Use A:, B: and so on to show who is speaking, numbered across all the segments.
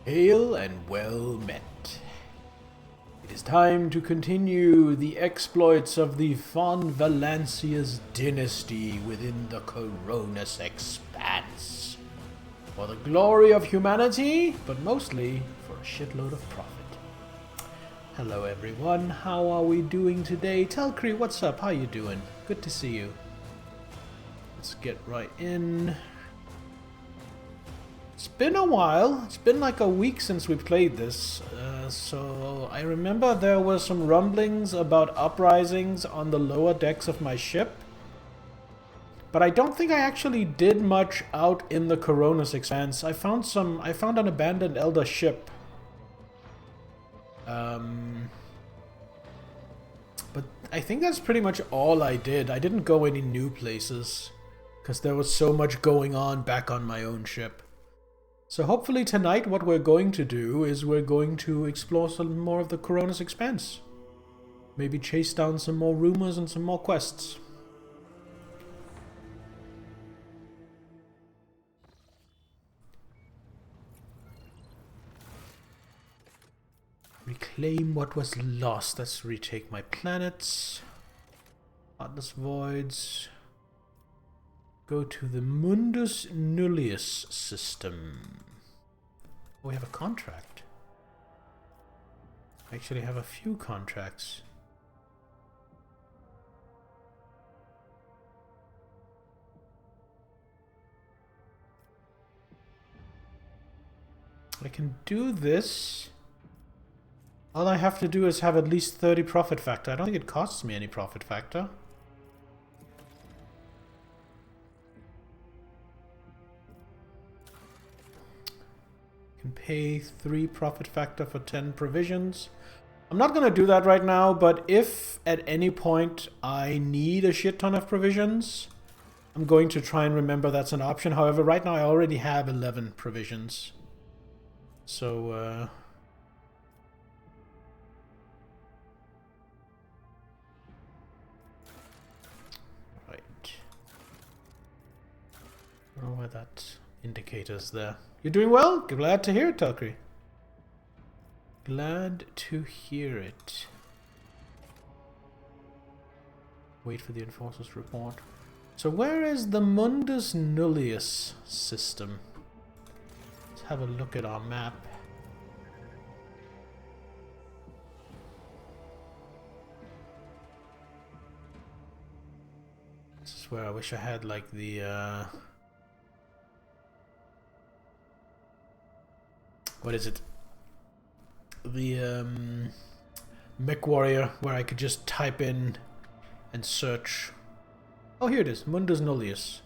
A: Hail and well met. It is time to continue the exploits of the Von Valancia's dynasty within the Coronis Expanse. For the glory of humanity, but mostly for a shitload of profit. Hello everyone, how are we doing today? Telcree, what's up? How you doing? Good to see you. Let's get right in. It's been a while. It's been like a week since we played this. So I remember there were some rumblings about uprisings on the lower decks of my ship. But I don't think I actually did much out in the Coronis Expanse. I found an abandoned Elder ship. But I think that's pretty much all I did. I didn't go any new places. Because there was so much going on back on my own ship. So hopefully tonight what we're going to do is we're going to explore some more of the Coronis Expanse. Maybe chase down some more rumors and some more quests. Reclaim what was lost. Let's retake my planets. Heartless Voids. Go to the Mundus Nullius system. Oh, we have a contract. I actually have a few contracts. I can do this. All I have to do is have at least 30 profit factor. I don't think it costs me any profit factor. Can pay 3 profit factor for 10 provisions. I'm not going to do that right now, but if at any point I need a shit ton of provisions, I'm going to try and remember that's an option. However, right now I already have 11 provisions. So, right. I don't know where that indicator's there. You're doing well? Glad to hear it, Telcree. Glad to hear it. Wait for the Enforcer's report. So where is the Mundus Nullius system? Let's have a look at our map. This is where I wish I had like the what is it? The Mech Warrior, where I could just type in and search. Oh, here it is. Mundus Nullius.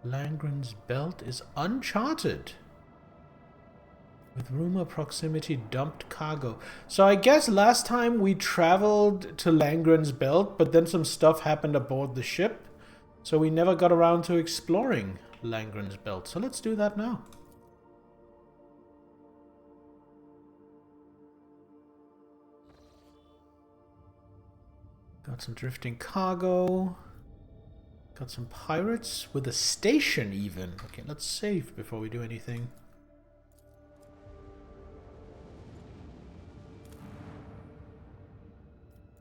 A: Langren's Belt is uncharted. With rumor proximity dumped cargo. So I guess last time we traveled to Langren's Belt, but then some stuff happened aboard the ship. So we never got around to exploring Langren's Belt. So let's do that now. Got some drifting cargo. Got some pirates with a station even. Okay, let's save before we do anything.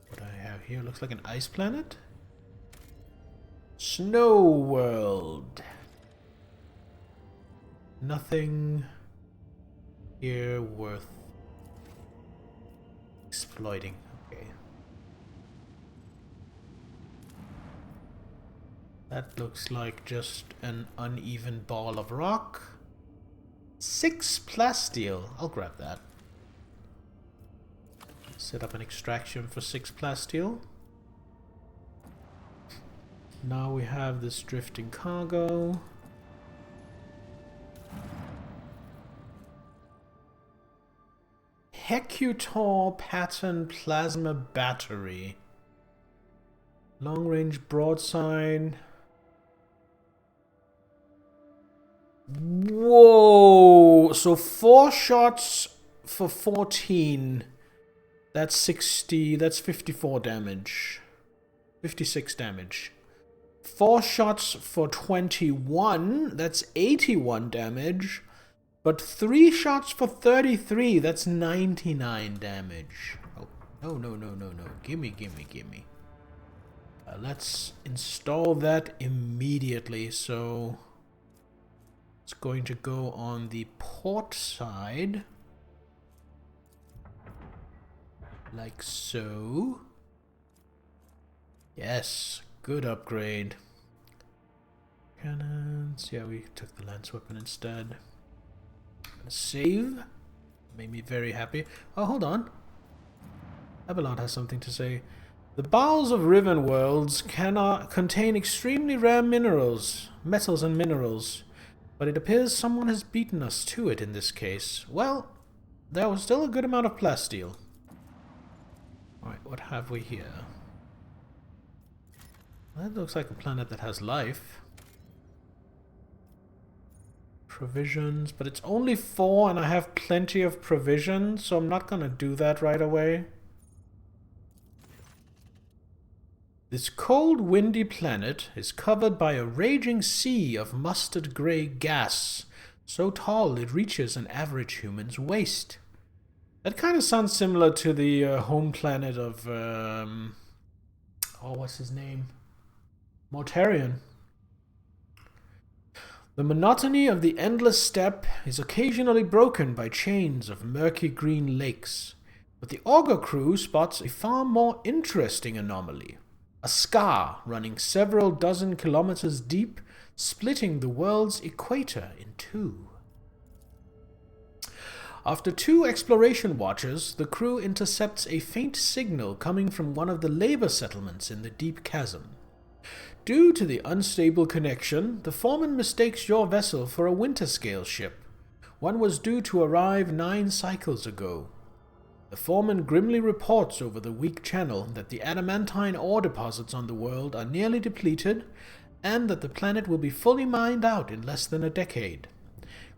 A: What do I have here? Looks like an ice planet. Snow World. Nothing here worth exploiting. Okay. That looks like just an uneven ball of rock. 6 plasteel. I'll grab that. Set up an extraction for 6 plasteel. Now we have this drifting cargo. Hecutor pattern plasma battery. Long range broadside. Whoa! So 4 shots for 14. That's 60. That's 54 damage. 56 damage. 4 shots for 21, that's 81 damage. But 3 shots for 33, that's 99 damage. Oh, no. Gimme. Let's install that immediately. So it's going to go on the port side. Like so. Yes, good upgrade. Cannons. Yeah, we took the lance weapon instead. Save. Made me very happy. Oh, hold on. Abelard has something to say. The bowels of Riven worlds cannot contain extremely rare metals and minerals, but it appears someone has beaten us to it in this case. Well, there was still a good amount of plasteel. Alright, what have we here? That looks like a planet that has life. Provisions, but it's only 4 and I have plenty of provisions, so I'm not gonna do that right away. This cold, windy planet is covered by a raging sea of mustard gray gas, so tall it reaches an average human's waist. That kind of sounds similar to the home planet of, what's his name? Mortarion. The monotony of the endless steppe is occasionally broken by chains of murky green lakes, but the auger crew spots a far more interesting anomaly. A scar running several dozen kilometers deep, splitting the world's equator in 2. After 2 exploration watches, the crew intercepts a faint signal coming from one of the labor settlements in the deep chasm. Due to the unstable connection, the foreman mistakes your vessel for a winter-scale ship. One was due to arrive 9 cycles ago. The foreman grimly reports over the weak channel that the adamantine ore deposits on the world are nearly depleted, and that the planet will be fully mined out in less than a decade.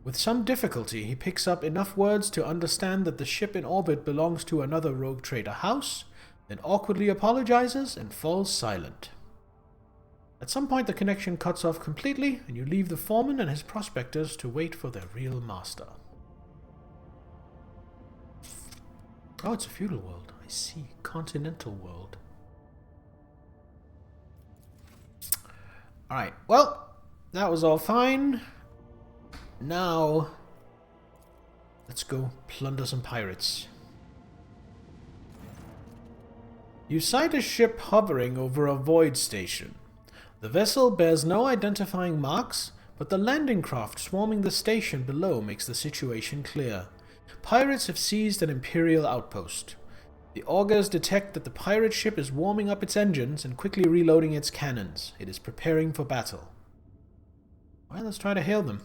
A: With some difficulty, he picks up enough words to understand that the ship in orbit belongs to another rogue trader house, then awkwardly apologizes and falls silent. At some point the connection cuts off completely, and you leave the foreman and his prospectors to wait for their real master. Oh, it's a feudal world. I see. Continental world. Alright, well, that was all fine. Now, let's go plunder some pirates. You sight a ship hovering over a void station. The vessel bears no identifying marks, but the landing craft swarming the station below makes the situation clear. Pirates have seized an Imperial outpost. The augurs detect that the pirate ship is warming up its engines and quickly reloading its cannons. It is preparing for battle. Well, let's try to hail them.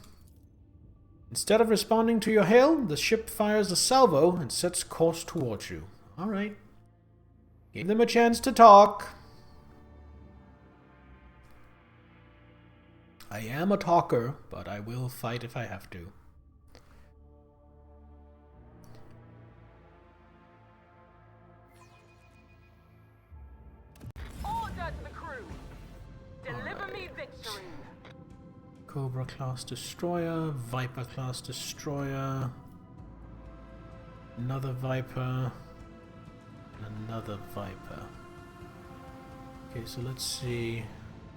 A: Instead of responding to your hail, the ship fires a salvo and sets course towards you. Alright. Give them a chance to talk. I am a talker, but I will fight if I have to.
B: Order to the crew. Deliver me victory.
A: Cobra class destroyer, Viper class destroyer, another Viper, and another Viper. Okay, so let's see.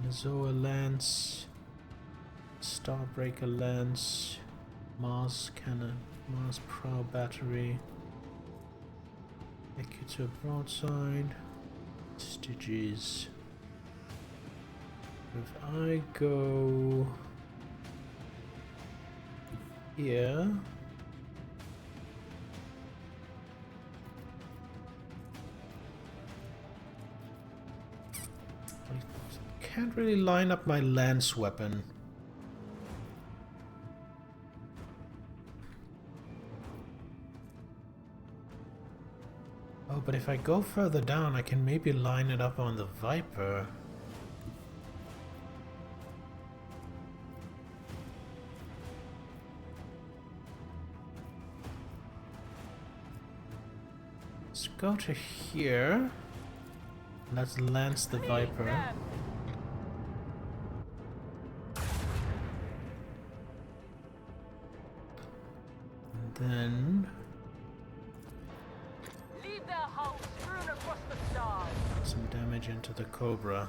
A: Nazoa Lance, Starbreaker Lance, Mars Cannon, Mars Prow Battery, Ecutor Broadside, Styges. If I go here, I can't really line up my lance weapon. Oh, but if I go further down, I can maybe line it up on the Viper. Let's go to here. Let's lance the Viper. then
B: Leave their hulls strewn across the stars.
A: some damage into the Cobra.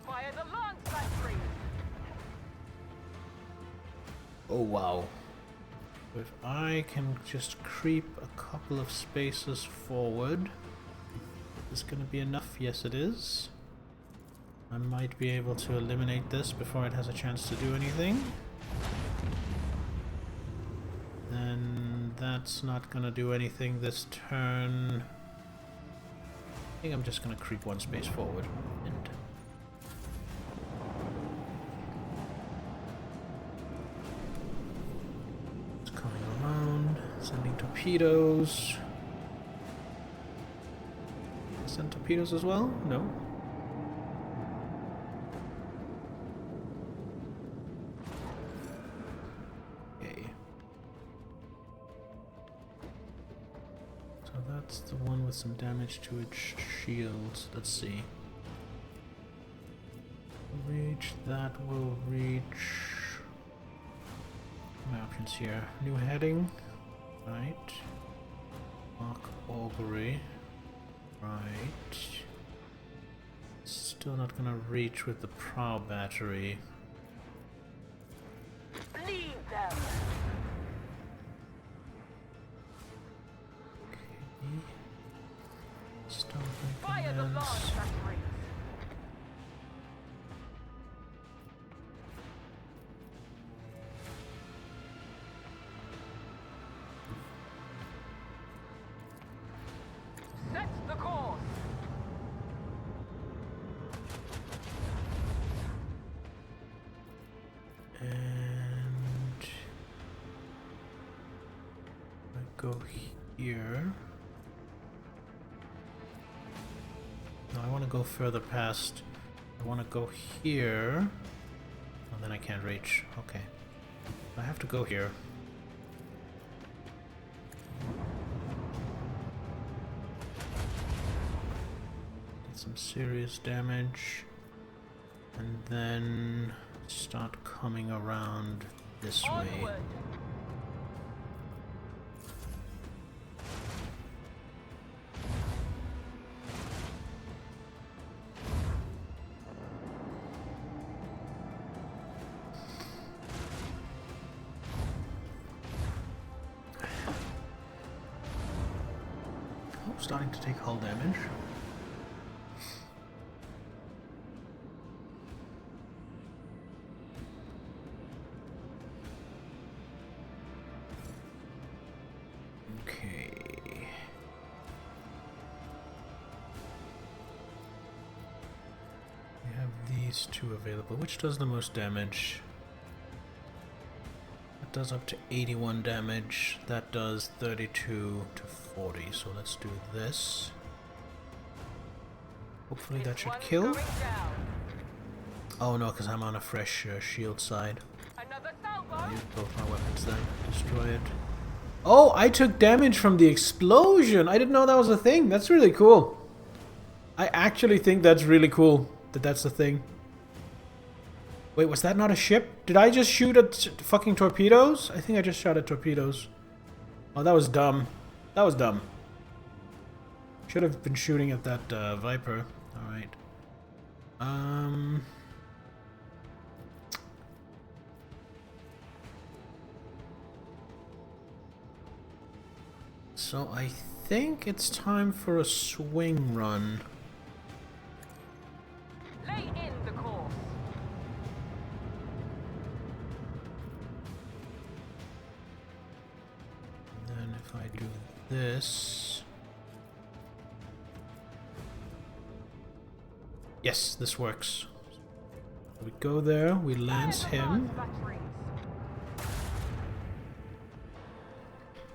B: Fire the lance batteries.
A: Oh wow. If I can just creep a couple of spaces forward, is this gonna be enough? Yes it is. I might be able to eliminate this before it has a chance to do anything. Then that's not gonna do anything this turn. I think I'm just gonna creep one space forward. And it's coming around, sending torpedoes. Send torpedoes as well? No. That's the one with some damage to its shields. Let's see. Reach, that will reach. My options here. New heading. Right. Mark augury. Right. Still not gonna reach with the prow battery.
B: Bleed them. Fire the lance batteries. Set the course.
A: And I go here. No, I want to go further past. I want to go here. Oh, then I can't reach. Okay. I have to go here. Get some serious damage. And then start coming around this way.
B: Onward.
A: Oh, starting to take hull damage. Okay. We have these two available. Which does the most damage? That does up to 81 damage. That does 32 to 40. So let's do this. Hopefully that should
B: One's
A: kill.
B: going down.
A: Oh no, because I'm on a fresh shield side.
B: Another
A: I'll
B: salvo.
A: use both my weapons then. Destroy it. Oh, I took damage from the explosion. I didn't know that was a thing. That's really cool. I actually think that's really cool that that's the thing. Wait, was that not a ship? Did I just shoot at fucking torpedoes? I think I just shot at torpedoes. Oh, that was dumb. That was dumb. Should have been shooting at that Viper. Alright. So I think it's time for a swing run.
B: Lay in the course.
A: Then if I do this... Yes, this works. We go there, we lance him,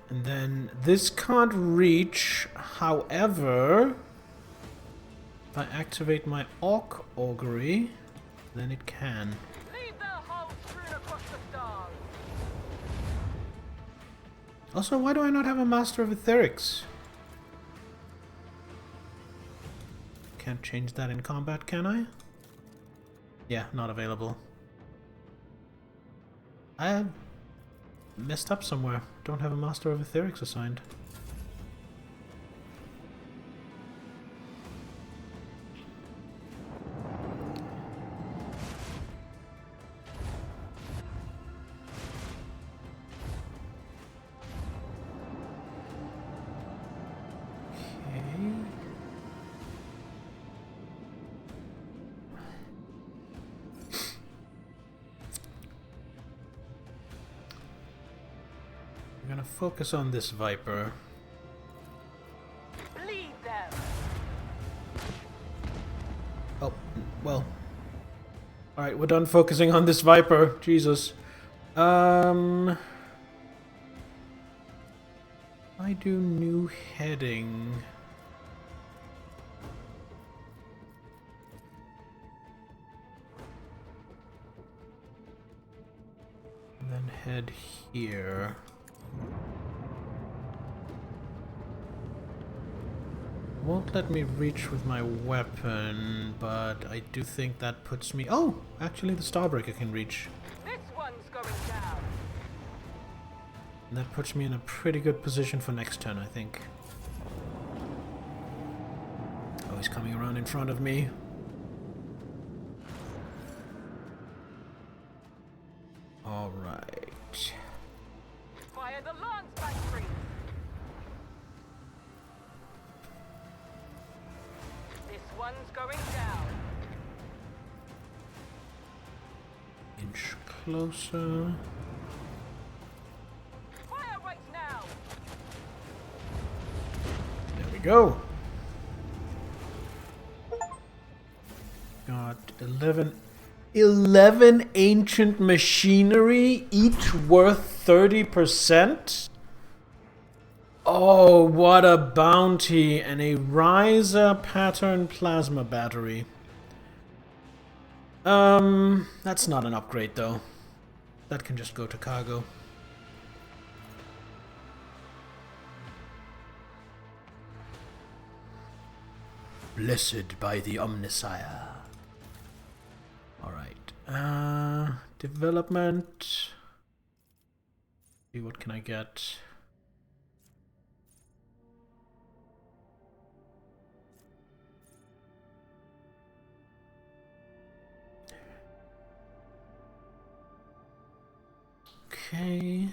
A: and then this can't reach. However, if I activate my Orc Augury, then it can.
B: Leave their hulls strewn across the stars.
A: Also, why do I not have a Master of Etherics? Can't change that in combat, can I? Yeah, not available. I messed up somewhere. Don't have a Master of Etherics assigned. I'm gonna focus on this Viper.
B: Bleed them.
A: Oh, well. Alright, we're done focusing on this Viper. Jesus. I do new heading. And then head here. Won't let me reach with my weapon, but I do think that puts me... Oh! Actually, the Starbreaker can reach.
B: This one's going down.
A: And that puts me in a pretty good position for next turn, I think. Oh, he's coming around in front of me. Alright.
B: Fire the Lance Battery. This one's going down.
A: Inch closer.
B: Fire right now.
A: There we go. Got 11 ancient machinery, each worth 30%. Oh, what a bounty. And a riser pattern plasma battery. That's not an upgrade though. That can just go to cargo. Blessed by the Omnisire. Alright. Development. See, what can I get? Okay.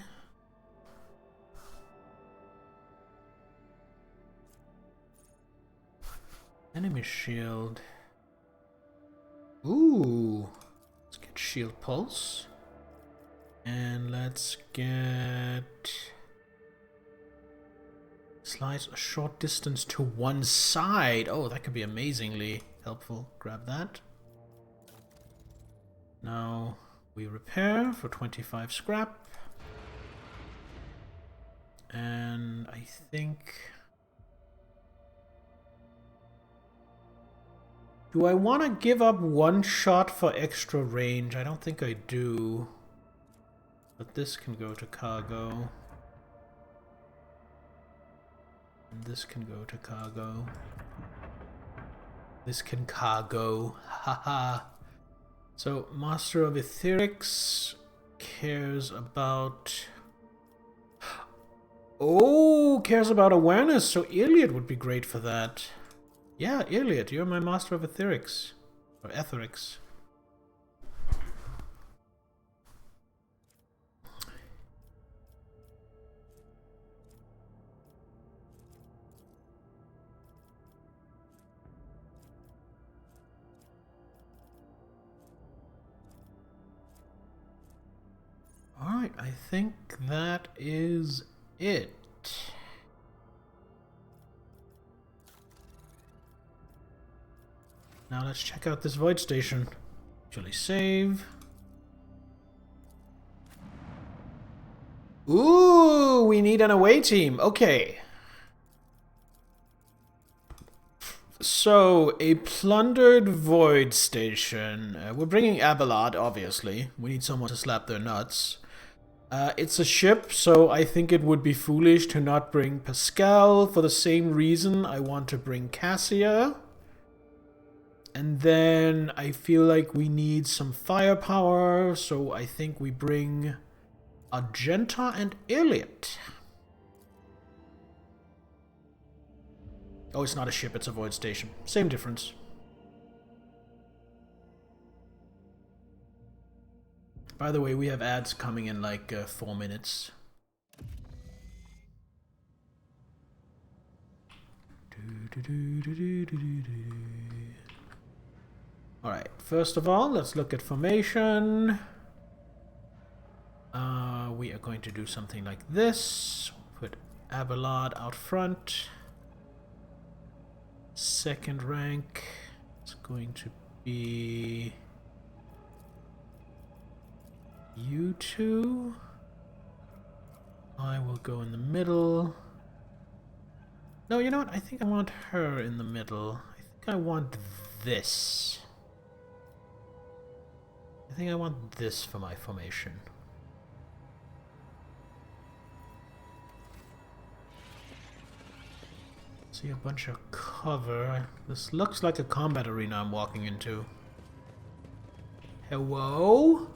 A: Enemy shield. Ooh. Let's get shield pulse. And let's get... Slice a short distance to one side. Oh, that could be amazingly helpful. Grab that. Now we repair for 25 scrap. And I think... Do I want to give up one shot for extra range? I don't think I do. But this can go to cargo. And this can go to cargo. This can cargo. Haha. So, Master of Etherics cares about... Oh, cares about awareness. So Iliad would be great for that. Yeah, Iliad, you're my Master of Etherics. Or Etherics. Alright, I think that is it. Now let's check out this void station. Actually save. Ooh, we need an away team. Okay. So, a plundered void station. We're bringing Abelard, obviously. We need someone to slap their nuts. It's a ship, so I think it would be foolish to not bring Pascal. For the same reason, I want to bring Cassia. And then I feel like we need some firepower, so I think we bring Argenta and Iliad. Oh, it's not a ship, it's a void station. Same difference. By the way, we have ads coming in like 4 minutes. Alright, first of all, let's look at formation. We are going to do something like this. Put Abelard out front. Second rank. It's going to be you two. I will go in the middle. No, you know what? I think I want her in the middle. I think I want this. I think I want this for my formation. See a bunch of cover. This looks like a combat arena I'm walking into. Hello?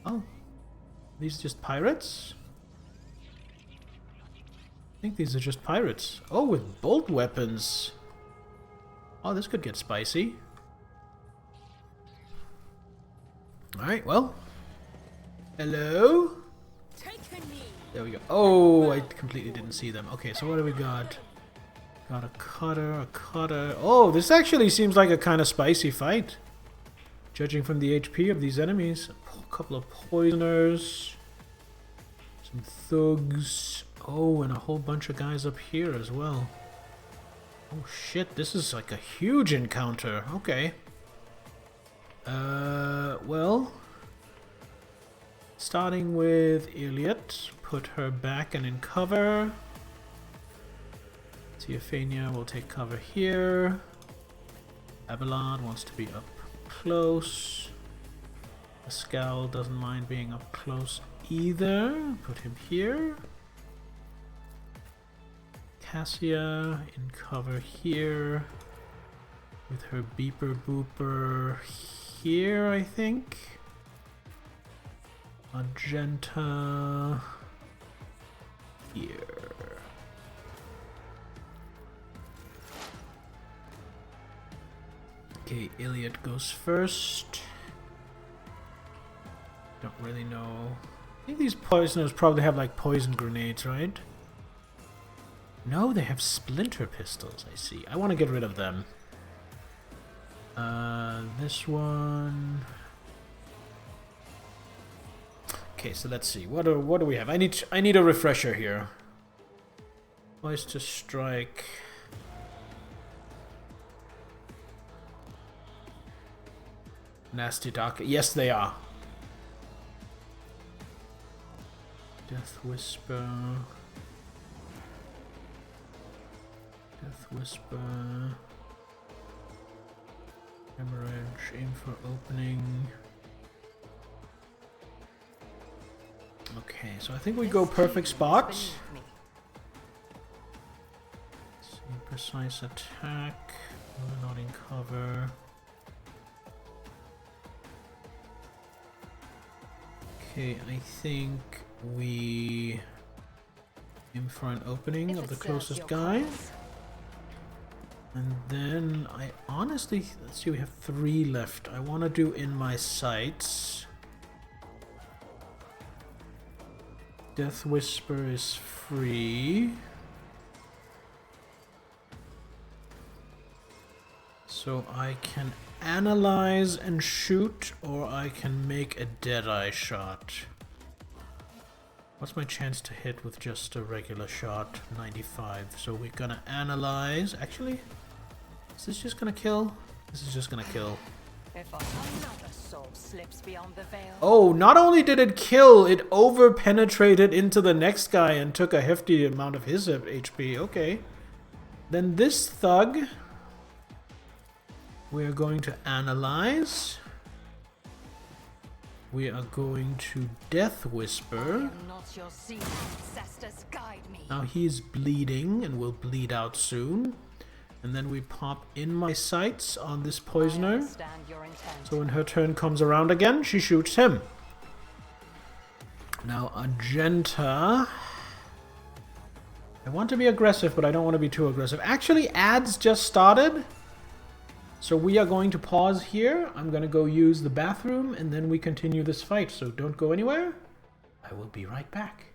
A: Oh. These just pirates? I think these are just pirates. Oh, with bolt weapons. Oh, this could get spicy. Alright, well. Hello? There we go. Oh, I completely didn't see them. Okay, so what do we got? Got a cutter, a cutter. Oh, this actually seems like a kind of spicy fight. Judging from the HP of these enemies. A couple of poisoners. Some thugs. Oh, and a whole bunch of guys up here as well. Oh shit, this is like a huge encounter. Okay. Well. Starting with Iliad. Put her back and in cover. Theophania will take cover here. Abelard wants to be up close. Pascal doesn't mind being up close either. Put him here. Cassia in cover here. With her beeper booper here, I think. Argenta here. Okay, Iliad goes first. Don't really know. I think these poisoners probably have like poison grenades, right? No, they have splinter pistols, I see. I want to get rid of them. This one. Okay, so let's see. What do we have? I need a refresher here. Twice to strike. Nasty Dark. Yes, they are. Death Whisper. Death Whisper. Hemorrhage. Aim for opening. Okay, so I think we go perfect spot. See, precise attack. We're not in cover. Okay, I think we aim for an opening of the closest guy. And then I honestly, let's see, we have 3 left. I want to do in my sights. Death Whisper is free. So I can analyze and shoot, or I can make a Deadeye shot. What's my chance to hit with just a regular shot? 95. So we're gonna analyze. Actually, is this just gonna kill? This is just gonna kill.
B: If another soul slips beyond the veil.
A: Oh, not only did it kill, it over-penetrated into the next guy and took a hefty amount of his HP. Okay. Then this thug, we're going to analyze. We are going to Death Whisper. Now he's bleeding and will bleed out soon. And then we pop in my sights on this poisoner. So when her turn comes around again, she shoots him. Now, Argenta. I want to be aggressive, but I don't want to be too aggressive. Actually, ads just started. So we are going to pause here. I'm going to go use the bathroom, and then we continue this fight. So don't go anywhere. I will be right back.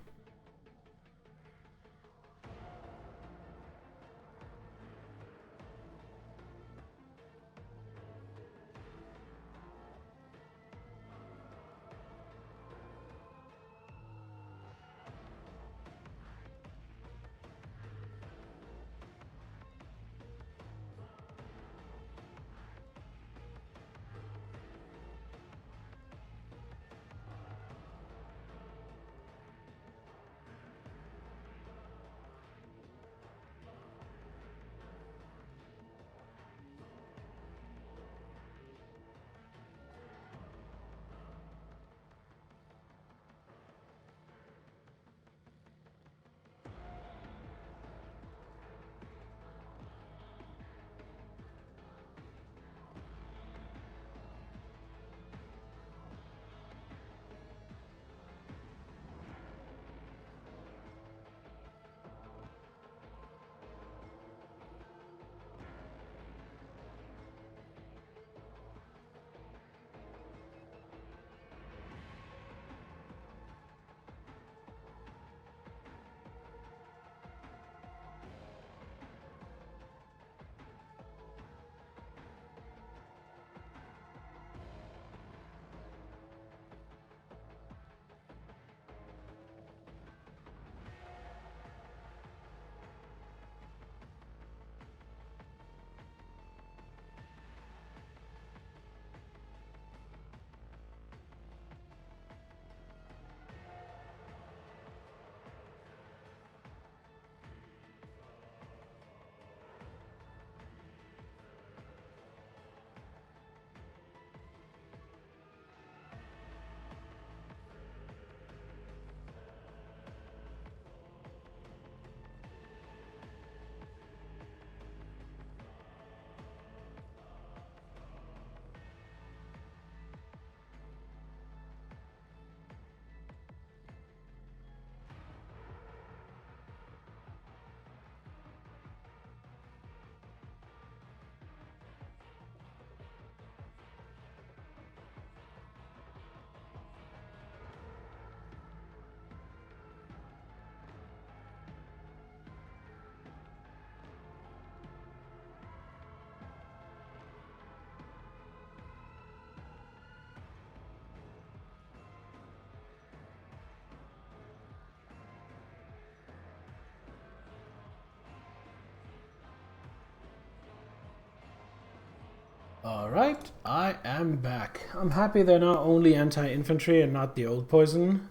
A: Alright, I am back. I'm happy they're now only anti-infantry and not the old poison.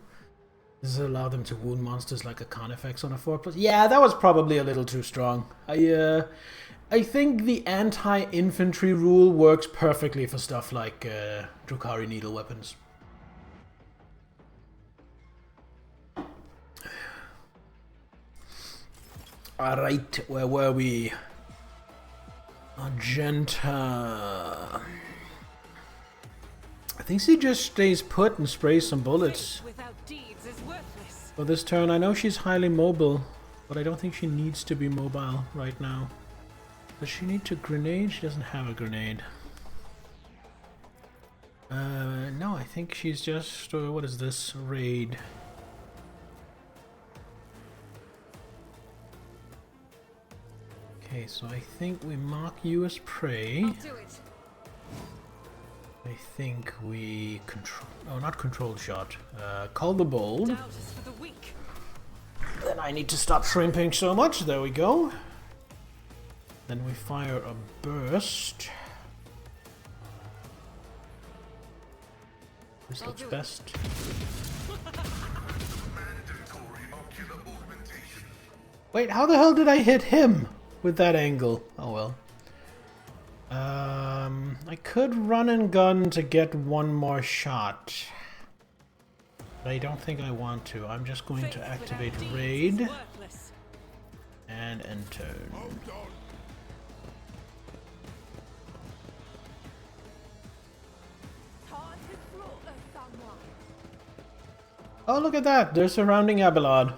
A: This will allow them to wound monsters like a Carnifex on a 4+. Yeah, that was probably a little too strong. I think the anti-infantry rule works perfectly for stuff like Drukhari needle weapons. Alright, where were we? Argenta. I think she just stays put and sprays some bullets. For this turn, I know she's highly mobile, but I don't think she needs to be mobile right now. Does she need to grenade? She doesn't have a grenade. No, I think she's just... what is this? Raid. Okay, so I think we mark you as prey.
B: I'll do it.
A: I think we control... oh, not controlled shot. Call the bold.
B: Doubt is for the weak.
A: Then I need to stop shrimping so much. There we go. Then we fire a burst. This looks best. Wait, how the hell did I hit him with that angle? Oh well. I could run and gun to get one more shot. But I don't think I want to. I'm just going to activate raid and enter. Oh, look at that! They're surrounding Abelard.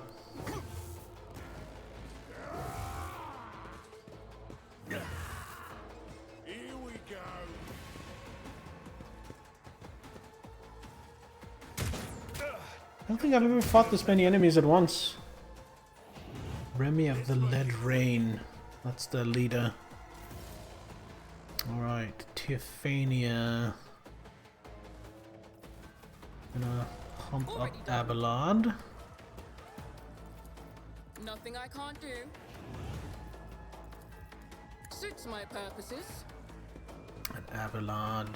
C: Here we go.
A: I don't think I've ever fought this many enemies at once. Remy of the Lead Rain. That's the leader. Alright, Teophania. Gonna pump up Abelard.
D: Nothing I can't do. Suits my purposes.
A: And Abelard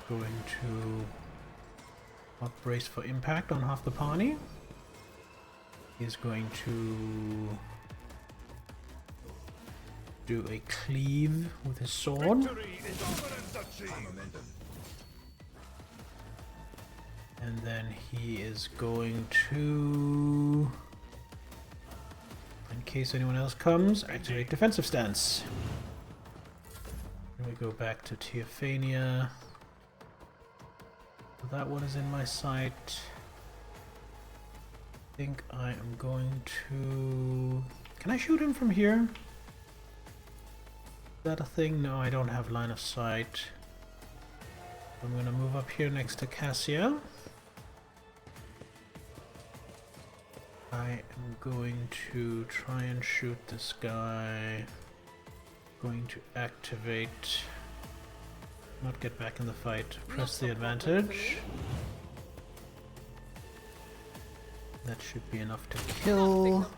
A: going to brace for impact on half the party. He's going to do a cleave with his sword. And then he is going to, in case anyone else comes, activate defensive stance. And we go back to Teophania. That one is in my sight. I think I am going to... Can I shoot him from here? Is that a thing? No, I don't have line of sight. I'm going to move up here next to Cassia. I am going to try and shoot this guy. Going to activate... Not get back in the fight. Press the advantage. That should be enough to kill.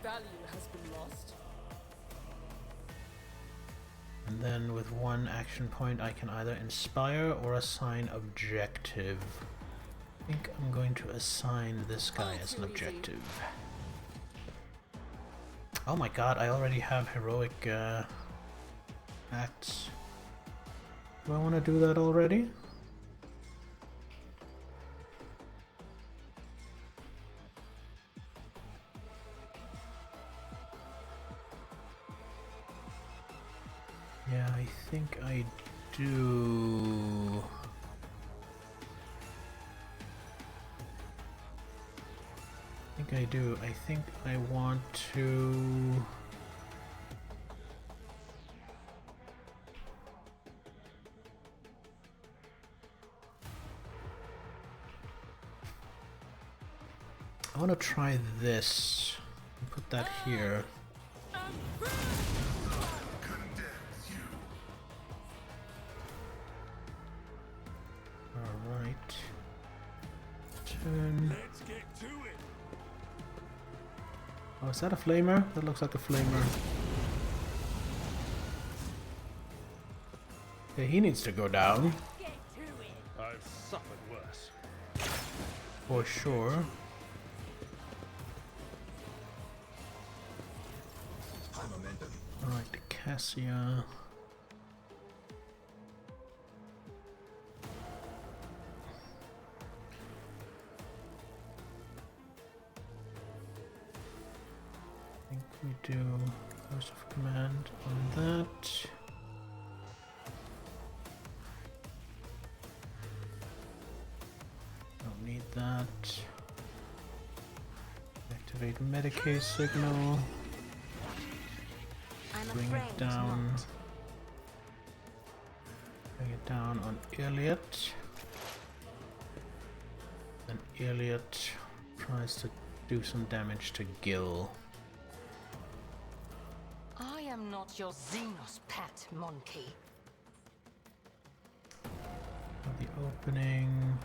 A: And then with one action point I can either inspire or assign objective. I think I'm going to assign this guy as an objective. Oh my god, I already have heroic acts. Do I want to do that already? Yeah, I think I do. I think I do. I think I want to... I want to try this and put that here. Alright. Turn.
C: Let's get to it.
A: Oh, is that a flamer? That looks like a flamer. Okay, he needs to go down.
C: I've suffered worse.
A: For sure. Alright, Cassia. I think we do Voice of Command on that. Don't need that. Activate Medicaid signal. Bring it down. Bring it down on Elliot. And Elliot tries to do some damage to Gil.
E: I am not your Xenos pet, monkey.
A: The opening.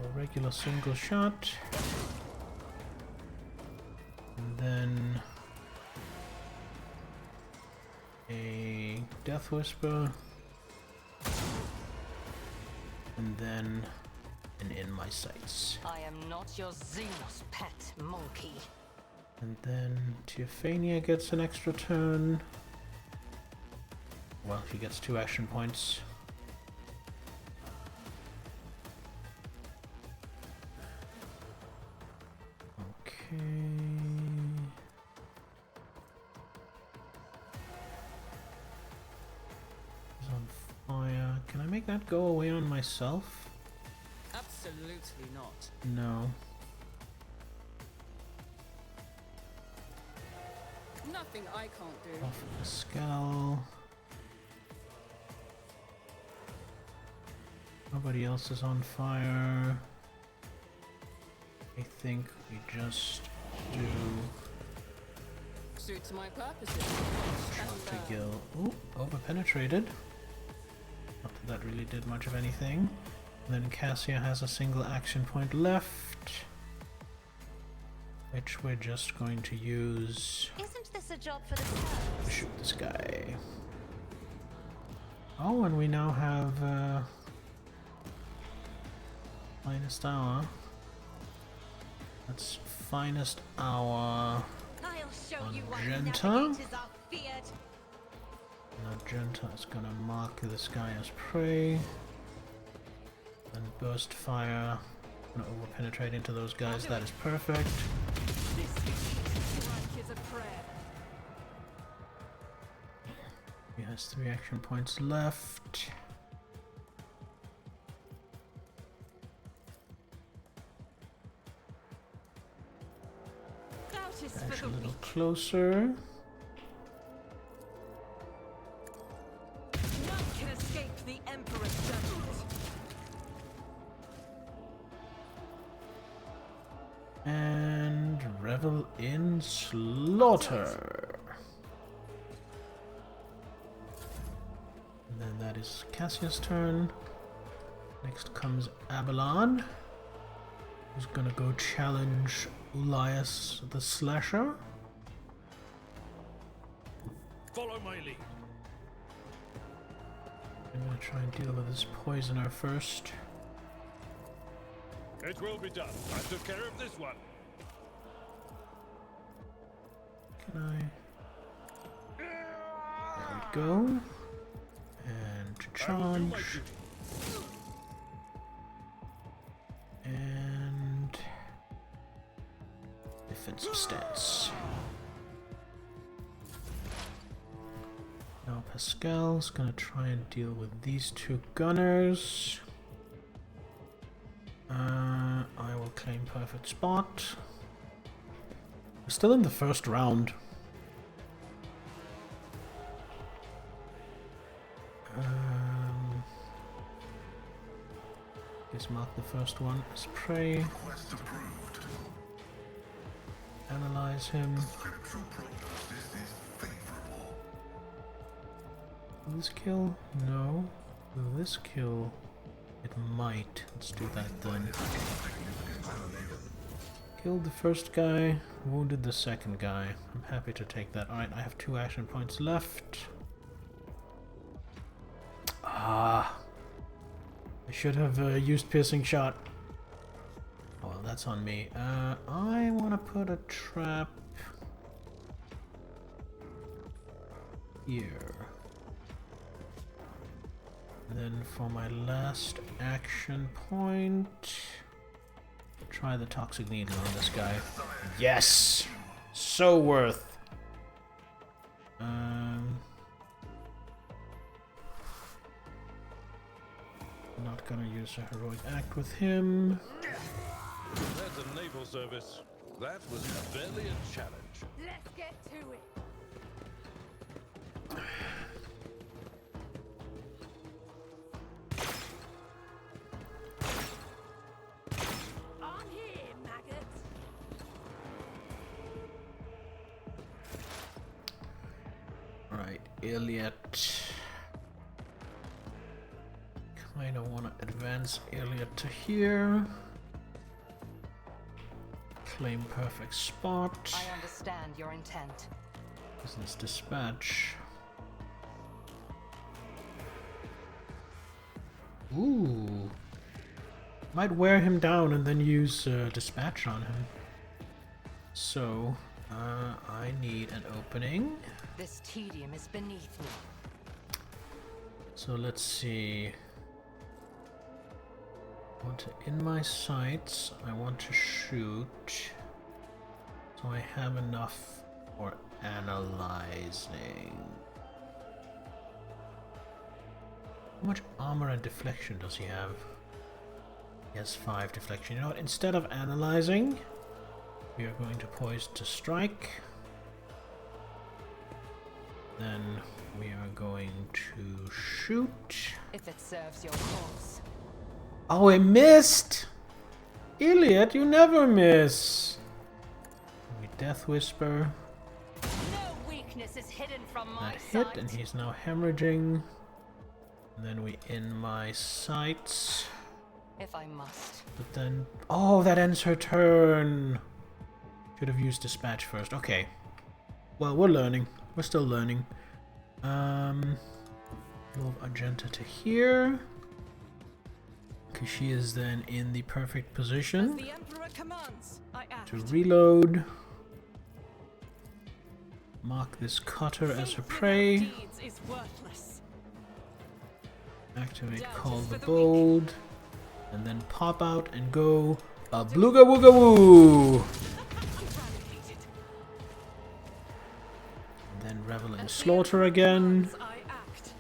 A: A regular single shot. And then a Death Whisper. And then an In My Sights.
E: I am not your Xenos pet, monkey.
A: And then Teophania gets an extra turn. Well, she gets 2 action points. Okay. He's on fire. Can I make that go away on myself?
D: Absolutely not.
A: No.
D: Nothing I can't do.
A: Off of Pascal. Nobody else is on fire. I think we just do
D: Suits my purposes.
A: Shot to Gill. Ooh, over-penetrated. Not that that really did much of anything. Then Cassia has a single action point left, which we're just going to use
F: Isn't this a job for the
A: to
F: Turks?
A: shoot this guy. Oh, and we now have finest hour. That's finest hour.
F: I'll show you why
A: Magenta?
F: navigators are feared.
A: Magenta is gonna mark this guy as prey. Then burst fire. Gonna over penetrate into those guys. That is perfect.
D: Strike is a prayer.
A: He has 3 action points left.
F: Notice
A: Dash
F: for
A: a
F: the
A: little
F: weak.
A: closer.
F: None can escape the Emperor's judgment.
A: And revel in slaughter. And then that is Cassia's turn. Next comes Abalon, who's gonna go challenge Ulias the Slasher.
C: Follow my lead.
A: I'm gonna try and deal with this poisoner first.
C: It will be done. I took care of this one.
A: Can I? There we go. And to
C: I will do my
A: charge.
C: duty.
A: And defensive stance. Now Pascal's gonna try and deal with these 2 gunners. I will claim perfect spot. We're still in the first round. Let's mark the first one as prey. Analyze him. Will this kill? No. Will this kill? It might. Let's do that then. Killed the first guy, wounded the second guy. I'm happy to take that. Alright, I have 2 action points left. Ah. I should have used piercing shot. Oh, well, that's on me. I want to put a trap here. Then for my last action point, try the toxic needle on this guy. Yes! So worth. Not gonna use a heroic act with him.
C: There's a naval service. That was barely a challenge.
F: Let's get to it. On here, maggots.
A: Right, Elliot. Kinda wanna advance Elliot to here. Claim perfect spot.
E: I understand your intent.
A: Business dispatch. Ooh. Might wear him down and then use dispatch on him. So, I need an opening.
E: This tedium is beneath me.
A: So let's see. I want to, in my sights, I want to shoot. So I have enough for analyzing. How much armor and deflection does he have? He has 5 deflection. You know what? Instead of analyzing, we are going to poise to strike. Then we are going to shoot.
E: If it serves your cause.
A: Oh, I missed! Iliad, you never miss! We Death Whisper.
E: No weakness is hidden from my
A: That
E: sight.
A: hit, and he's now hemorrhaging. And then we in my sights.
E: If I must.
A: But then... Oh, that ends her turn! Should have used Dispatch first. Okay. Well, we're learning. We're still learning. Move Argenta to here. Because she is then in the perfect position
F: The Emperor commands. I act.
A: to reload. Mark this cutter as her prey.
F: Deeds is worthless.
A: Activate
F: Doubt
A: Call
F: is
A: the
F: for the
A: Bold. And then pop out and go a Blooga Wooga Woo! And then Revel in Slaughter again.
F: I act.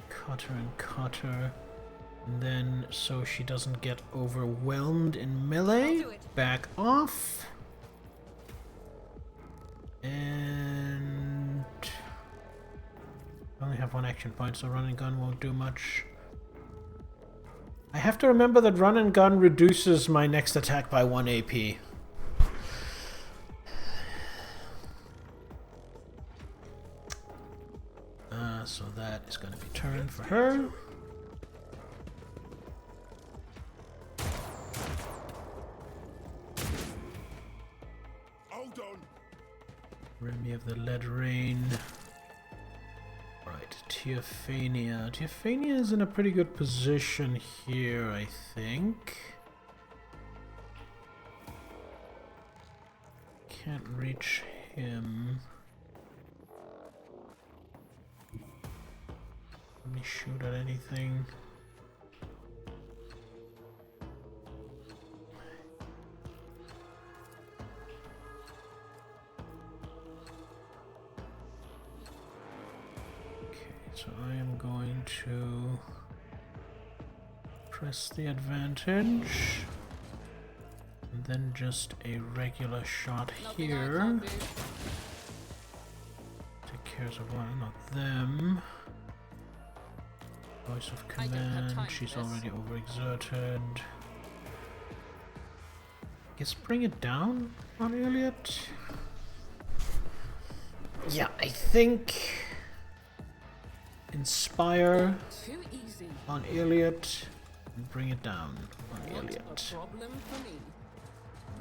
A: Cutter and cutter. And then, so she doesn't get overwhelmed in melee, back off. And I only have 1 action point, so run and gun won't do much. I have to remember that run and gun reduces my next attack by 1 AP. So that is going to be turn for her.
C: Hold on.
A: Remy of the Lead Rain. Right, Teophania. Teophania is in a pretty good position here, I think. Can't reach him. Let me shoot at anything. So I am going to press the advantage, and then just a regular shot
D: Nothing I
A: here.
D: can't do.
A: Take care of one, not them. Voice of
D: I don't have
A: command,
D: time for
A: she's
D: this.
A: already overexerted. Guess bring it down on Iliad. Yeah, I think Inspire
D: Too easy.
A: on Iliad and bring it down on
D: What
A: Iliad.
D: a problem for me.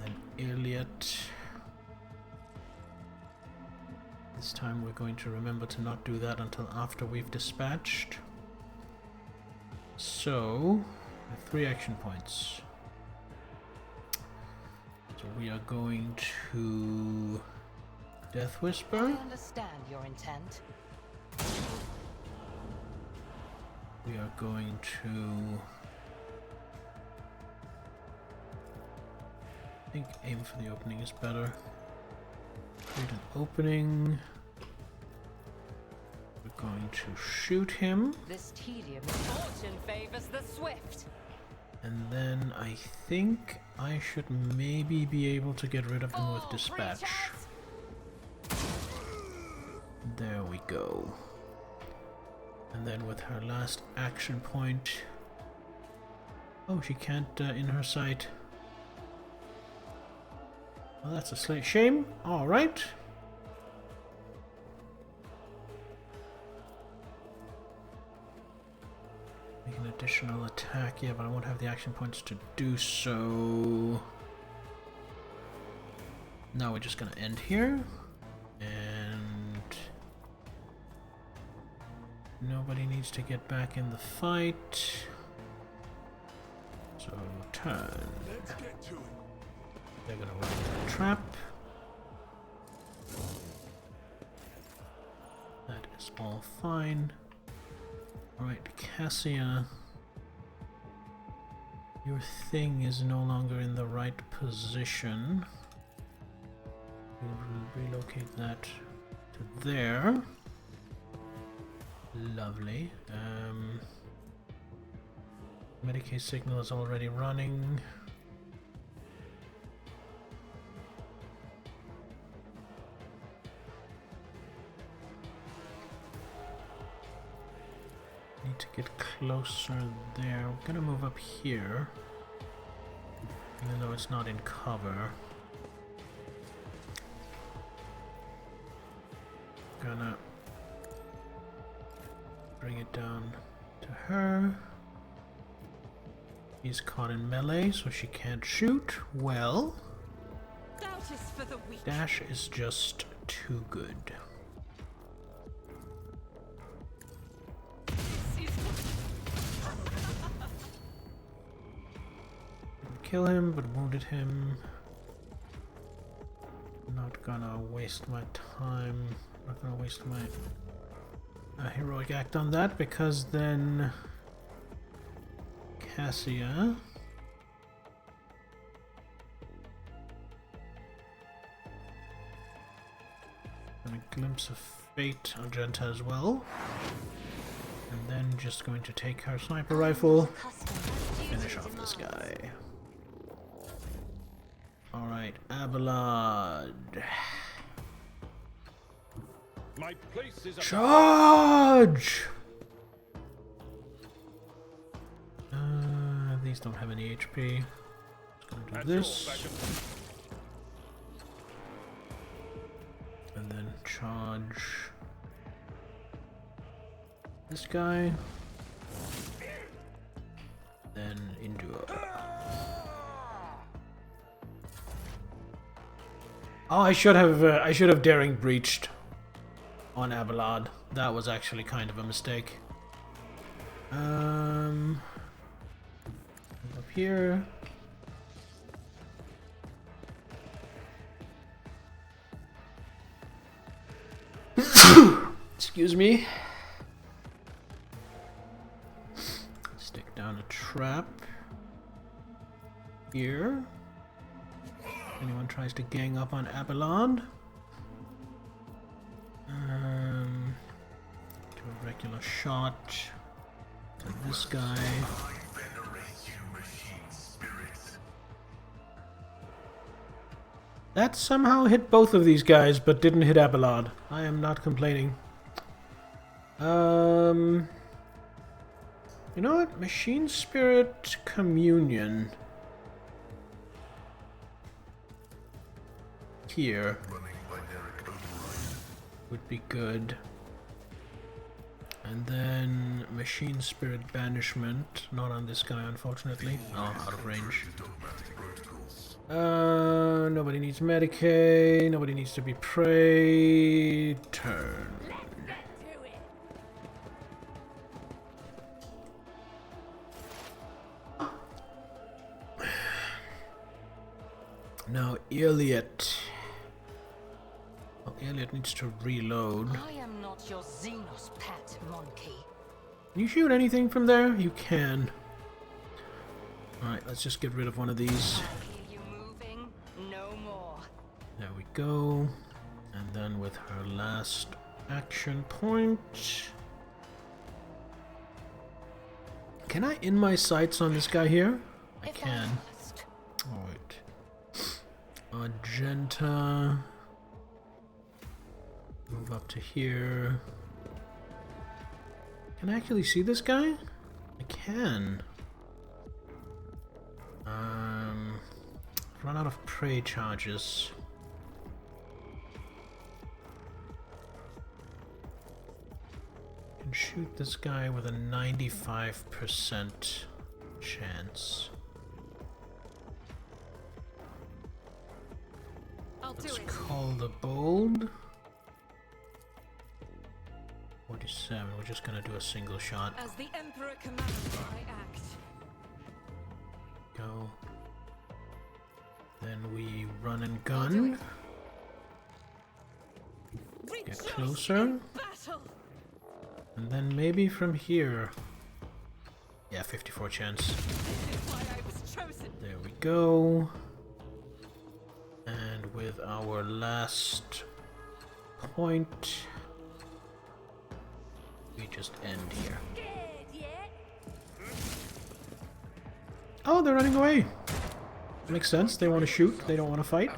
A: And then Iliad. This time we're going to remember to not do that until after we've dispatched. So, we have 3 action points. So we are going to Death
E: I
A: Whisper.
E: understand your intent.
A: We are going to, I think aim for the opening is better. Create an opening. We're going to shoot him.
E: This tedium fortune favors the swift.
A: And then I think I should maybe be able to get rid of him with
E: All
A: dispatch.
E: creatures.
A: There we go. And then with her last action point... Oh, she can't in her sight. Well, that's a slight shame. Alright. Make an additional attack. Yeah, but I won't have the action points to do so. Now we're just gonna end here. And nobody needs to get back in the fight. So turn.
C: Let's get to it.
A: They're gonna run into the trap. That is all fine. Alright, Cassia. Your thing is no longer in the right position. We'll relocate that to there. Medicaid signal is already running. Need to get closer there. We're gonna move up here. Even though it's not in cover. Gonna bring it down to her. He's caught in melee, so she can't shoot. Well,
F: Doubt is for the weak.
A: dash is just too good. Kill him, but wounded him. Not gonna waste my time. Not gonna waste my heroic act on that, because then Cassia and a glimpse of fate Argenta as well. And then just going to take her sniper rifle, finish off this guy. Alright, Abelard.
C: My place is
A: Charge! These don't have any HP. Just gonna do this. And then charge this guy. Then endure. Oh, I should have daring breached on Abelard. That was actually kind of a mistake. Up here. Excuse me. Stick down a trap here. Anyone tries to gang up on Abelard. Do a regular shot to this guy. That somehow hit both of these guys, but didn't hit Abelard. I am not complaining. You know what? Machine Spirit Communion. Here would be good. And then Machine Spirit Banishment. Not on this guy, unfortunately. Oh, out of range. Nobody needs Medicaid. Nobody needs to be prey. Turn. Now, Elliot. Oh, Elliot needs to reload.
E: I am not your Xenos pet, monkey.
A: Can you shoot anything from there? You can. Alright, let's just get rid of one of these.
E: I hear you moving. No more.
A: There we go. And then with her last action point... Can I in my sights on this guy here? I can. Alright. Argenta. Move up to here. Can I actually see this guy? I can. Run out of prey charges. Can shoot this guy with a 95% chance. Let's call the bold. 47. We're just gonna do a single shot.
F: As the Emperor commands, I act.
A: Go. Then we run and gun. Get closer.
F: Battle.
A: And then maybe from here. Yeah, 54 chance.
F: This is why I was chosen.
A: There we go. And with our last point, we just end here. Oh, they're running away. Makes sense. They want to shoot. They don't want to fight.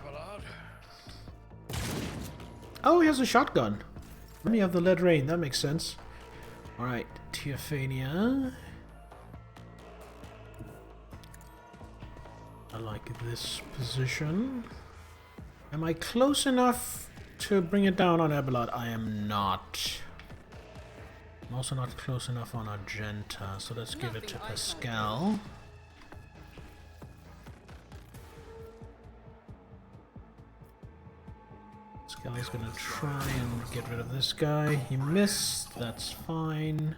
A: Oh, he has a shotgun. Let me have the lead rain. That makes sense. Alright, Teophania. I like this position. Am I close enough to bring it down on Abelard? I am not. I'm also not close enough on Argenta, so let's give it to Pascal. Pascal is gonna try and get rid of this guy. He missed, that's fine.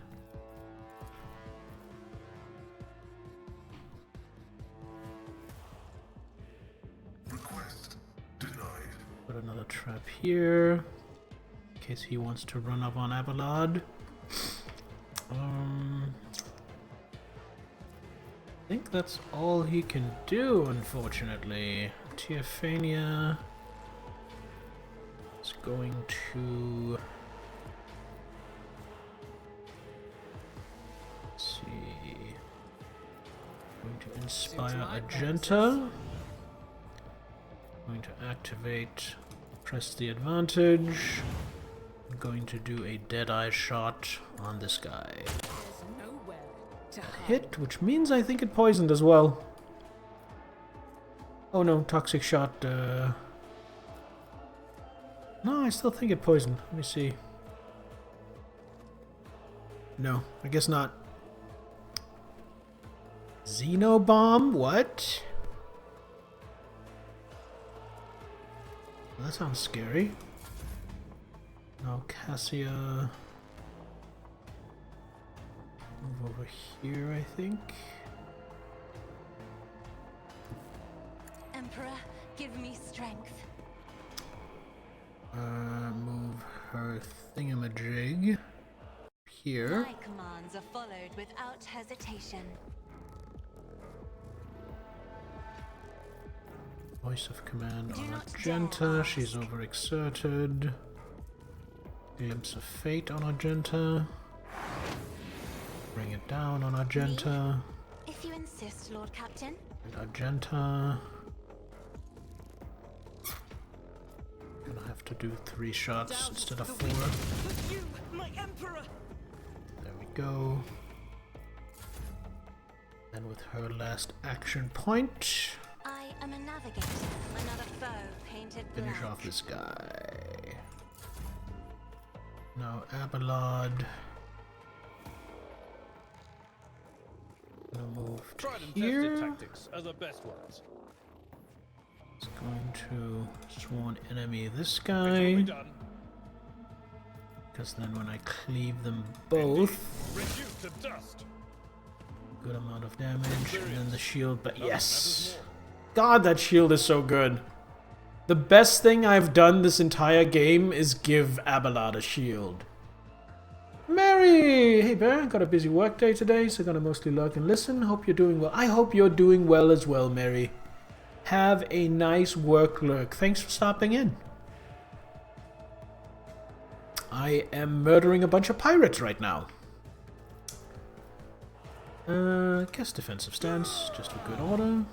G: Request denied.
A: Put another trap here, in case he wants to run up on Abelard. I think that's all he can do, unfortunately. Teophania is going to... Let's see... Going to inspire Argenta. Going to activate, press the advantage. I'm going to do a Deadeye shot on this guy.
D: There's nowhere to hide.
A: Hit, which means I think it poisoned as well. Oh no, toxic shot. No, I still think it poisoned. Let me see. No, I guess not. Xenobomb? What? Well, that sounds scary. Now Cassia... Move over here, I think.
E: Emperor, give me strength.
A: Move her thingamajig here.
E: My commands are followed without hesitation.
A: Voice of command
E: Do
A: on
E: not
A: Argenta.
E: dare
A: She's
E: ask.
A: overexerted. Glimpse of fate on Argenta. Bring it down on Argenta.
E: If you insist, Lord Captain.
A: And Argenta. Gonna have to do 3 shots
F: Down
A: instead of
F: the
A: 4.
F: weak. But you, my emperor.
A: There we go. And with her last action point,
E: I am a navigator. Another foe painted black.
A: finish off this guy. Now Abelard. Gonna move to
C: Tried and
A: here.
C: tested tactics are the best ones.
A: It's going to sworn enemy this
C: It will be
A: guy.
C: done.
A: Because then when I cleave them both,
C: Reduced to dust.
A: good amount of damage, and then the shield, but
C: Nothing
A: yes!
C: matters more.
A: God, that shield is so good. The best thing I've done this entire game is give Abelard a shield. Mary! Hey Bear, got a busy work day today, so gonna mostly lurk and listen. Hope you're doing well. I hope you're doing well as well, Mary. Have a nice work lurk. Thanks for stopping in. I am murdering a bunch of pirates right now. Guess defensive stance, just for good order.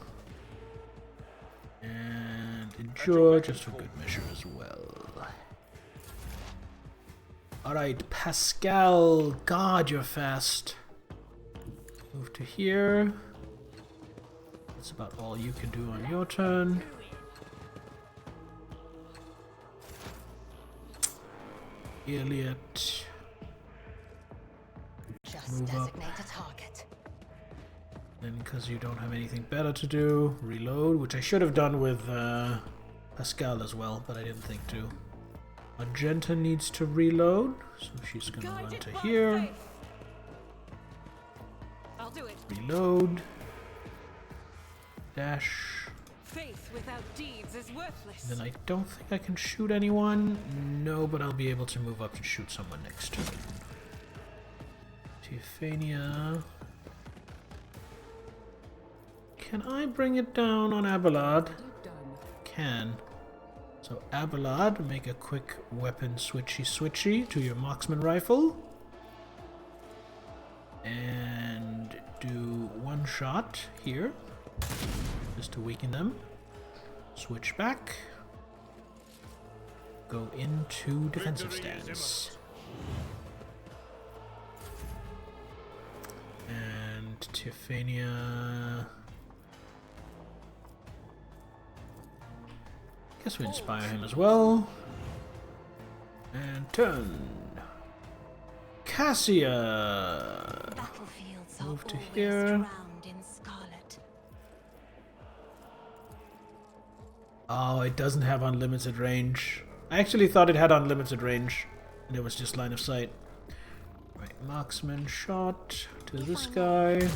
A: And endure, just for good measure as well. Alright, Pascal. God, you're fast. Move to here. That's about all you can do on your turn. Elliot.
E: Just
A: Move up.
E: designate a target.
A: Then, because you don't have anything better to do, reload, which I should have done with Pascal as well, but I didn't think to. Argenta needs to reload, so she's gonna run
F: Guided
A: to
F: by
A: here.
F: faith. I'll do it.
A: Reload. Dash.
F: Faith without deeds is worthless.
A: Then I don't think I can shoot anyone. No, but I'll be able to move up and shoot someone next turn. Teophania. Can I bring it down on Abelard?
D: Done.
A: Can. So Abelard, make a quick weapon switchy to your marksman rifle. And do 1 shot here, just to weaken them. Switch back. Go into defensive stance. And Tiffania. Guess we inspire him as well. And turn. Cassia.
E: Battlefields
A: Move to
E: are always
A: here.
E: drowned in scarlet.
A: Oh, it doesn't have unlimited range. I actually thought it had unlimited range, and it was just line of sight. Right, marksman shot to this guy.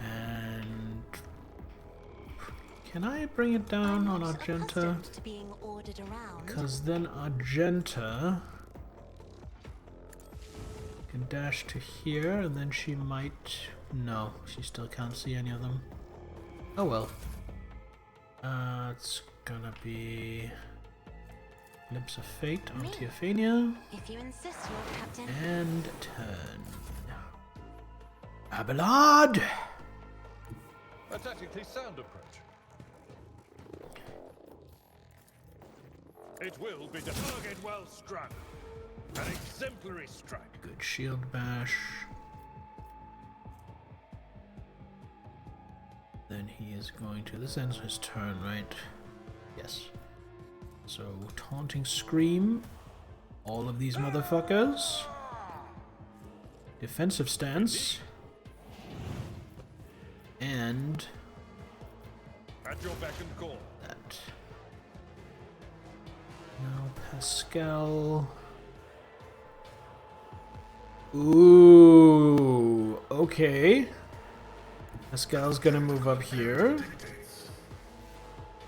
A: And can I bring it down on Argenta?
E: To being ordered around.
A: Because then Argenta can dash to here, and then she might... No, she still can't see any of them. Oh well. It's gonna be Lips of Fate on Teophania.
E: If you insist, Lord Captain.
A: And turn. Abelard!
C: A tactically sound approach. It will be target well struck. An exemplary strike.
A: Good shield bash. Then he is going to... This ends his turn, right? Yes. So, taunting scream. All of these motherfuckers. Defensive stance. And...
C: At your beck and call.
A: that. Now Pascal. Ooh, okay. Pascal's gonna move up here.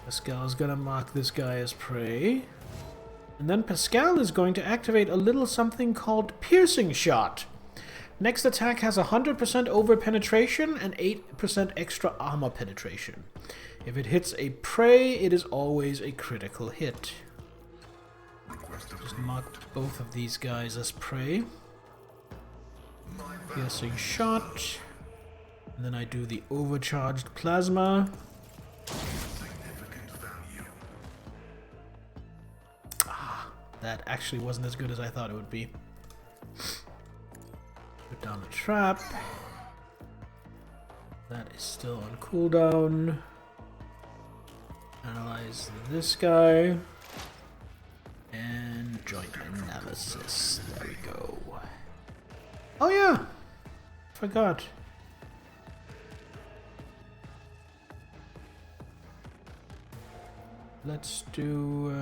A: Pascal's gonna mark this guy as prey. And then Pascal is going to activate a little something called Piercing Shot. Next attack has 100% over penetration and 8% extra armor penetration. If it hits a prey, it is always a critical hit. Just mark both of these guys as prey. Piercing Shot. And then I do the overcharged plasma. Ah, that actually wasn't as good as I thought it would be. Put down a trap. That is still on cooldown. Analyze this guy. And joint analysis. There we go. Oh yeah! Forgot. Let's do...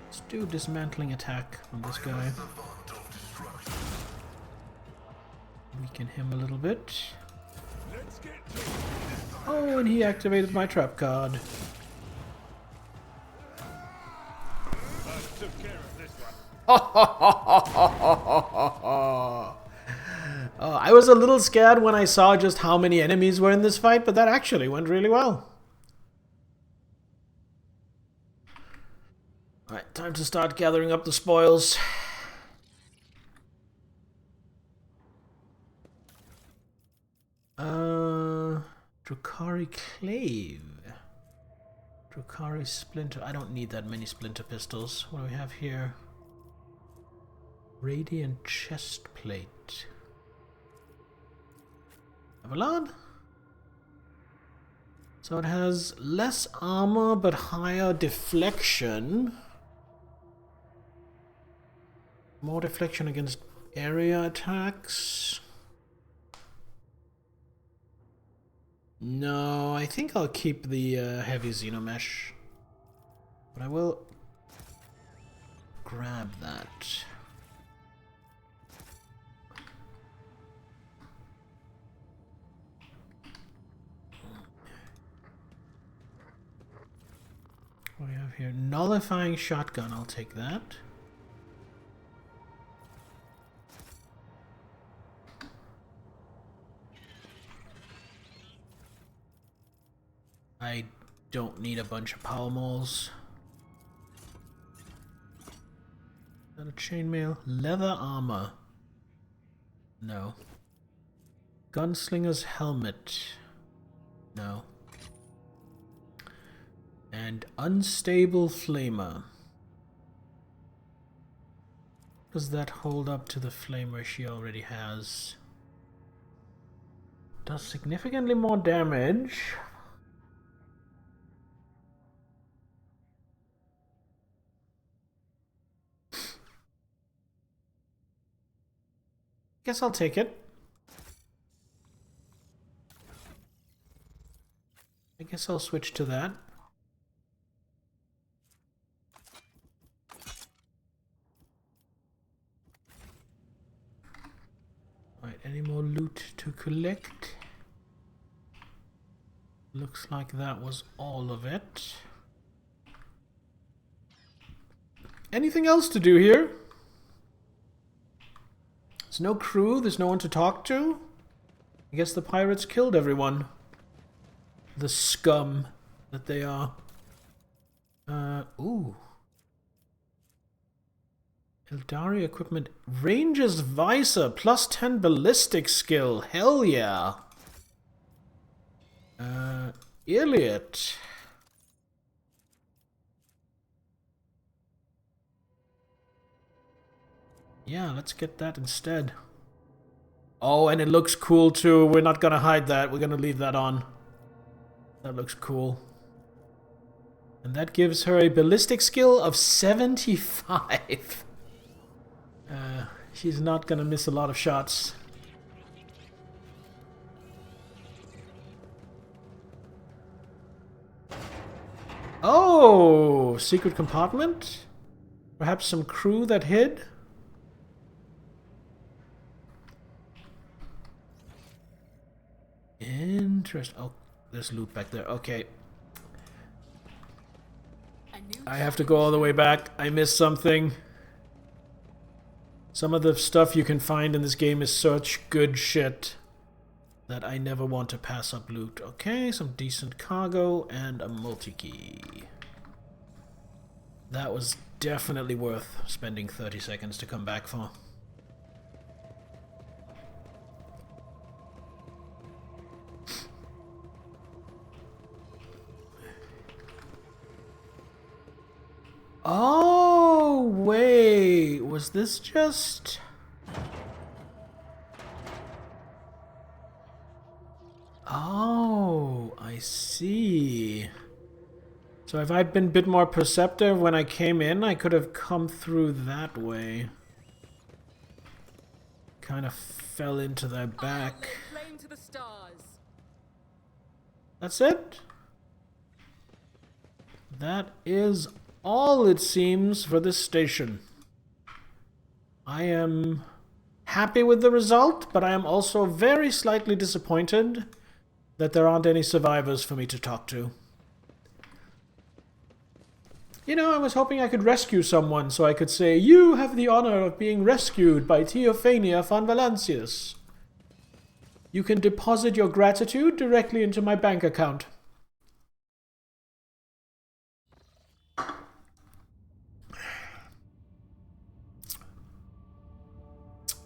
A: let's do dismantling attack on this guy. Weaken him a little bit. Oh, and he activated my trap card. I was a little scared when I saw just how many enemies were in this fight, but that actually went really well. Alright, time to start gathering up the spoils. Drukhari Clave. Drukhari Splinter. I don't need that many splinter pistols. What do we have here? Radiant chest plate. Avalon? So it has less armor but higher deflection. More deflection against area attacks. No, I think I'll keep the heavy Xenomesh. But I will grab that. What do we have here? Nullifying shotgun, I'll take that. I don't need a bunch of power moles. Is that a chainmail? Leather armor. No. Gunslinger's helmet. No. And unstable flamer. Does that hold up to the flamer she already has? Does significantly more damage. Guess I'll take it. I guess I'll switch to that. Right, any more loot to collect? Looks like that was all of it. Anything else to do here? There's no crew, there's no one to talk to. I guess the pirates killed everyone. The scum that they are. Ooh. Eldari equipment. Ranger's visor, plus 10 ballistic skill. Hell yeah. Elliot. Yeah, let's get that instead. Oh, and it looks cool too. We're not gonna hide that. We're gonna leave that on. That looks cool. And that gives her a ballistic skill of 75. She's not gonna miss a lot of shots. Oh, secret compartment? Perhaps some crew that hid? Interesting. Oh, there's loot back there. Okay. I have to go all the way back. I missed something. Some of the stuff you can find in this game is such good shit that I never want to pass up loot. Okay, some decent cargo and a multi-key. That was definitely worth spending 30 seconds to come back for. Oh, wait. Was this just... Oh, I see. So if I'd been a bit more perceptive when I came in, I could have come through that way. Kind of fell into their back.
D: Flame to the stars.
A: That's it? That is all, it seems, for this station. I am happy with the result, but I am also very slightly disappointed that there aren't any survivors for me to talk to. You know, I was hoping I could rescue someone so I could say, "You have the honor of being rescued by Theophania von Valancius. You can deposit your gratitude directly into my bank account."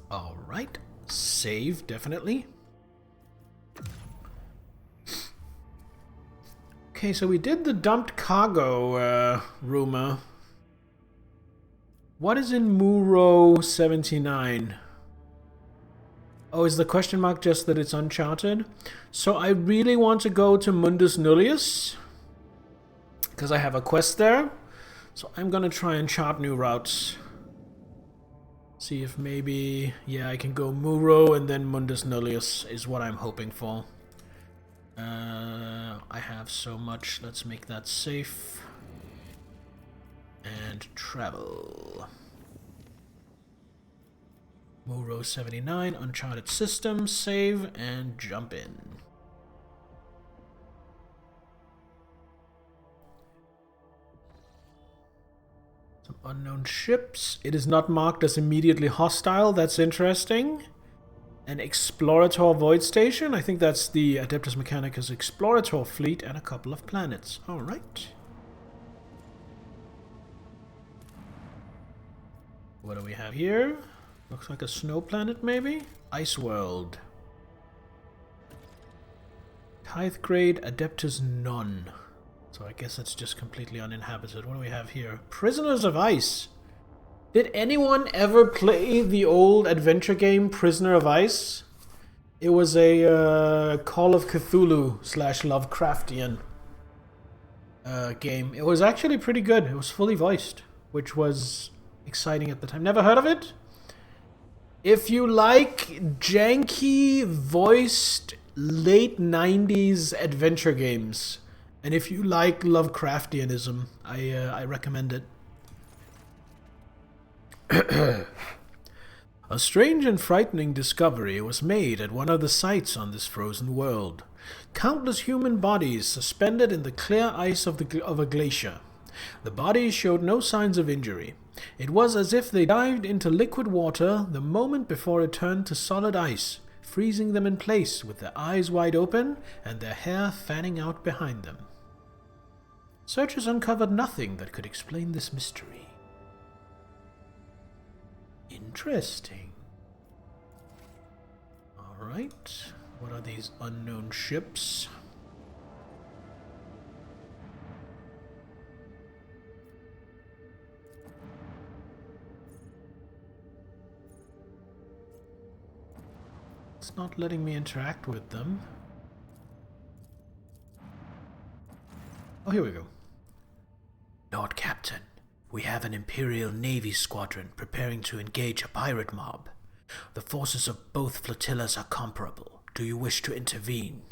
A: Alright, save, definitely. Okay, so we did the dumped cargo rumor. What is in Muro 79? Oh, is the question mark just that it's uncharted? So I really want to go to Mundus Nullius, because I have a quest there. So I'm gonna try and chart new routes. See if maybe, yeah, I can go Muro and then Mundus Nullius is what I'm hoping for. I have so much. Let's make that safe. And travel. Muro 79, uncharted system, save, and jump in. Some unknown ships. It is not marked as immediately hostile. That's interesting. An Explorator Void Station. I think that's the Adeptus Mechanicus Explorator fleet and a couple of planets. Alright. What do we have here? Looks like a snow planet, maybe? Ice World. Tithe grade Adeptus None. So I guess it's just completely uninhabited. What do we have here? Prisoners of Ice. Did anyone ever play the old adventure game Prisoner of Ice? It was a Call of Cthulhu / Lovecraftian game. It was actually pretty good. It was fully voiced, which was exciting at the time. Never heard of it? If you like janky voiced late 90s adventure games, and if you like Lovecraftianism, I recommend it. A strange and frightening discovery was made at one of the sites on this frozen world. Countless human bodies suspended in the clear ice of a glacier. The bodies showed no signs of injury. It was as if they dived into liquid water the moment before it turned to solid ice, freezing them in place with their eyes wide open and their hair fanning out behind them. Searchers uncovered nothing that could explain this mystery. Interesting. Alright. What are these unknown ships? It's not letting me interact with them. Oh, here we go. Lord Captain, we have an Imperial Navy squadron preparing to engage a pirate mob. The forces of both flotillas are comparable. Do you wish to intervene?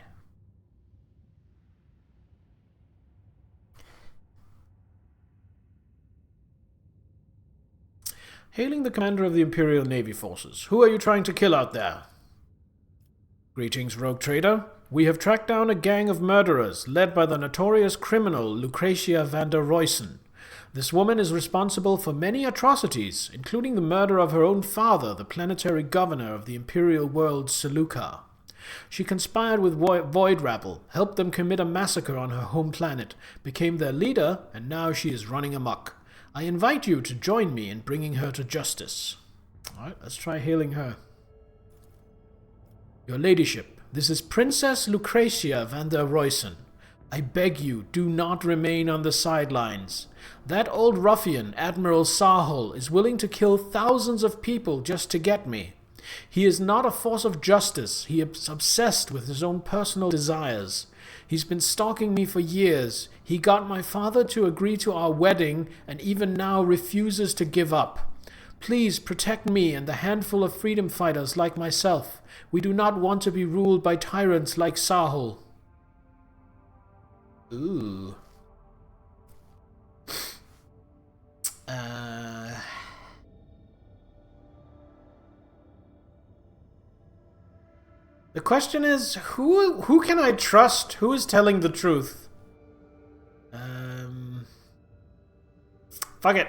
A: Hailing the commander of the Imperial Navy forces. Who are you trying to kill out there? Greetings, rogue trader. We have tracked down a gang of murderers led by the notorious criminal Lucretia van der Roysen. This woman is responsible for many atrocities, including the murder of her own father, the planetary governor of the imperial world Seleucia. She conspired with Void Rabble, helped them commit a massacre on her home planet, became their leader, and now she is running amok. I invite you to join me in bringing her to justice. Alright, let's try hailing her. Your ladyship, this is Princess Lucretia van der Roysen. I beg you, do not remain on the sidelines. That old ruffian, Admiral Sahul, is willing to kill thousands of people just to get me. He is not a force of justice. He is obsessed with his own personal desires. He's been stalking me for years. He got my father to agree to our wedding and even now refuses to give up. Please protect me and the handful of freedom fighters like myself. We do not want to be ruled by tyrants like Sahul. Ooh. The question is, who can I trust? Who is telling the truth? Fuck it.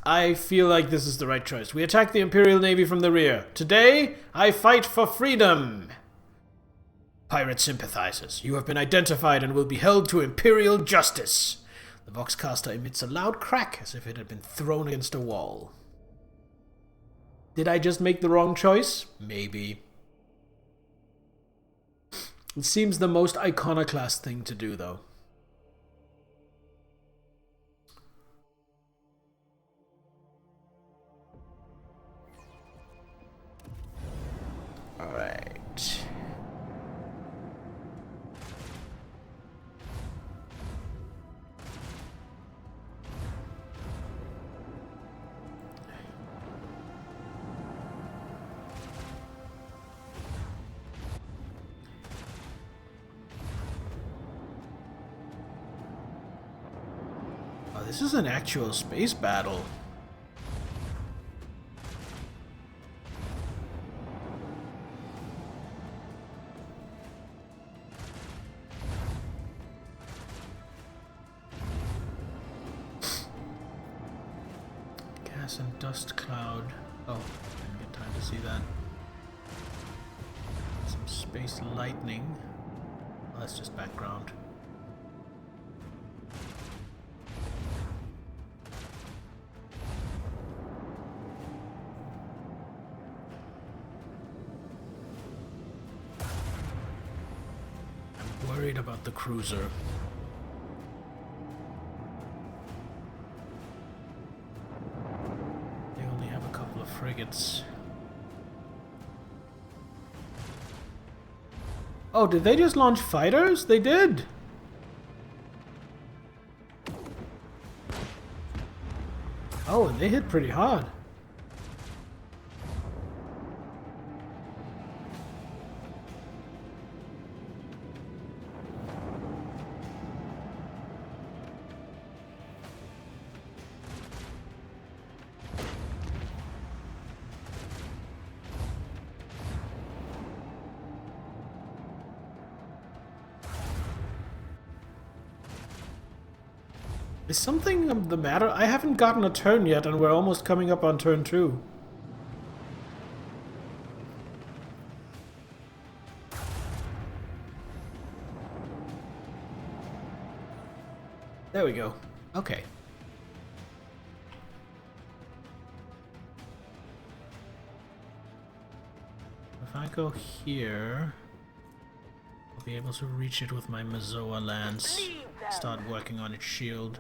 A: I feel like this is the right choice. We attack the Imperial Navy from the rear. Today, I fight for freedom. Pirate sympathizers, you have been identified and will be held to Imperial justice. The Voxcaster emits a loud crack as if it had been thrown against a wall. Did I just make the wrong choice? Maybe. It seems the most iconoclast thing to do, though. Alright. Oh, this is an actual space battle. Gas and dust cloud. Oh, I didn't get time to see that. space lightning. Oh, that's just background. I'm worried about the cruiser. They only have a couple of frigates. Oh, did they just launch fighters? They did! Oh, and they hit pretty hard. Is something the matter? I haven't gotten a turn yet, and we're almost coming up on turn 2. There we go. Okay. If I go here, I'll be able to reach it with my Mazoa lance. Start working on its shield.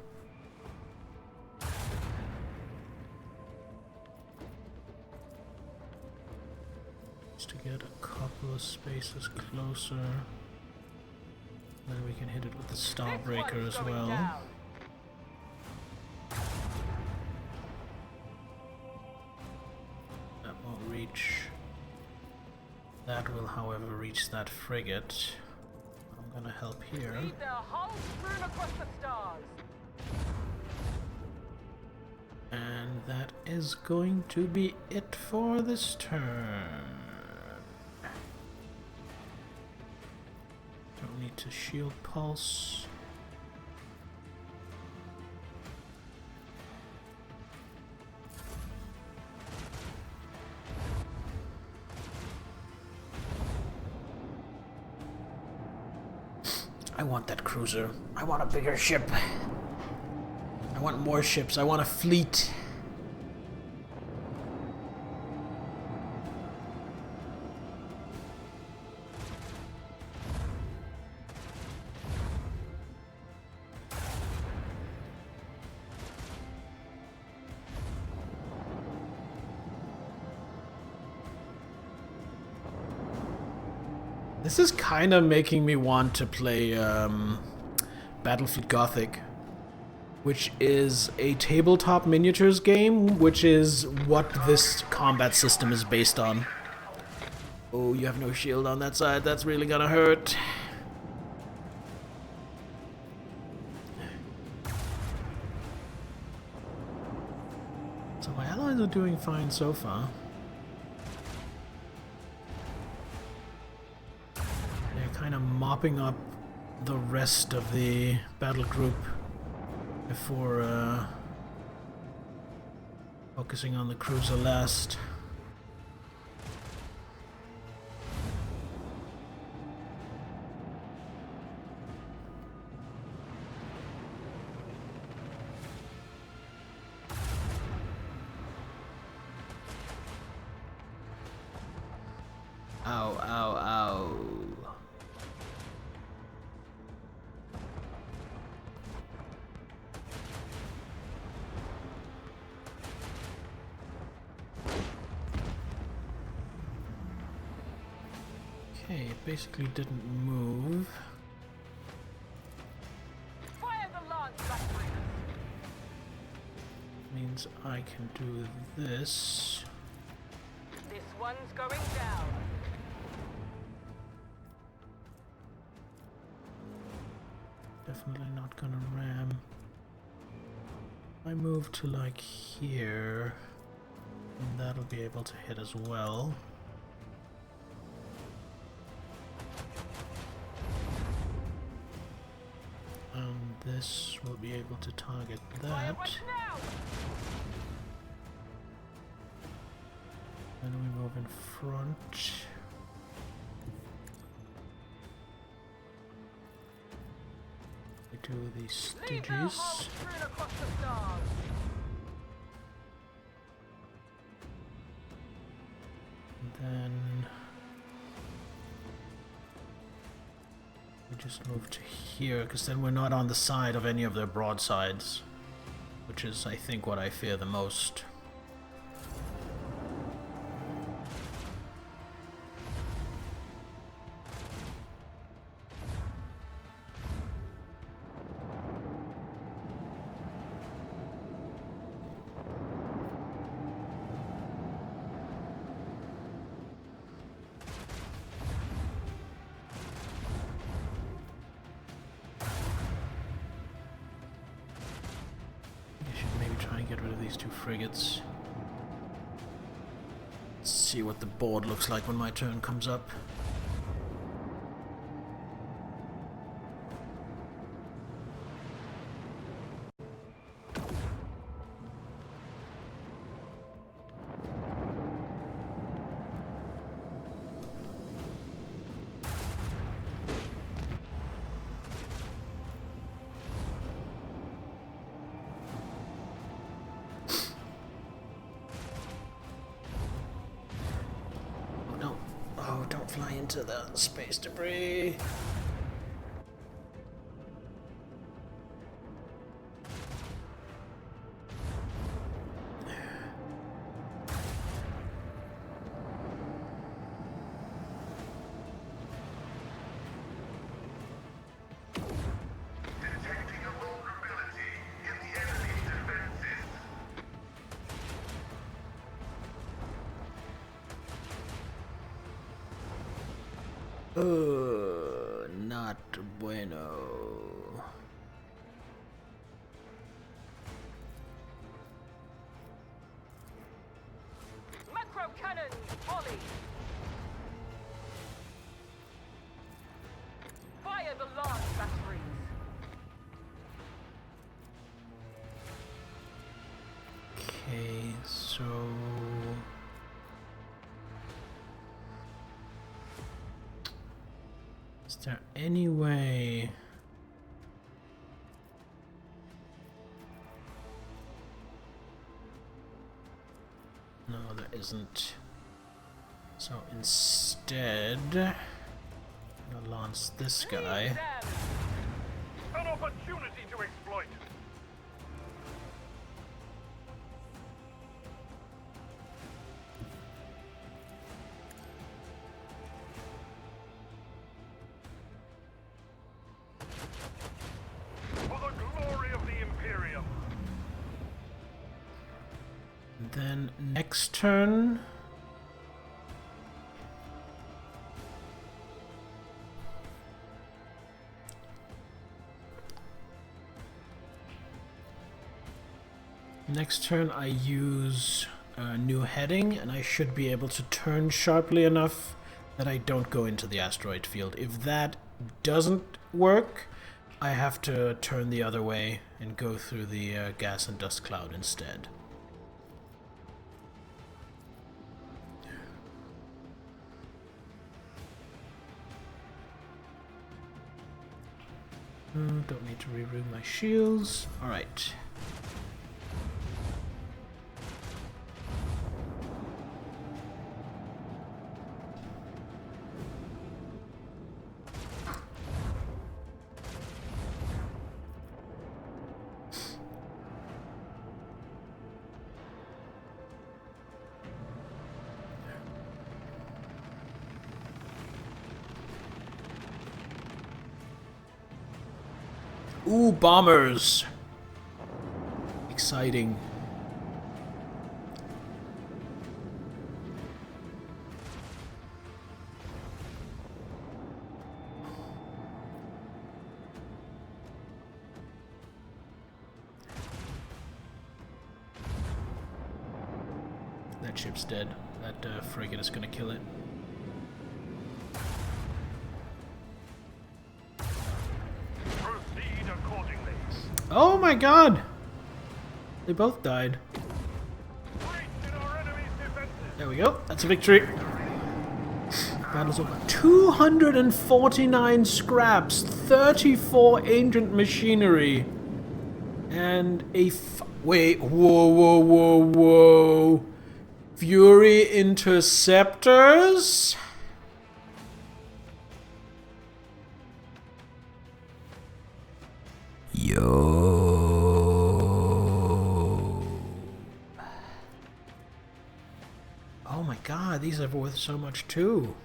A: Just to get a couple of spaces closer. Then we can hit it with the Starbreaker as well. That won't reach. That will, however, reach that frigate. I'm gonna help here.
B: Lead their hulls strewn across the stars.
A: And that is going to be it for this turn. Don't need to shield pulse. I want that cruiser. I want a bigger ship. I want more ships. I want a fleet. This is kind of making me want to play Battlefield Gothic, which is a tabletop miniatures game, which is what this combat system is based on. Oh, you have no shield on that side. That's really gonna hurt. So my allies are doing fine so far. Kind of mopping up the rest of the battle group before focusing on the cruiser last. Ow, ow, ow. Okay, it basically didn't move.
B: Fire the lance backbreakers.
A: Means I can do this.
B: This one's going down.
A: Definitely not gonna ram. I move to like here, and that'll be able to hit as well. This will be able to target that. Then we move in front. do the
B: Leave no
A: stitches.
B: harm strewn across the stars.
A: Then we just move to here, because then we're not on the side of any of their broadsides, which is, I think, what I fear the most. Get rid of these two frigates. Let's see what the board looks like when my turn comes up. Don't fly into the space debris.
G: Detecting a vulnerability in the enemy's defenses.
A: Not bueno.
B: Macro cannons, volley. Fire the large batteries.
A: Okay, so is there any way? No, there isn't. So instead, I'm gonna launch this guy.
B: Them.
C: An opportunity to exploit. For the glory of the Imperium.
A: Then next turn, I use a new heading, and I should be able to turn sharply enough that I don't go into the asteroid field. If that doesn't work, I have to turn the other way and go through the gas and dust cloud instead. Don't need to reroute my shields. Alright. Ooh, bombers! Exciting. That ship's dead. That frigate is gonna kill it.
C: Proceed accordingly.
A: Oh my god! They both died.
C: Breach in our enemy's defenses.
A: There we go. That's a victory. Battle's over. 249 scraps, 34 ancient machinery, and a wait, whoa. Fury interceptors? Yo. Oh my god, these are worth so much too.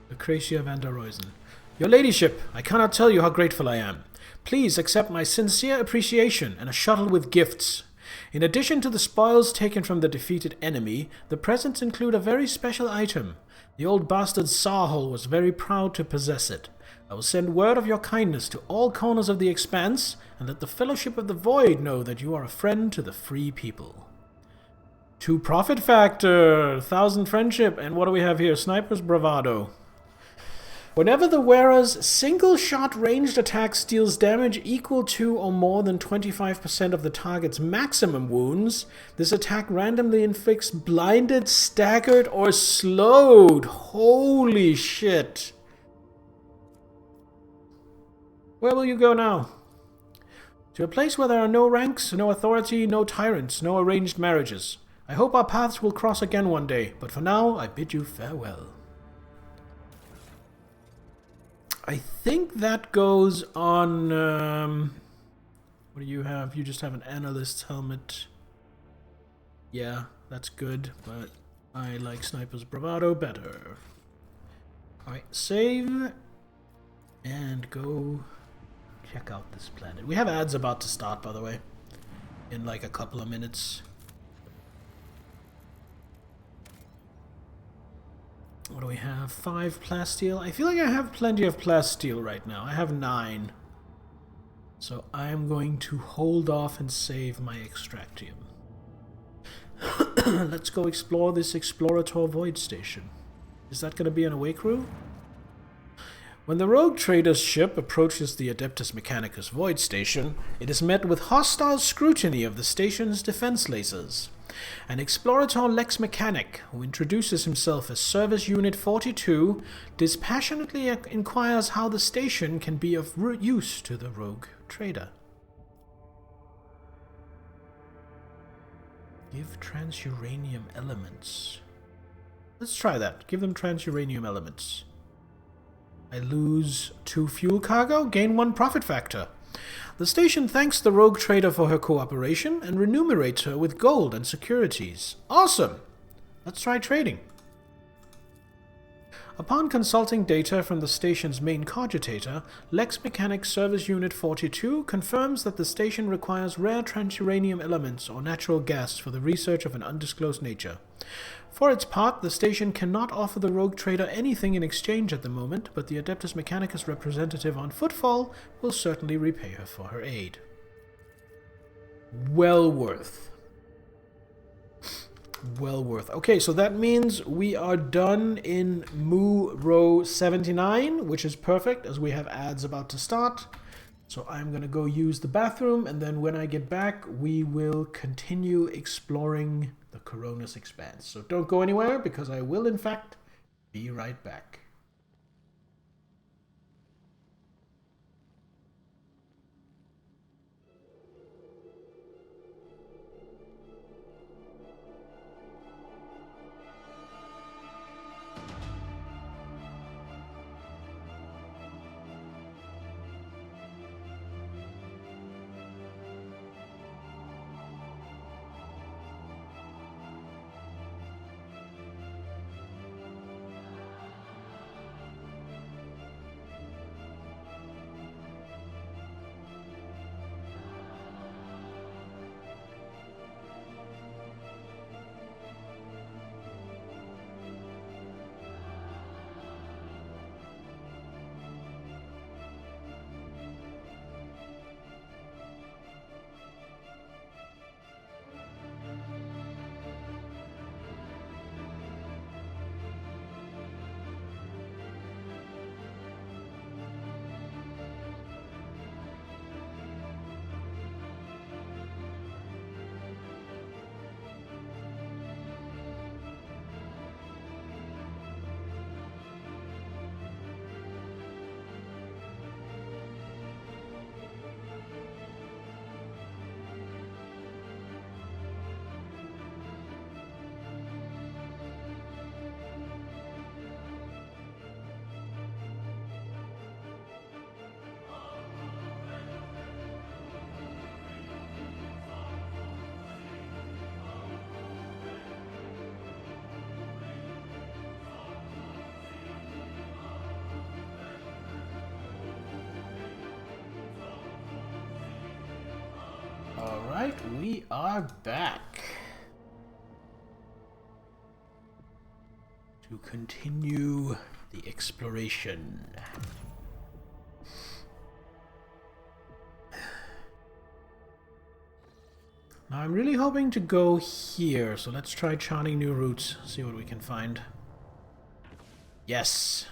A: Lucretia van der Roysen. Your ladyship, I cannot tell you how grateful I am. Please accept my sincere appreciation and a shuttle with gifts. In addition to the spoils taken from the defeated enemy, the presents include a very special item. The old bastard Sarhol was very proud to possess it. I will send word of your kindness to all corners of the Expanse, and let the Fellowship of the Void know that you are a friend to the free people. 2 profit factor, 1000 friendship, and what do we have here? Sniper's bravado. Whenever the wearer's single-shot ranged attack deals damage equal to or more than 25% of the target's maximum wounds, this attack randomly inflicts blinded, staggered, or slowed. Holy shit. Where will you go now? To a place where there are no ranks, no authority, no tyrants, no arranged marriages. I hope our paths will cross again one day, but for now, I bid you farewell. I think that goes on, what do you have? You just have an analyst's helmet. Yeah, that's good, but I like Sniper's Bravado better. Alright, save, and go check out this planet. We have ads about to start, by the way, in like a couple of minutes. What do we have? 5 plasteel. I feel like I have plenty of plasteel right now. I have 9. So I'm going to hold off and save my extractium. Let's go explore this Explorator Void Station. Is that going to be an away crew? When the rogue trader's ship approaches the Adeptus Mechanicus Void Station, it is met with hostile scrutiny of the station's defense lasers. An Explorator Lex Mechanic, who introduces himself as Service Unit 42, dispassionately inquires how the station can be of use to the rogue trader. Give transuranium elements. Let's try that. Give them transuranium elements. I lose 2 fuel cargo, gain 1 profit factor. The station thanks the rogue trader for her cooperation and remunerates her with gold and securities. Awesome! Let's try trading. Upon consulting data from the station's main cogitator, Lex Mechanic Service Unit 42 confirms that the station requires rare transuranium elements or natural gas for the research of an undisclosed nature. For its part, the station cannot offer the rogue trader anything in exchange at the moment, but the Adeptus Mechanicus representative on footfall will certainly repay her for her aid. Well worth. Well worth. Okay, so that means we are done in Mu Row 79, which is perfect as we have ads about to start. So I'm going to go use the bathroom, and then when I get back, we will continue exploring the Coronis Expanse. So don't go anywhere, because I will, in fact, be right back. Alright, we are back to continue the exploration. Now I'm really hoping to go here, so let's try charting new routes, see what we can find. Yes!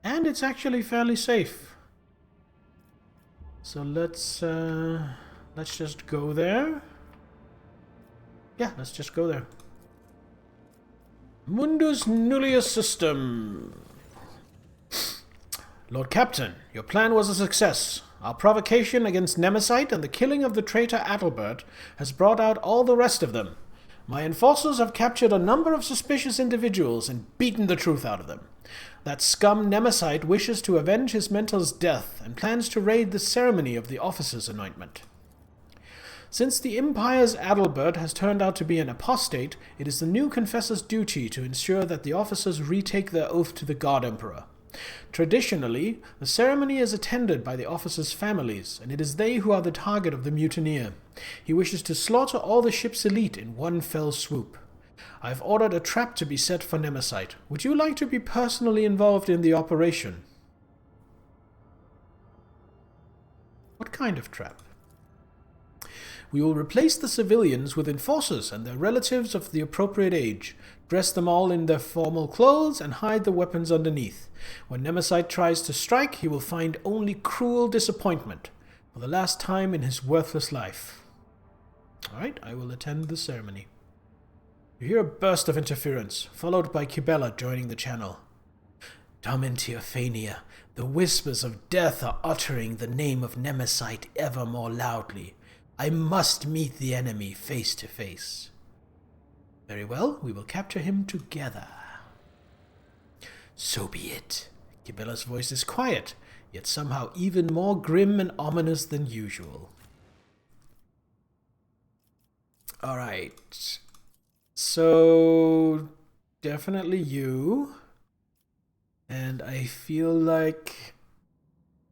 A: And it's actually fairly safe. So let's just go there. Yeah, let's just go there. Mundus Nullius System. Lord Captain, your plan was a success. Our provocation against Nemesis and the killing of the traitor Adalbert has brought out all the rest of them. My enforcers have captured a number of suspicious individuals and beaten the truth out of them. That scum Nemesis wishes to avenge his mentor's death and plans to raid the ceremony of the officer's anointment. Since the Empire's Adalbert has turned out to be an apostate, it is the new confessor's duty to ensure that the officers retake their oath to the God Emperor. Traditionally, the ceremony is attended by the officers' families, and it is they who are the target of the mutineer. He wishes to slaughter all the ship's elite in one fell swoop. I have ordered a trap to be set for Nemesis. Would you like to be personally involved in the operation? What kind of trap? We will replace the civilians with enforcers and their relatives of the appropriate age, dress them all in their formal clothes, and hide the weapons underneath. When Nemesis tries to strike, he will find only cruel disappointment, for the last time in his worthless life. Alright, I will attend the ceremony. You hear a burst of interference, followed by Kibella joining the channel. Domintiaphania, the whispers of death are uttering the name of Nemesis ever more loudly. I must meet the enemy face to face. Very well, we will capture him together. So be it. Kibella's voice is quiet, yet somehow even more grim and ominous than usual. Alright. So, definitely you. And I feel like...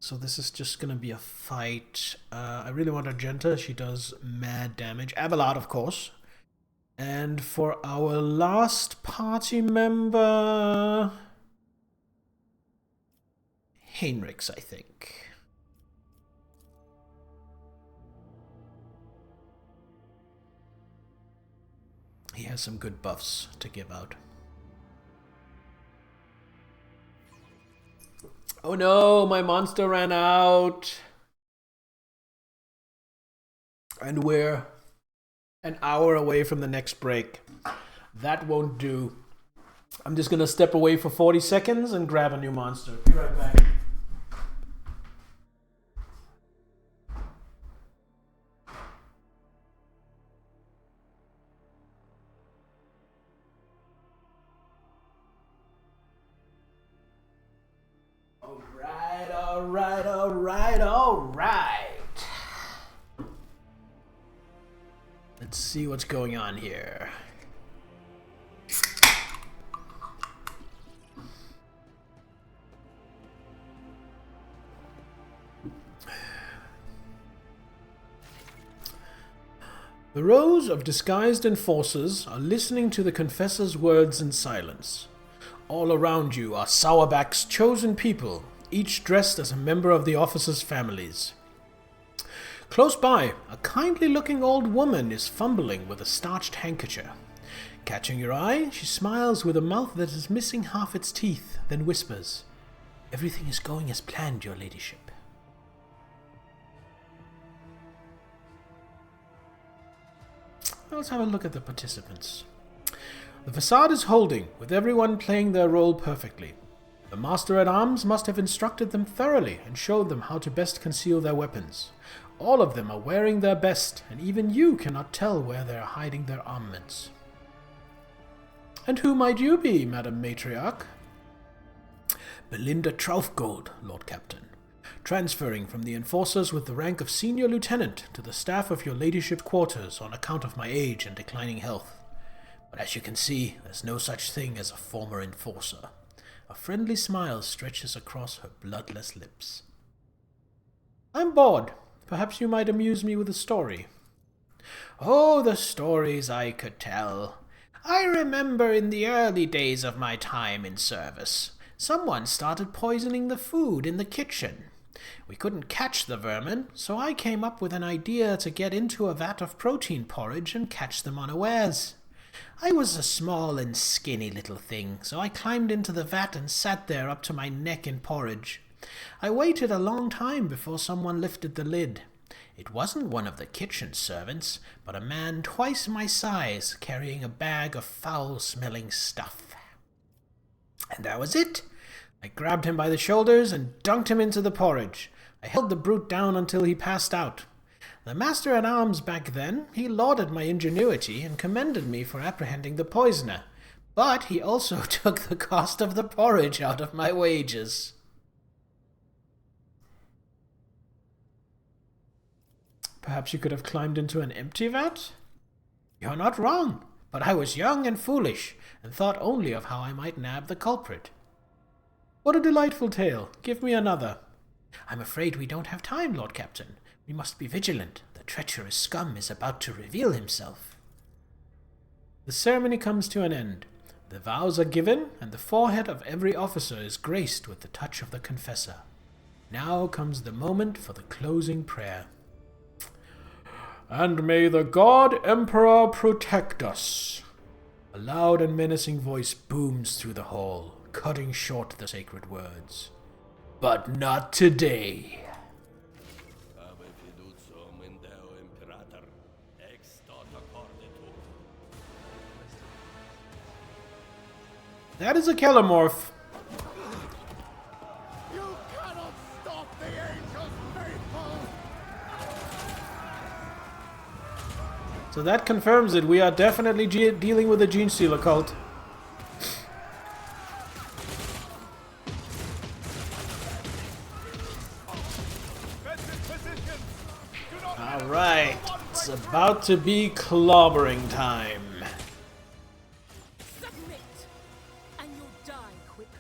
A: So this is just gonna be a fight. I really want Argenta. She does mad damage. Abelard, of course. And for our last party member... Heinrichs, I think. He has some good buffs to give out. Oh no, my monster ran out. And we're an hour away from the next break. That won't do. I'm just gonna step away for 40 seconds and grab a new monster. Be right back. Alright. Let's see what's going on here. The rows of disguised enforcers are listening to the confessor's words in silence. All around you are Sourback's chosen people, each dressed as a member of the officers' families. Close by, a kindly-looking old woman is fumbling with a starched handkerchief. Catching your eye, she smiles with a mouth that is missing half its teeth, then whispers, "Everything is going as planned, your ladyship." Let's have a look at the participants. The facade is holding, with everyone playing their role perfectly. The Master-at-Arms must have instructed them thoroughly and showed them how to best conceal their weapons. All of them are wearing their best, and even you cannot tell where they are hiding their armaments. And who might you be, Madam Matriarch? Belinda Troufgold, Lord Captain. Transferring from the enforcers with the rank of Senior Lieutenant to the staff of your ladyship's quarters on account of my age and declining health. But as you can see, there's no such thing as a former enforcer. A friendly smile stretches across her bloodless lips. I'm bored. Perhaps you might amuse me with a story. Oh, the stories I could tell. I remember in the early days of my time in service, someone started poisoning the food in the kitchen. We couldn't catch the vermin, so I came up with an idea to get into a vat of protein porridge and catch them unawares. I was a small and skinny little thing, so I climbed into the vat and sat there up to my neck in porridge. I waited a long time before someone lifted the lid. It wasn't one of the kitchen servants, but a man twice my size carrying a bag of foul-smelling stuff. And that was it. I grabbed him by the shoulders and dunked him into the porridge. I held the brute down until he passed out. The master-at-arms back then, he lauded my ingenuity and commended me for apprehending the poisoner. But he also took the cost of the porridge out of my wages. Perhaps you could have climbed into an empty vat? You're not wrong, but I was young and foolish, and thought only of how I might nab the culprit. What a delightful tale. Give me another. I'm afraid we don't have time, Lord Captain. We must be vigilant. The treacherous scum is about to reveal himself. The ceremony comes to an end. The vows are given, and the forehead of every officer is graced with the touch of the confessor. Now comes the moment for the closing prayer. And may the God Emperor protect us. A loud and menacing voice booms through the hall, cutting short the sacred words. But not today. That is a Kellamorph.
H: You cannot stop the angels, faithful!
A: So that confirms it. We are definitely dealing with a Gene Stealer cult. Alright, it's about to be clobbering time.
F: Submit, and you'll die quickly.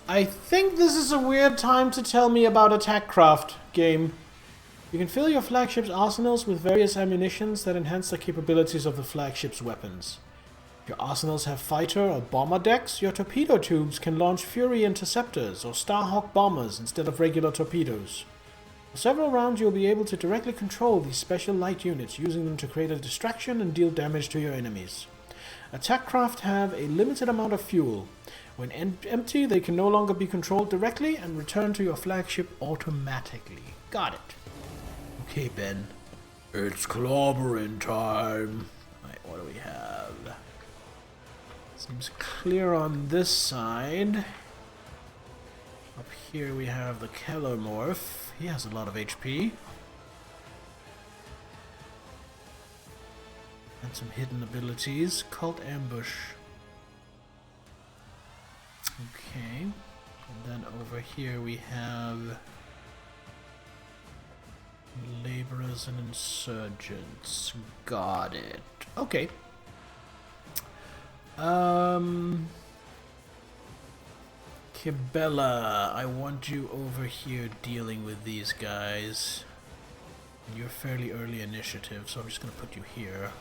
A: I think this is a weird time to tell me about Attackcraft game. You can fill your flagship's arsenals with various ammunitions that enhance the capabilities of the flagship's weapons. If your arsenals have fighter or bomber decks, your torpedo tubes can launch Fury interceptors or Starhawk bombers instead of regular torpedoes. For several rounds you'll be able to directly control these special light units, using them to create a distraction and deal damage to your enemies. Attackcraft have a limited amount of fuel. When empty, they can no longer be controlled directly and return to your flagship automatically. Got it. Okay, Ben. It's clobbering time. Right, what do we have? Seems clear on this side. Up here we have the Kellamorph. He has a lot of HP. And some hidden abilities. Cult Ambush. Okay. And then over here we have Laborers and Insurgents. Got it. Okay. Kibella, I want you over here dealing with these guys. You're fairly early initiative, so I'm just going to put you here.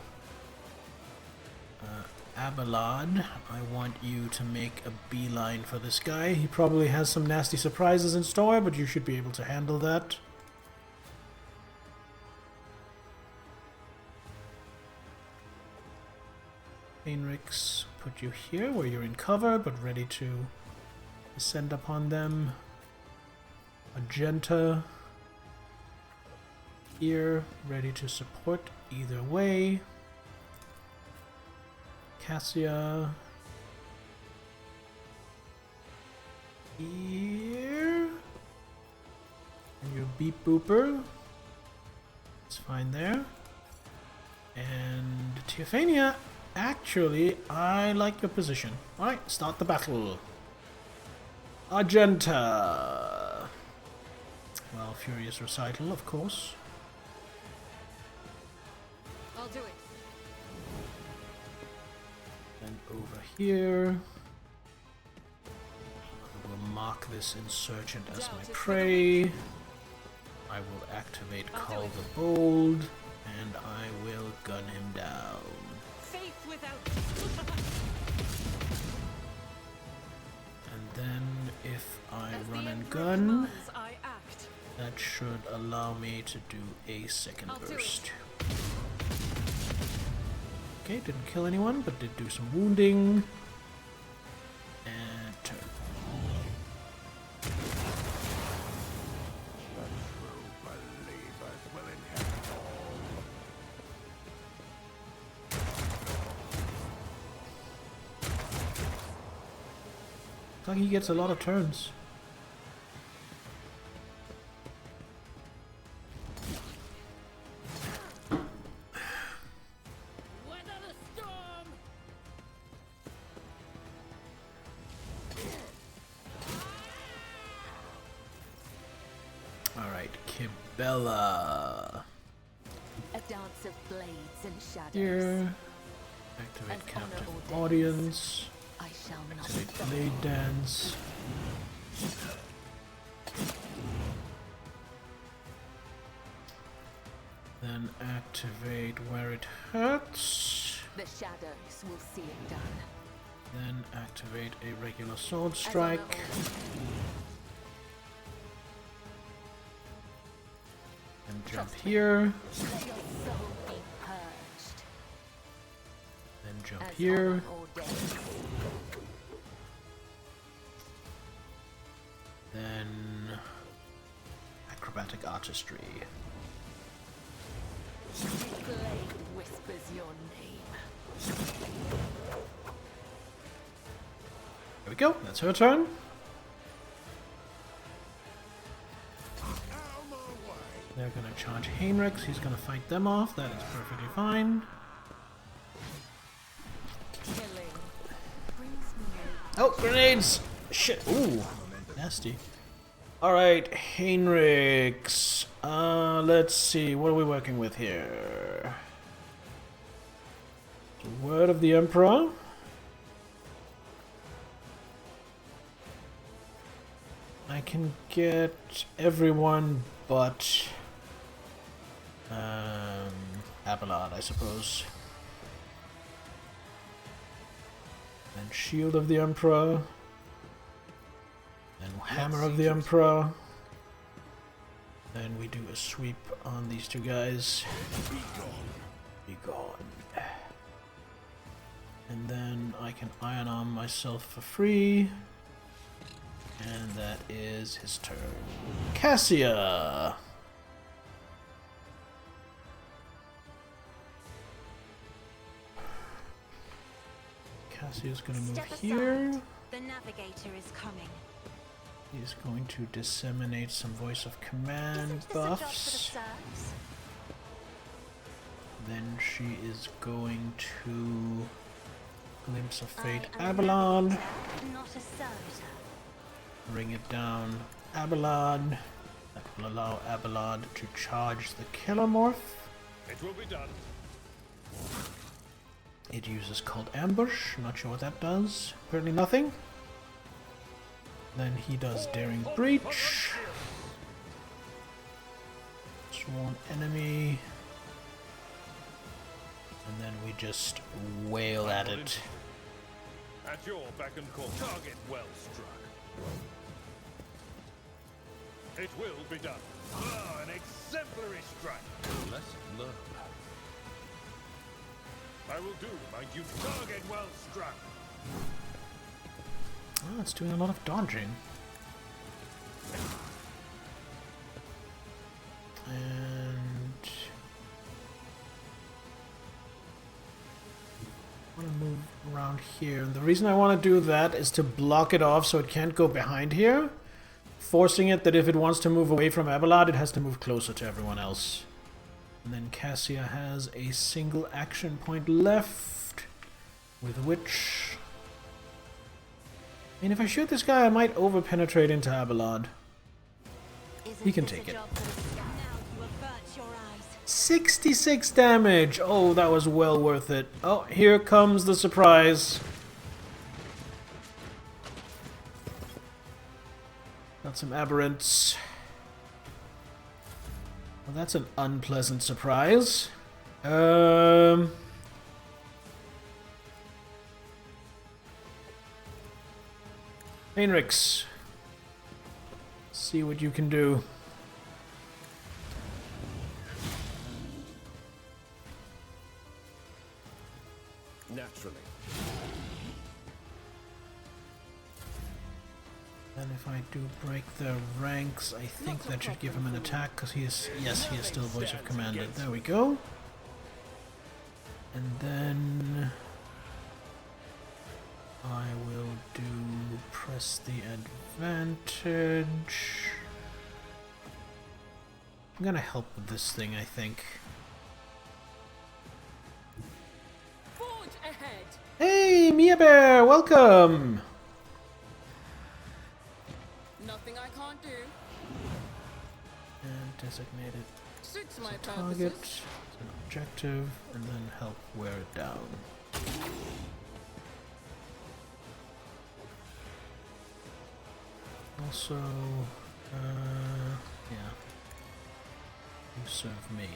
A: Abelard, I want you to make a beeline for this guy. He probably has some nasty surprises in store, but you should be able to handle that. Heinrichs, put you here where you're in cover, but ready to descend upon them. Magenta, here, ready to support either way. Cassia, here. And your beep booper. It's fine there. And Teophania, actually, I like your position. Alright, start the battle. Argenta. Well, Furious Recital, of course.
F: I'll do it.
A: And over here, I will mark this insurgent as my prey. I will activate Call the Bold, and I will gun him down.
F: Faith without.
A: And then if I
F: As
A: run
F: the
A: and
F: Emperor
A: gun,
F: commands, I act.
A: that should allow me to do a second
F: I'll do
A: burst. Okay, didn't kill anyone, but did do some wounding. And turn. Looks like he gets a lot of turns.
F: Weather the storm.
A: Alright, Kibella.
D: A dance of blades and shadows.
A: Here. Activate
D: As
A: Captive
D: honor ordains.
A: Audience.
D: I shall not
A: Activate
D: stop.
A: Blade Dance. Then activate Where It Hurts.
D: The shadows will see it done.
A: Then activate a regular Sword
D: As
A: Strike.
D: honor ordains.
A: And jump here.
D: Let your soul be purged.
A: Then jump
D: As
A: here.
D: honor ordains.
A: Then Acrobatic Artistry.
D: Blade whispers your name.
A: There we go. That's her turn. They're gonna charge Heinrichs. He's gonna fight them off. That is perfectly fine.
D: Killing brings me
A: Oh, grenades! Shit. Ooh, nasty. Alright, Heinrichs. Let's see. What are we working with here? The Word of the Emperor. I can get everyone but Abelard, I suppose. Then Shield of the Emperor. Then Hammer of the Emperor. Then we do a sweep on these two guys. Be gone. And then I can Iron Arm myself for free. And that is his turn. Cassia! Cassia's gonna move
E: Step
A: here.
E: aside. The navigator is coming.
A: He's going to disseminate some voice of command
E: Isn't this a job for the
A: buffs.
E: serfs?
A: Then she is going to Glimpse of Fate
E: I am a
A: Abelard.
E: navigator, not a servitor.
A: Bring it down Abelard. That will allow Abelard to charge the Killer Morph.
C: It will be done.
A: It uses Cold Ambush. Not sure what that does. Apparently nothing. Then he does Daring Breach. Sworn Enemy. And then we just wail at it.
C: At your beck and call. Target well struck. It will be done. Ah, an exemplary strike. Lesson learned. I will do my duty. Target well struck.
A: Oh, it's doing a lot of dodging. And I want to move around here. And the reason I want to do that is to block it off so it can't go behind here, forcing it that if it wants to move away from Abelard, it has to move closer to everyone else. And then Cassia has a single action point left, with which... I mean, if I shoot this guy, I might over-penetrate into Abelard.
E: Isn't
A: He can
E: this
A: take
E: a
A: it.
E: job for the serfs? Now you have burnt your eyes.
A: 66 damage! Oh, that was well worth it. Oh, here comes the surprise. Got some aberrants. Well, that's an unpleasant surprise. Heinrichs. See what you can do.
H: Naturally.
A: And if I do break their ranks, I think that should give him an attack, because he is, yes, he is still voice of commanded. There we go. And then I will do press the advantage. I'm gonna help with this thing, I think.
F: Forge ahead.
A: Hey, Mia Bear, welcome!
F: Nothing I can't do.
A: And designated
F: Suits
A: as
F: my
A: a target,
F: purposes.
A: as an objective, and then help wear it down. Also, yeah, you serve me.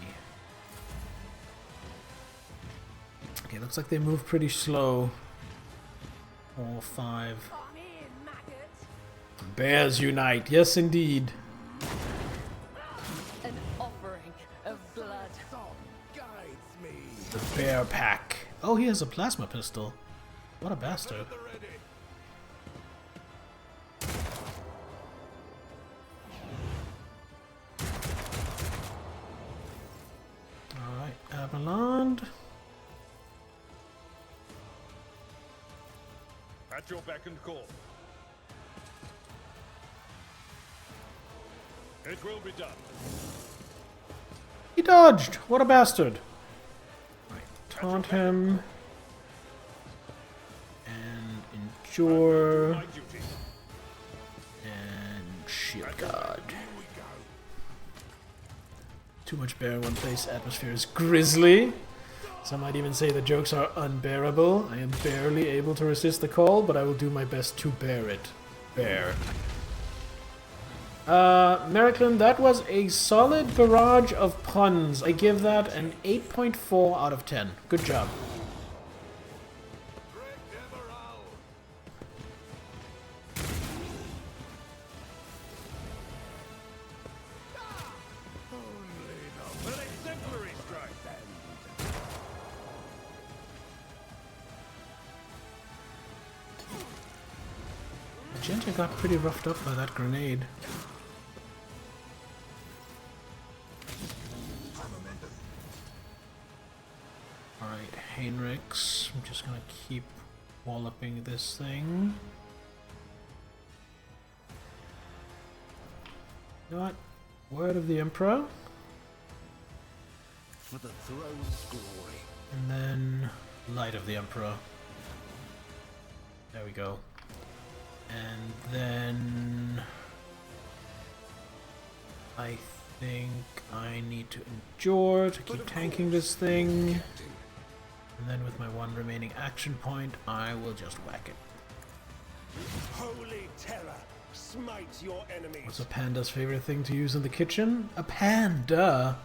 A: Okay, looks like they move pretty slow. All 5.
B: Come in, maggot.
A: Bears unite, yes indeed.
D: An offering of blood.
H: Guides me.
A: The bear pack. Oh, he has a plasma pistol. What a bastard. Alright, Abeland.
C: At your beck and call. It will be done.
A: He dodged! What a bastard! Right, taunt him. And endure.
C: My duty.
A: And shield guard. Too much bear in one place. Atmosphere is grisly. Some might even say the jokes are unbearable. I am barely able to resist the call, but I will do my best to bear it. Bear. Mericklin, that was a solid barrage of puns. I give that an 8.4 out of 10. Good job.
C: An exemplary strike.
A: Magenta got pretty roughed up by that grenade. Alright, Heinrichs. I'm just gonna keep walloping this thing. You know what? Word of the Emperor.
H: For the throne's glory.
A: And then Light of the Emperor. There we go. And then I think I need to endure to keep tanking this thing. And then with my one remaining action point, I will just whack it.
H: Holy terror, smite your enemies.
A: What's a panda's favorite thing to use in the kitchen? A panda!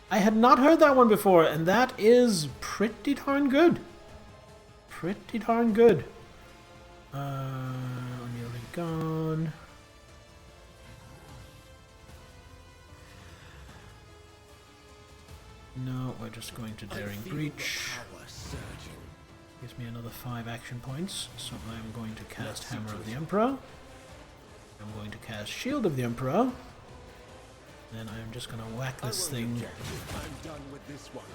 A: I had not heard that one before, and that is pretty darn good. Pretty darn good. Nearly gone. No, we're just going to Daring Breach. Gives me another 5 action points, so I'm going to cast Hammer of the Emperor. I'm going to cast Shield of the Emperor. Then I'm just going to whack this thing
H: I'm done with this one.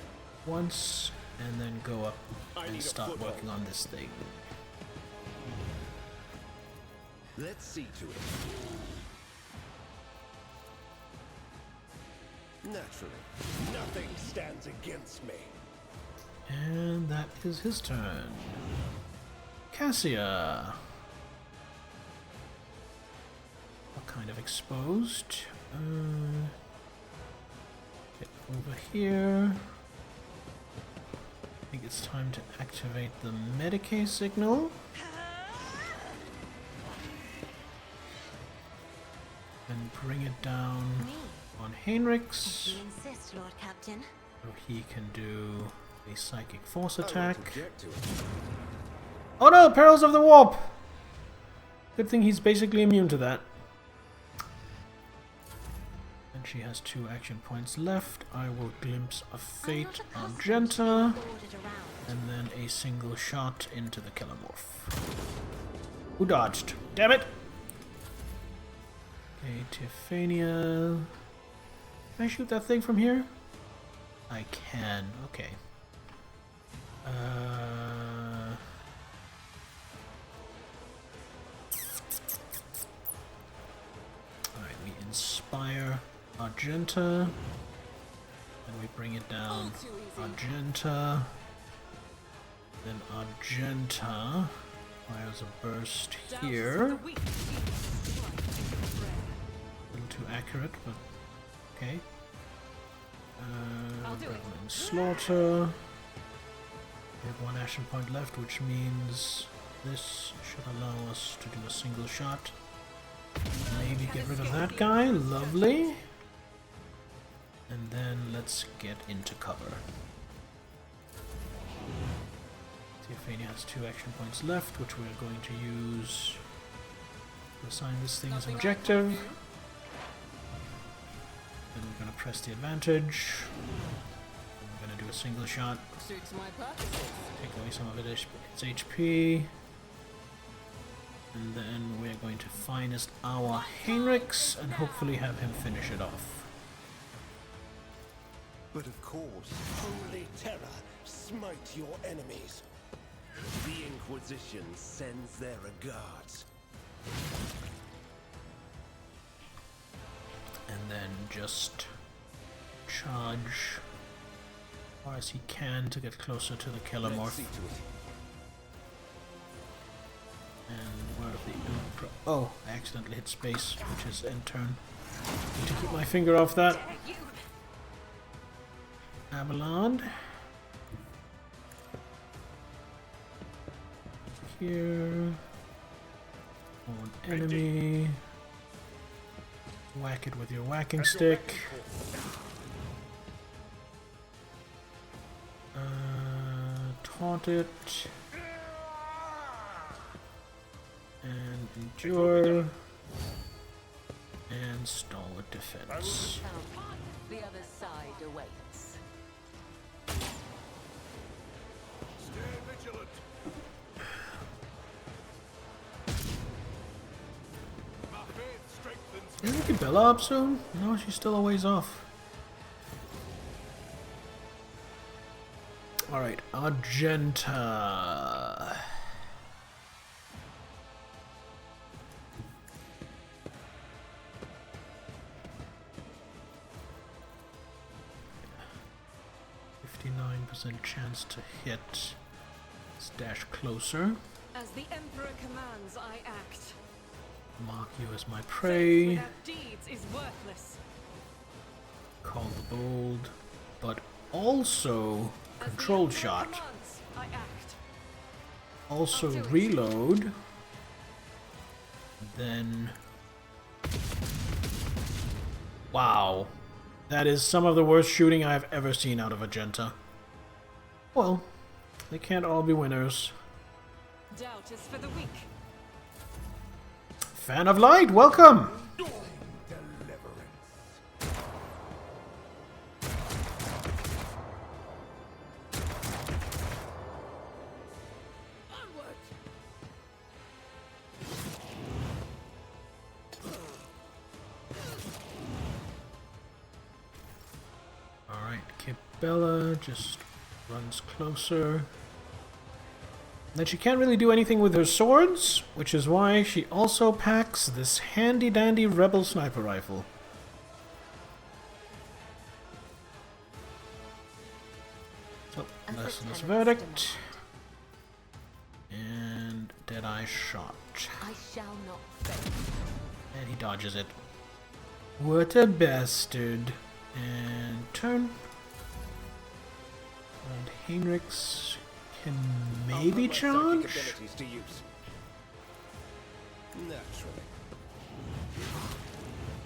A: once, and then go up and start working on this thing.
H: Let's see to it. Naturally, nothing stands against me.
A: And that is his turn. Cassia. What kind of exposed? Get over here. I think it's time to activate the Medicae signal. And bring it down on Heinrichs.
D: You insist, Lord Captain.
A: So he can do a psychic force
H: I won't
A: attack.
H: object to it.
A: Oh no, perils of the warp! Good thing he's basically immune to that. And she has 2 action points left. I will glimpse of fate on Genta. And then a single shot into the Killamorph. Who dodged? Damn it! Okay, Tiffania. Can I shoot that thing from here? I can. Okay. Alright, we inspire Argenta. And we bring it down. Argenta. Then Argenta fires a burst here. A little too accurate, but okay. Reveling Slaughter. We have 1 action point left, which means this should allow us to do a single shot. Maybe get rid of that guy. Lovely. And then let's get into cover. Tiffany has 2 action points left, which we're going to use to assign this thing as objective. Then we're going to press the advantage. And we're going to do a single shot.
F: Suits my purposes.
A: Take away some of its HP. And then we're going to finest our Heinrichs and hopefully have him finish it off.
H: But of course, holy terror, smite your enemies.
I: The Inquisition sends their regards.
A: And then just charge as far as he can to get closer to the Killamorph. And word of the Emperor. Oh, I accidentally hit space, which is end turn. Need to keep my finger off that. Abelard. Here. On enemy. Whack it with your whacking stick. Taunt it. And endure. And stalwart defense.
D: The other side awaits.
C: Stay vigilant. My faith strengthens.
A: Isn't Bella up soon? No, she's still a ways off. Alright, Argenta. Chance to hit. Let's dash closer.
F: As the Emperor commands, I act.
A: Mark you as my prey.
F: Without deeds is worthless.
A: Call the bold, but also control shot.
F: Commands, I act.
A: Also reload. Then. Wow. That is some of the worst shooting I've ever seen out of Argenta. Well, they can't all be winners.
F: Doubt is for the weak.
A: Fan of Light, welcome! Alright, Kibella just runs closer. Then she can't really do anything with her swords, which is why she also packs this handy-dandy rebel sniper rifle. So, merciless verdict. And Deadeye shot.
D: I shall not fail.
A: And he dodges it. What a bastard. And turn. And Heinrichs can maybe charge?
H: To use. Naturally.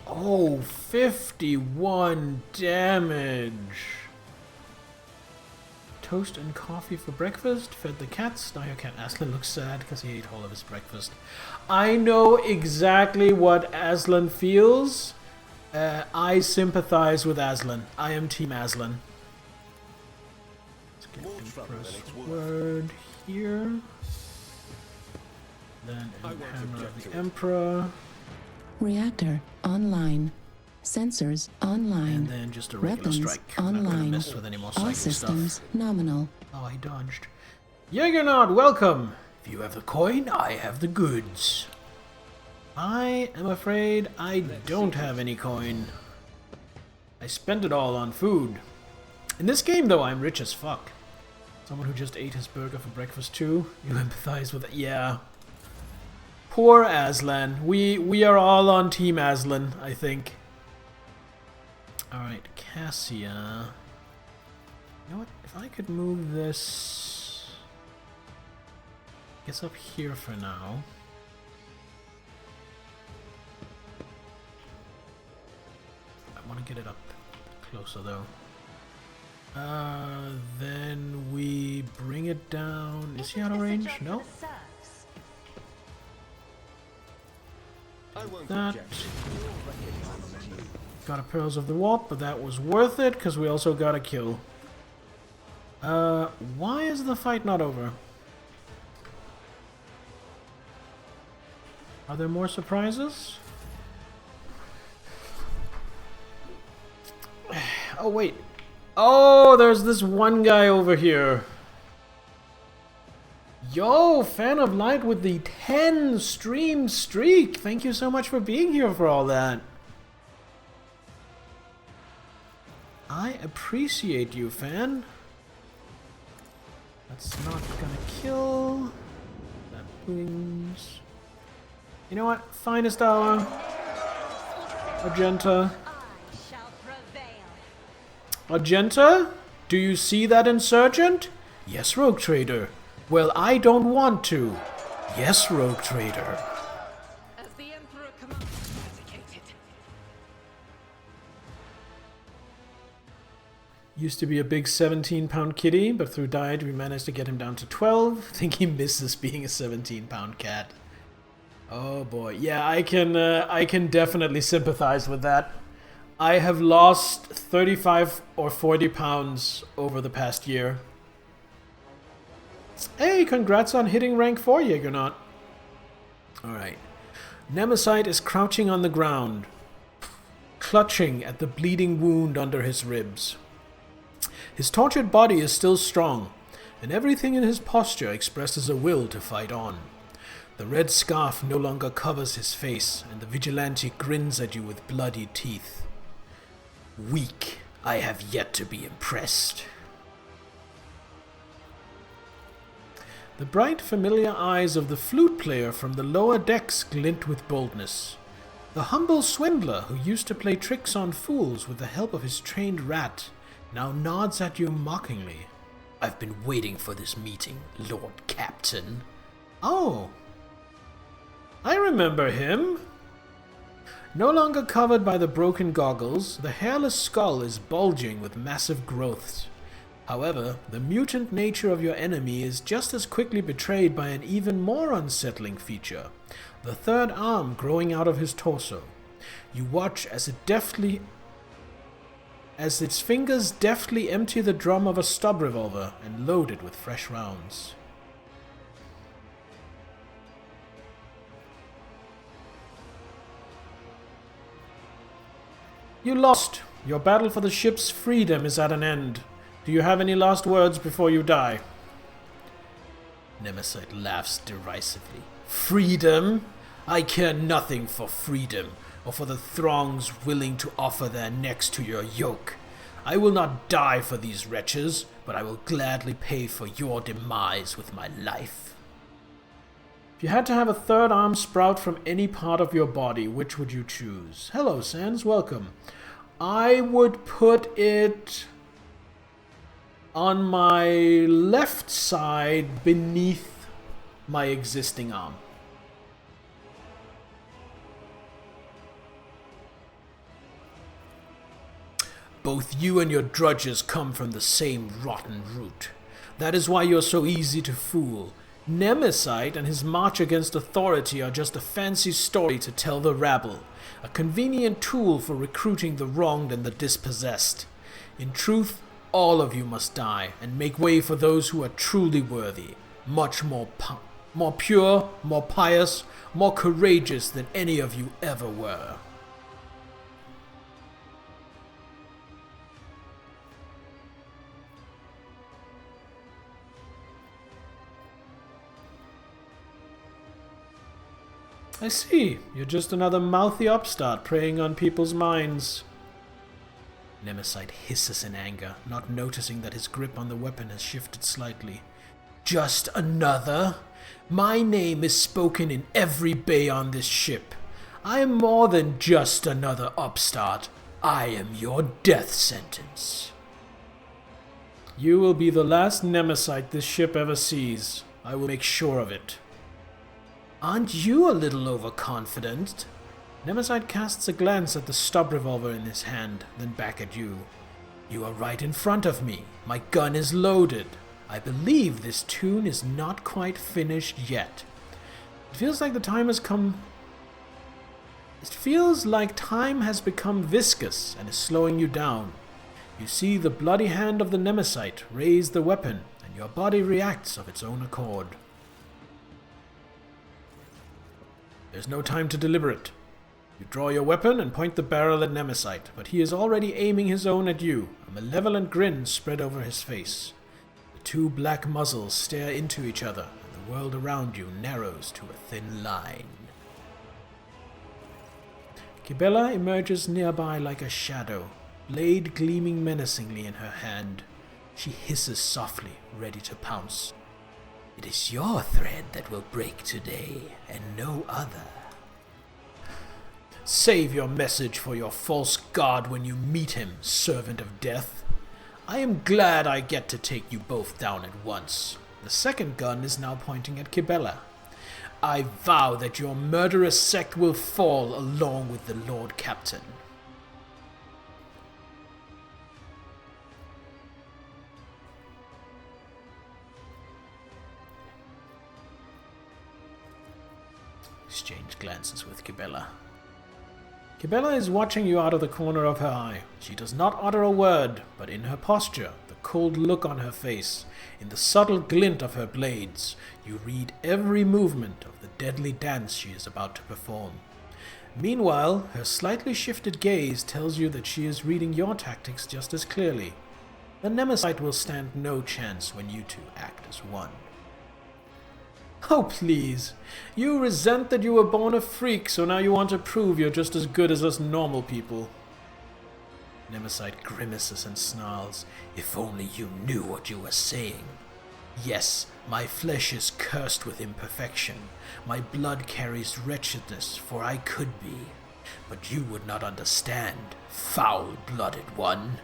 A: Oh, 51 damage. Toast and coffee for breakfast. Fed the cats. Now your cat Aslan looks sad because he ate all of his breakfast. I know exactly what Aslan feels. I sympathize with Aslan. I am Team Aslan. Let's get the first word here. Then Hammer of the Emperor.
J: Reactor online. Sensors online.
A: And then just a regular
J: Weapons
A: strike. I'm not
J: online.
A: gonna mess with any more
J: All
A: psychic
J: systems
A: stuff.
J: nominal.
A: Oh, I dodged. Jägernaut, welcome! If you have the coin, I have the goods. I am afraid I don't have any coin. I spent it all on food. In this game, though, I'm rich as fuck. Someone who just ate his burger for breakfast too. You empathize with it. Yeah. Poor Aslan. We are all on Team Aslan, I think. Alright, Cassia. You know what? If I could move this... I guess up here for now. I want to get it up closer though. Then we bring it down. Is he out of range? No? That. Got a Pearls of the Warp, but that was worth it because we also got a kill. Why is the fight not over? Are there more surprises? Oh, wait. Oh, there's this one guy over here. Yo, Fan of Light with the 10 stream streak. Thank you so much for being here for all that. I appreciate you, Fan. That's not gonna kill. That wings. You know what? Finest hour. Argenta. Argenta? Do you see that insurgent? Yes, Rogue Trader. Well, I don't want to. Yes, Rogue Trader.
F: As the Emperor commands, dedicated.
A: Used to be a big 17-pound kitty, but through diet we managed to get him down to 12. I think he misses being a 17-pound cat. Oh boy. Yeah, I can definitely sympathize with that. I have lost 35 or 40 pounds over the past year. Hey, congrats on hitting rank 4, Jägernaut. Alright. Nemesite is crouching on the ground, clutching at the bleeding wound under his ribs. His tortured body is still strong, and everything in his posture expresses a will to fight on. The red scarf no longer covers his face, and the vigilante grins at you with bloody teeth. Weak, I have yet to be impressed. The bright, familiar eyes of the flute player from the lower decks glint with boldness. The humble swindler who used to play tricks on fools with the help of his trained rat now nods at you mockingly. I've been waiting for this meeting, Lord Captain. Oh, I remember him. No longer covered by the broken goggles, the hairless skull is bulging with massive growths. However, the mutant nature of your enemy is just as quickly betrayed by an even more unsettling feature, the third arm growing out of his torso. You watch as its fingers deftly empty the drum of a stub revolver and load it with fresh rounds. You lost. Your battle for the ship's freedom is at an end. Do you have any last words before you die? Nemesite laughs derisively. Freedom? I care nothing for freedom, or for the throngs willing to offer their necks to your yoke. I will not die for these wretches, but I will gladly pay for your demise with my life. If you had to have a third arm sprout from any part of your body, which would you choose? Hello, Sans, welcome. I would put it on my left side beneath my existing arm. Both you and your drudges come from the same rotten root. That is why you're so easy to fool. Nemesis and his march against authority are just a fancy story to tell the rabble, a convenient tool for recruiting the wronged and the dispossessed. In truth, all of you must die and make way for those who are truly worthy, much more pure, more pious, more courageous than any of you ever were. I see. You're just another mouthy upstart preying on people's minds. Nemesis hisses in anger, not noticing that his grip on the weapon has shifted slightly. Just another? My name is spoken in every bay on this ship. I am more than just another upstart. I am your death sentence. You will be the last Nemesis this ship ever sees. I will make sure of it. Aren't you a little overconfident? Nemesis casts a glance at the stub revolver in his hand, then back at you. You are right in front of me. My gun is loaded. I believe this tune is not quite finished yet. It feels like time has become viscous and is slowing you down. You see the bloody hand of the Nemesis raise the weapon, and your body reacts of its own accord. There's no time to deliberate. You draw your weapon and point the barrel at Nemesis, but he is already aiming his own at you, a malevolent grin spread over his face. The two black muzzles stare into each other, and the world around you narrows to a thin line. Kibela emerges nearby like a shadow, blade gleaming menacingly in her hand. She hisses softly, ready to pounce. It is your thread that will break today, and no other. Save your message for your false god when you meet him, servant of death. I am glad I get to take you both down at once. The second gun is now pointing at Kibela. I vow that your murderous sect will fall along with the Lord Captain. Exchange glances with Kibela. Kibela is watching you out of the corner of her eye. She does not utter a word, but in her posture, the cold look on her face, in the subtle glint of her blades, you read every movement of the deadly dance she is about to perform. Meanwhile, her slightly shifted gaze tells you that she is reading your tactics just as clearly. The Nemesis will stand no chance when you two act as one. Oh, please. You resent that you were born a freak, so now you want to prove you're just as good as us normal people. Nemesis grimaces and snarls. If only you knew what you were saying. Yes, my flesh is cursed with imperfection. My blood carries wretchedness, for I could be. But you would not understand, foul-blooded one.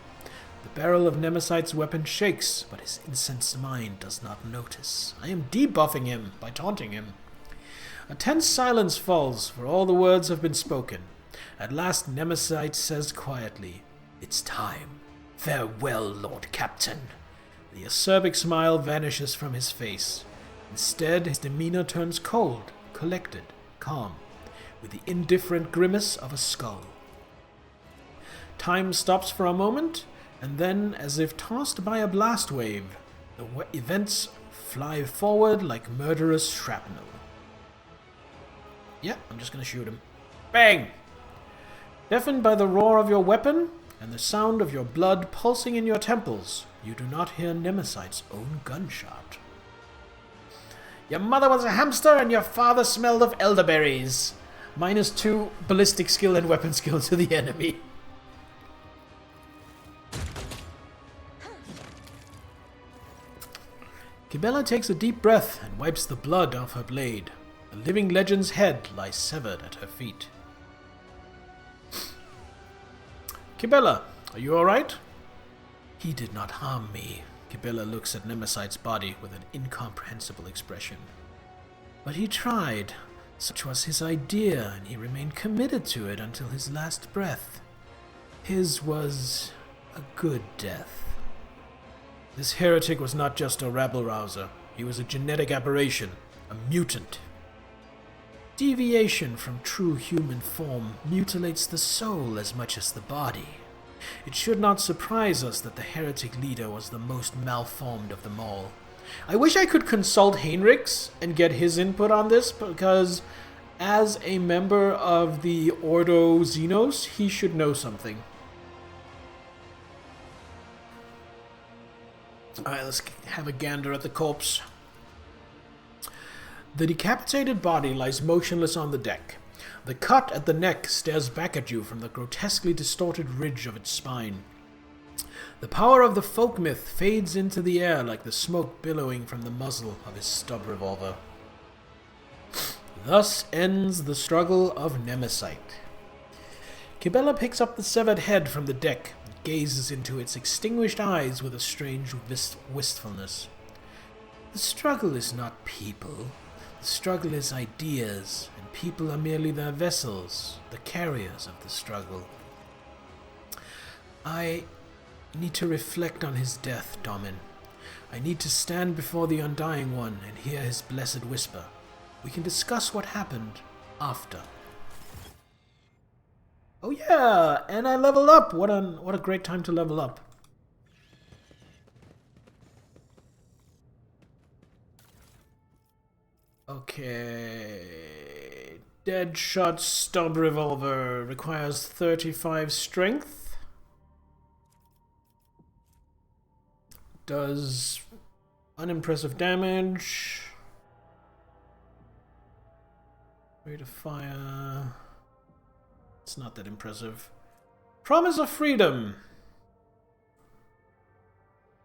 A: The barrel of Nemesis' weapon shakes, but his incensed mind does not notice. I am debuffing him by taunting him. A tense silence falls, for all the words have been spoken. At last Nemesis says quietly, It's time. Farewell, Lord Captain. The acerbic smile vanishes from his face. Instead, his demeanor turns cold, collected, calm, with the indifferent grimace of a skull. Time stops for a moment, and then, as if tossed by a blast wave, the events fly forward like murderous shrapnel. Yeah, I'm just gonna shoot him. Bang! Deafened by the roar of your weapon and the sound of your blood pulsing in your temples, you do not hear Nemesis' own gunshot. Your mother was a hamster and your father smelled of elderberries. -2 ballistic skill and weapon skill to the enemy. Kibela takes a deep breath and wipes the blood off her blade. The living legend's head lies severed at her feet. Kibela, are you alright? He did not harm me. Kibela looks at Nemesis' body with an incomprehensible expression. But he tried. Such was his idea, and he remained committed to it until his last breath. His was A good death. This heretic was not just a rabble-rouser. He was a genetic aberration, a mutant. Deviation from true human form mutilates the soul as much as the body. It should not surprise us that the heretic leader was the most malformed of them all. I wish I could consult Heinrichs and get his input on this, because as a member of the Ordo Xenos, he should know something. Alright, let's have a gander at the corpse. The decapitated body lies motionless on the deck. The cut at the neck stares back at you from the grotesquely distorted ridge of its spine. The power of the folk myth fades into the air like the smoke billowing from the muzzle of his stub revolver. Thus ends the struggle of Nemesite. Kibella picks up the severed head from the deck and gazes into its extinguished eyes with a strange wistfulness. The struggle is not people. The struggle is ideas, and people are merely their vessels, the carriers of the struggle. I need to reflect on his death, Domin. I need to stand before the Undying One and hear his blessed whisper. We can discuss what happened after. Oh yeah, and I leveled up. What a great time to level up. Okay. Deadshot stub revolver requires 35 strength. Does unimpressive damage. Rate of fire. It's not that impressive. Promise of freedom.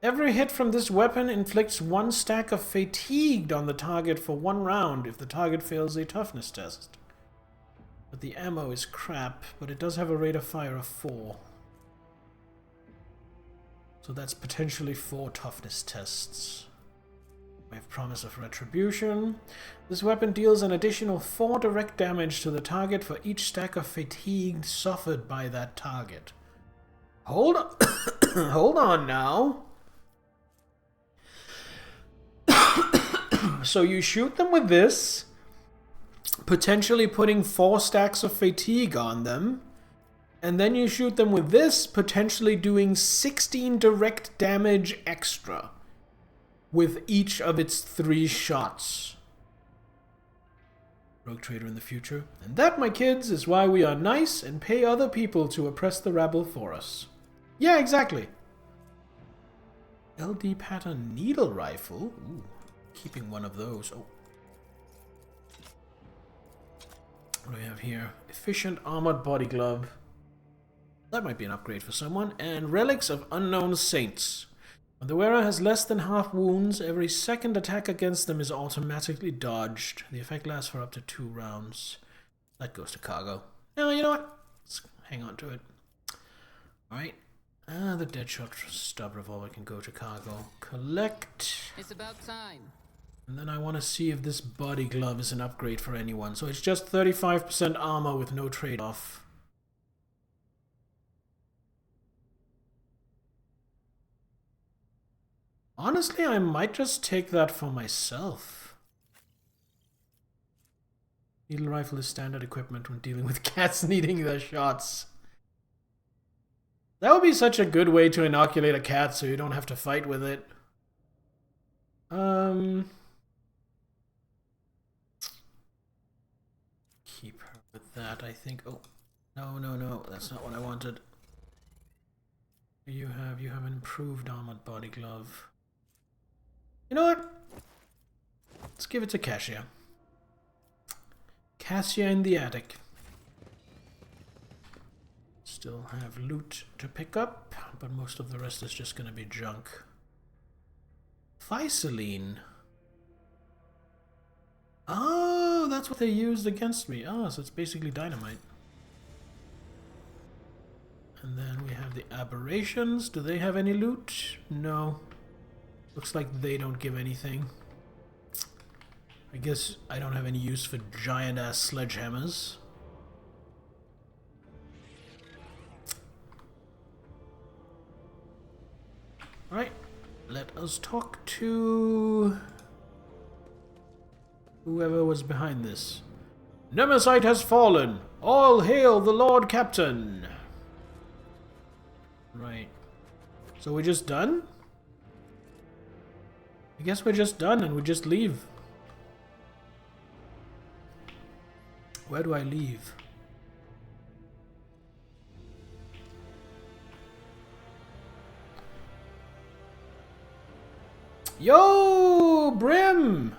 A: Every hit from this weapon inflicts 1 stack of fatigued on the target for 1 round if the target fails a toughness test. But the ammo is crap, but it does have a rate of fire of 4. So that's potentially 4 toughness tests. We have Promise of Retribution. This weapon deals an additional 4 direct damage to the target for each stack of fatigued suffered by that target. Hold on. Hold on now. So you shoot them with this, potentially putting 4 stacks of fatigue on them, and then you shoot them with this, potentially doing 16 direct damage extra with each of its 3 shots. Rogue Trader in the future. And that, my kids, is why we are nice and pay other people to oppress the rabble for us. Yeah, exactly. LD pattern needle rifle. Ooh, keeping one of those. Oh. What do we have here? Efficient armored body glove. That might be an upgrade for someone. And relics of unknown saints. When the wearer has less than half wounds, every second attack against them is automatically dodged. The effect lasts for up to 2 rounds. That goes to cargo. No, you know what? Let's hang on to it. Alright. The Deadshot stub revolver can go to cargo. Collect.
F: It's about time.
A: And then I want to see if this body glove is an upgrade for anyone. So it's just 35% armor with no trade-off. Honestly, I might just take that for myself. Needle rifle is standard equipment when dealing with cats needing their shots. That would be such a good way to inoculate a cat so you don't have to fight with it. Keep her with that, I think. Oh, no, that's not what I wanted. You have an improved armored body glove. You know what? Let's give it to Cassia. Cassia in the attic. Still have loot to pick up, but most of the rest is just going to be junk. Physaline. Oh, that's what they used against me. Oh, so it's basically dynamite. And then we have the aberrations. Do they have any loot? No. Looks like they don't give anything. I guess I don't have any use for giant-ass sledgehammers. Let's talk to whoever was behind this. Nemesis has fallen! All hail the Lord Captain! Right. So we're just done? I guess we're just done and we just leave. Where do I leave? Yo, Brim!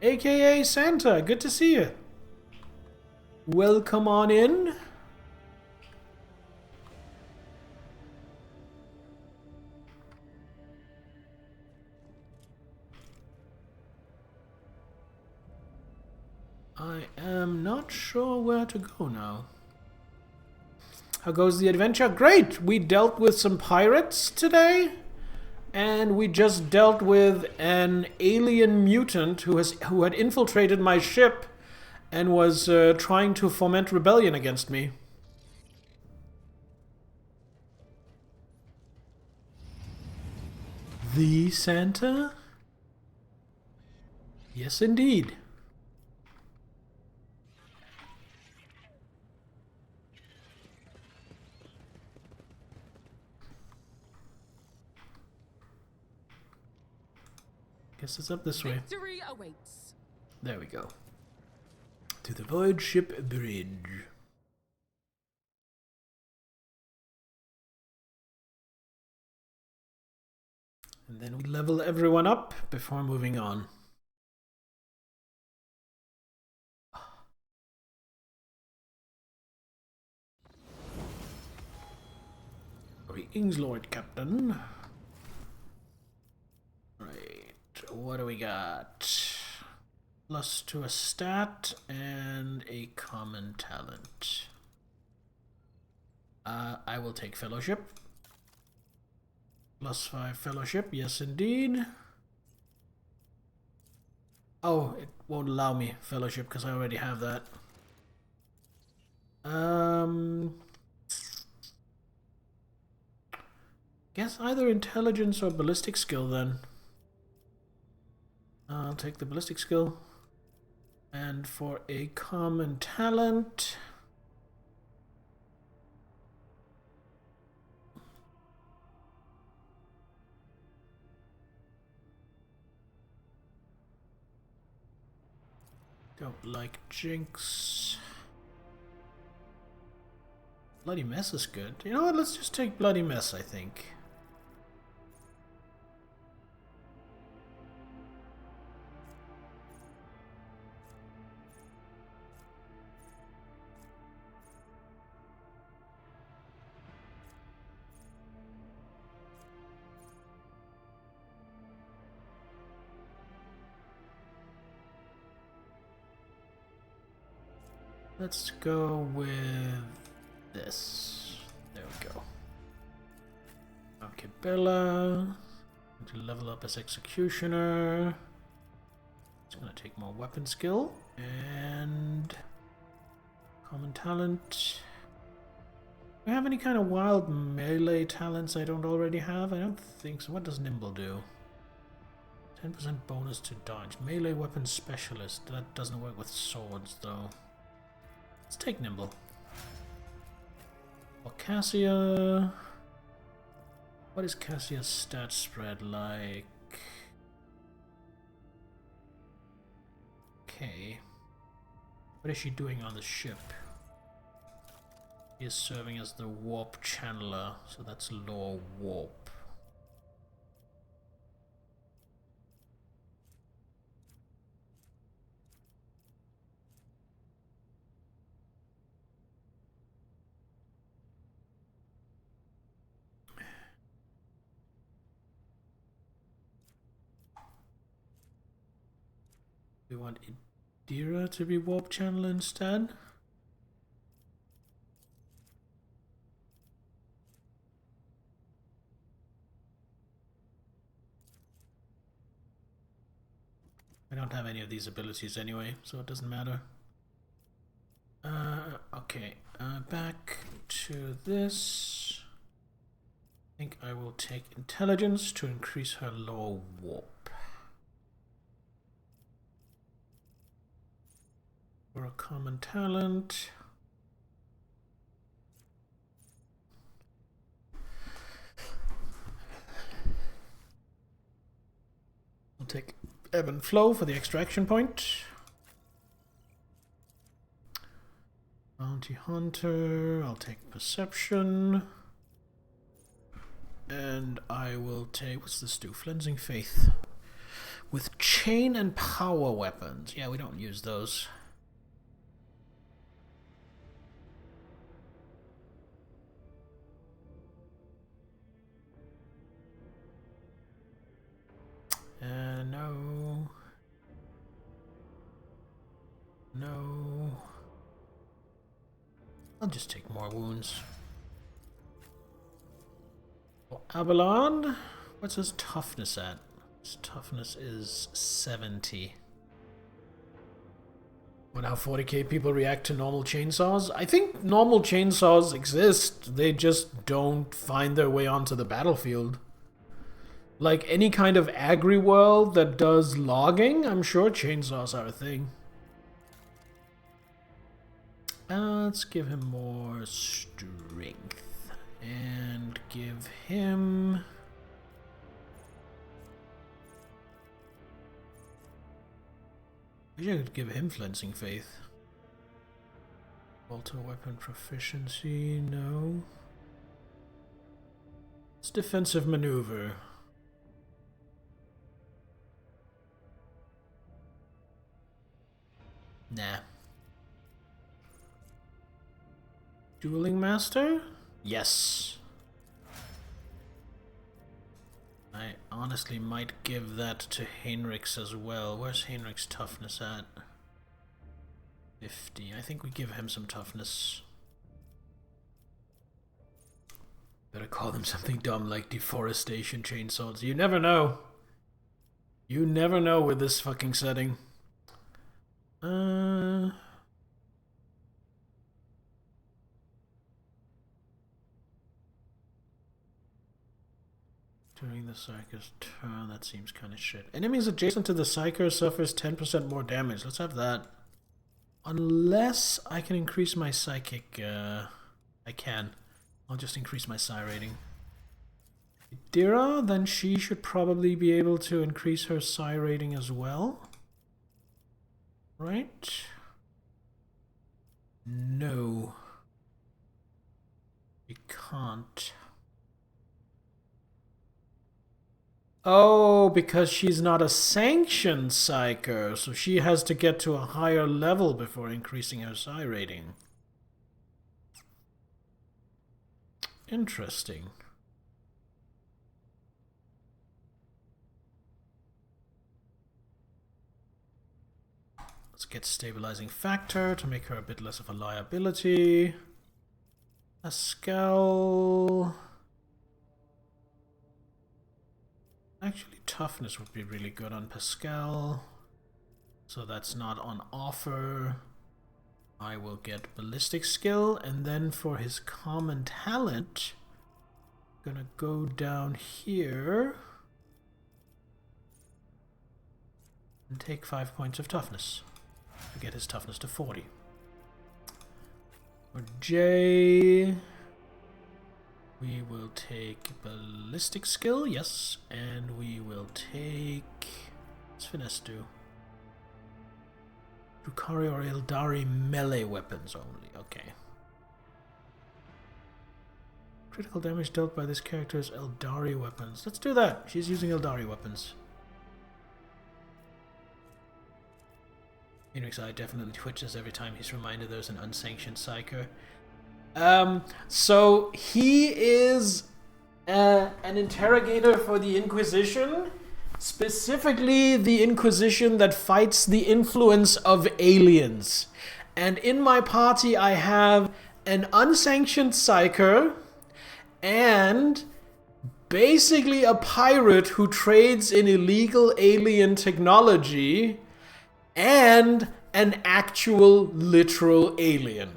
A: AKA Santa, good to see you. Welcome on in. I am not sure where to go now. How goes the adventure? Great! We dealt with some pirates today. And we just dealt with an alien mutant who had infiltrated my ship and was trying to foment rebellion against me. The Santa? Yes, indeed. Guess it's up this way.
F: Victory awaits.
A: There we go. To the Void Ship Bridge. And then we level everyone up before moving on. Greetings, Lord Captain. Right, what do we got? Plus to a stat and a common talent. I will take Fellowship. +5 Fellowship, yes indeed. Oh, it won't allow me Fellowship because I already have that. Guess either Intelligence or Ballistic Skill then. I'll take the Ballistic Skill. And for a common talent... Don't like Jinx. Bloody Mess is good. You know what? Let's just take Bloody Mess, I think. Let's go with this. There we go. Okay, Bella. To level up as Executioner. It's gonna take more weapon skill and common talent. Do I have any kind of wild melee talents I don't already have? I don't think so. What does Nimble do? 10% bonus to dodge. Melee weapon specialist. That doesn't work with swords though. Let's take Nimble. Or Cassia. What is Cassia's stat spread like? Okay. What is she doing on the ship? She is serving as the warp channeler, so that's lore warp. We want Idira to be warp channel instead. I don't have any of these abilities anyway, so it doesn't matter. Okay, back to this. think I will take intelligence to increase her law warp. For a common talent. I'll take ebb and flow for the extraction point. Bounty hunter, I'll take perception. And I will take, what's this do? Cleansing faith. With chain and power weapons. Yeah, we don't use those. No. No. I'll just take more wounds. For Avalon, what's his toughness at? His toughness is 70. Wonder how 40k people react to normal chainsaws? I think normal chainsaws exist, they just don't find their way onto the battlefield. Like any kind of agri-world that does logging, I'm sure chainsaws are a thing. Let's give him more strength. And give him... Maybe I could give him Cleansing Faith. Alter weapon proficiency, no. It's defensive maneuver. Nah. Dueling Master? Yes. I honestly might give that to Heinrich's as well. Where's Heinrich's toughness at? 50. I think we give him some toughness. Better call them something dumb like deforestation chainsaws. You never know. You never know with this fucking setting. During the Psyker's turn, that seems kind of shit. Enemies adjacent to the Psyker suffers 10% more damage. Let's have that. Unless I can increase my Psychic, I can. I'll just increase my Psi rating. Dira, then she should probably be able to increase her Psi rating as well. Right? No. You can't. Oh, because she's not a sanctioned Psyker, so she has to get to a higher level before increasing her Psi rating. Interesting. Let's get stabilizing factor to make her a bit less of a liability. Pascal. Actually, toughness would be really good on Pascal. So that's not on offer. I will get ballistic skill, and then for his common talent, I'm gonna go down here and take 5 points of toughness to get his toughness to 40. For Jay, we will take ballistic skill, yes, and we will take, what's finesse do? Drukari or Eldari melee weapons only, okay. Critical damage dealt by this character is Eldari weapons. Let's do that. She's using Eldari weapons. Phoenix Eye definitely twitches every time he's reminded there's an unsanctioned Psyker. So he is an interrogator for the Inquisition, specifically the Inquisition that fights the influence of aliens. And in my party I have an unsanctioned Psyker and basically a pirate who trades in illegal alien technology and an actual literal alien.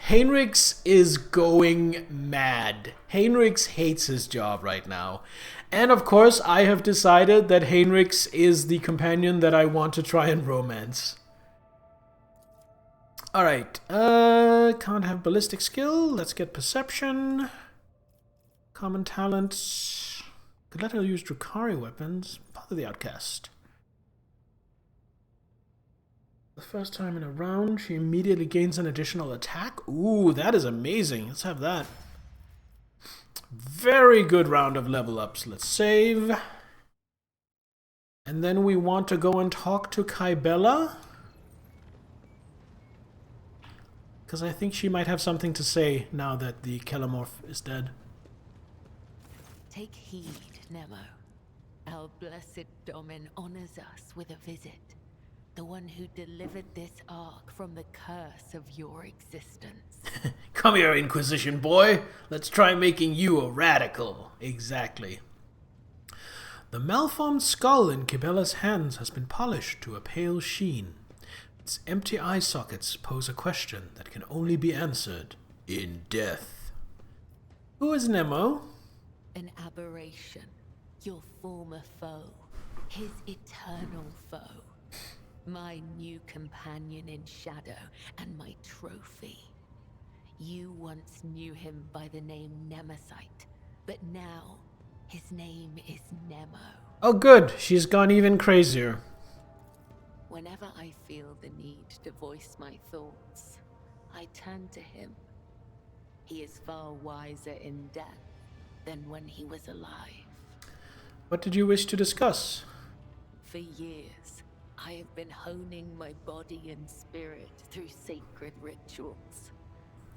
A: Heinrichs is going mad. Heinrichs hates his job right now. And of course, I have decided that Heinrichs is the companion that I want to try and romance. Alright, can't have ballistic skill. Let's get perception. Common talents. Could let her use Drukhari weapons. Father the Outcast. The first time in a round, she immediately gains an additional attack. Ooh, that is amazing. Let's have that. Very good round of level ups. Let's save. And then we want to go and talk to Kybella. Because I think she might have something to say now that the Kelemorph is dead.
D: Take heed, Nemo. Our blessed Domin honors us with a visit. The one who delivered this ark from the curse of your existence.
A: Come here, Inquisition boy. Let's try making you a radical. Exactly. The malformed skull in Kybella's hands has been polished to a pale sheen. Its empty eye sockets pose a question that can only be answered in death. Who is Nemo?
D: An aberration. Your former foe. His eternal foe. My new companion in shadow and my trophy. You once knew him by the name Nemesite, but now his name is Nemo.
A: Oh good, she's gone even crazier.
D: Whenever I feel the need to voice my thoughts, I turn to him. He is far wiser in death than when he was alive.
A: What did you wish to discuss?
D: For years, I have been honing my body and spirit through sacred rituals.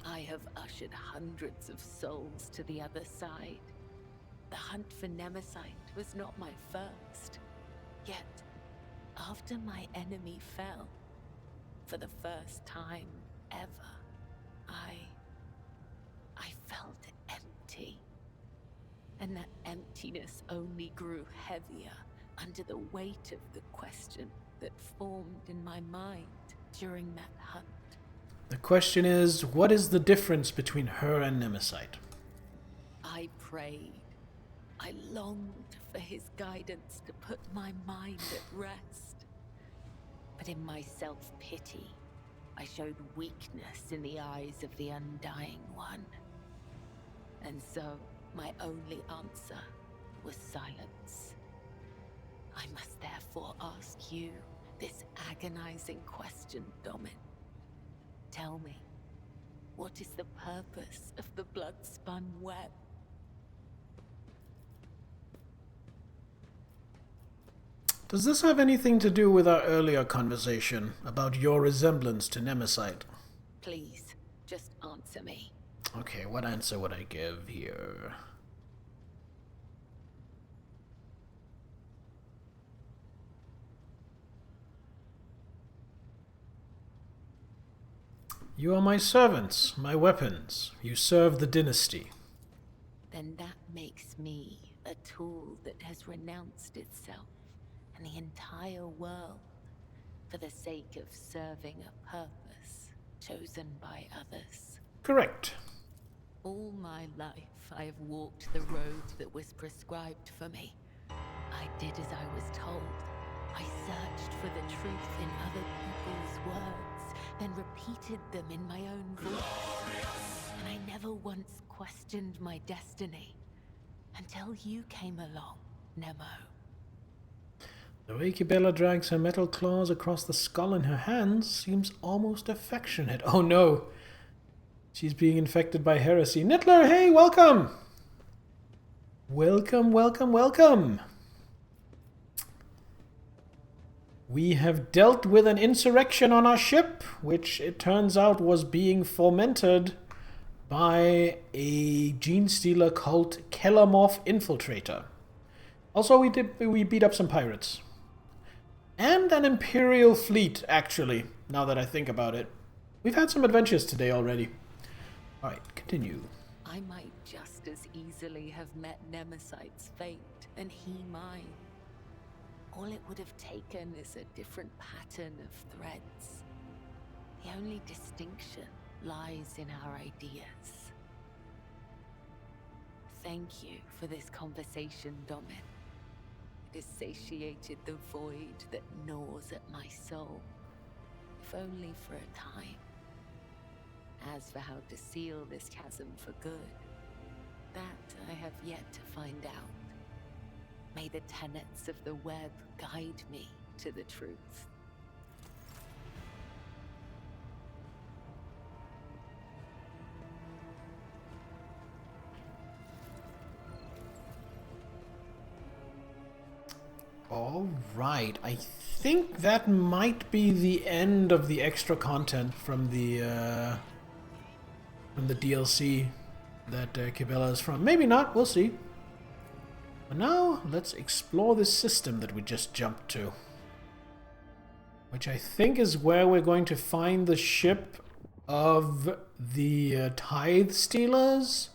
D: I have ushered hundreds of souls to the other side. The hunt for Nemesite was not my first. Yet, after my enemy fell, for the first time ever, I felt empty. And that emptiness only grew heavier under the weight of the question that formed in my mind during that hunt.
A: The question is, what is the difference between her and Nemesite?
D: I prayed. I longed for his guidance to put my mind at rest. But in my self-pity, I showed weakness in the eyes of the Undying One. And so, my only answer was silence. I must therefore ask you this agonizing question, Domin. Tell me, what is the purpose of the blood-spun web?
A: Does this have anything to do with our earlier conversation about your resemblance to Nemesite?
D: Please, just answer me.
A: Okay, what answer would I give here? You are my servants, my weapons. You serve the dynasty.
D: Then that makes me a tool that has renounced itself and the entire world for the sake of serving a purpose chosen by others.
A: Correct.
D: All my life I have walked the road that was prescribed for me. I did as I was told. I searched for the truth in other people's words, then repeated them in my own voice. And I never once questioned my destiny until you came along, Nemo.
A: The way Kybella drags her metal claws across the skull in her hands seems almost affectionate. Oh no! She's being infected by heresy. Nittler, hey, welcome! Welcome, welcome, welcome! We have dealt with an insurrection on our ship, which it turns out was being fomented by a Genestealer cult Kelemorph infiltrator. Also, we beat up some pirates. And an Imperial fleet, actually, now that I think about it. We've had some adventures today already. Alright, continue.
D: I might just as easily have met Nemesite's fate, and he mine. All it would have taken is a different pattern of threads. The only distinction lies in our ideas. Thank you for this conversation, Domin. It has satiated the void that gnaws at my soul, if only for a time. As for how to seal this chasm for good, that I have yet to find out. May the tenets of the web guide me to the truth.
A: All right, I think that might be the end of the extra content from the DLC that Cabela is from. Maybe not, we'll see. But now, let's explore this system that we just jumped to. Which I think is where we're going to find the ship of the Tithe Stealers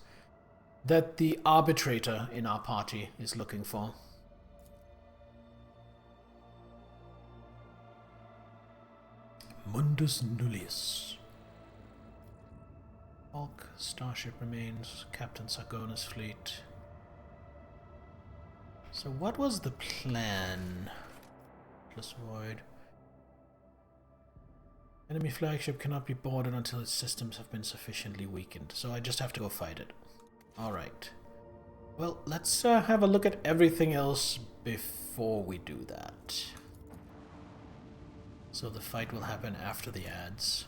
A: that the Arbitrator in our party is looking for. Mundus Nullius. Bulk, starship remains, Captain Sargona's fleet. So what was the plan? Plus void. Enemy flagship cannot be boarded until its systems have been sufficiently weakened. So I just have to go fight it. Alright. Well, let's have a look at everything else before we do that. So the fight will happen after the ads.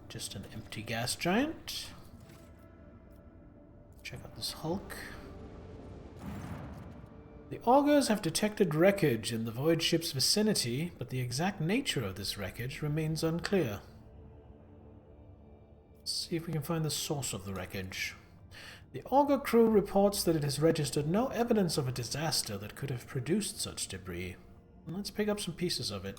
A: Just an empty gas giant. Check out this Hulk. The augurs have detected wreckage in the void ship's vicinity, but the exact nature of this wreckage remains unclear. Let's see if we can find the source of the wreckage. The augur crew reports that it has registered no evidence of a disaster that could have produced such debris. Let's pick up some pieces of it.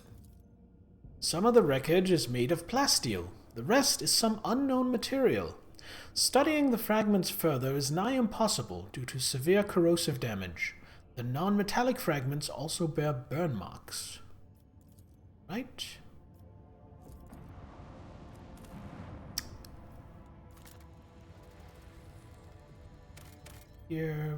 A: Some of the wreckage is made of plasteel. The rest is some unknown material. Studying the fragments further is nigh impossible due to severe corrosive damage. The non-metallic fragments also bear burn marks. Right? Here,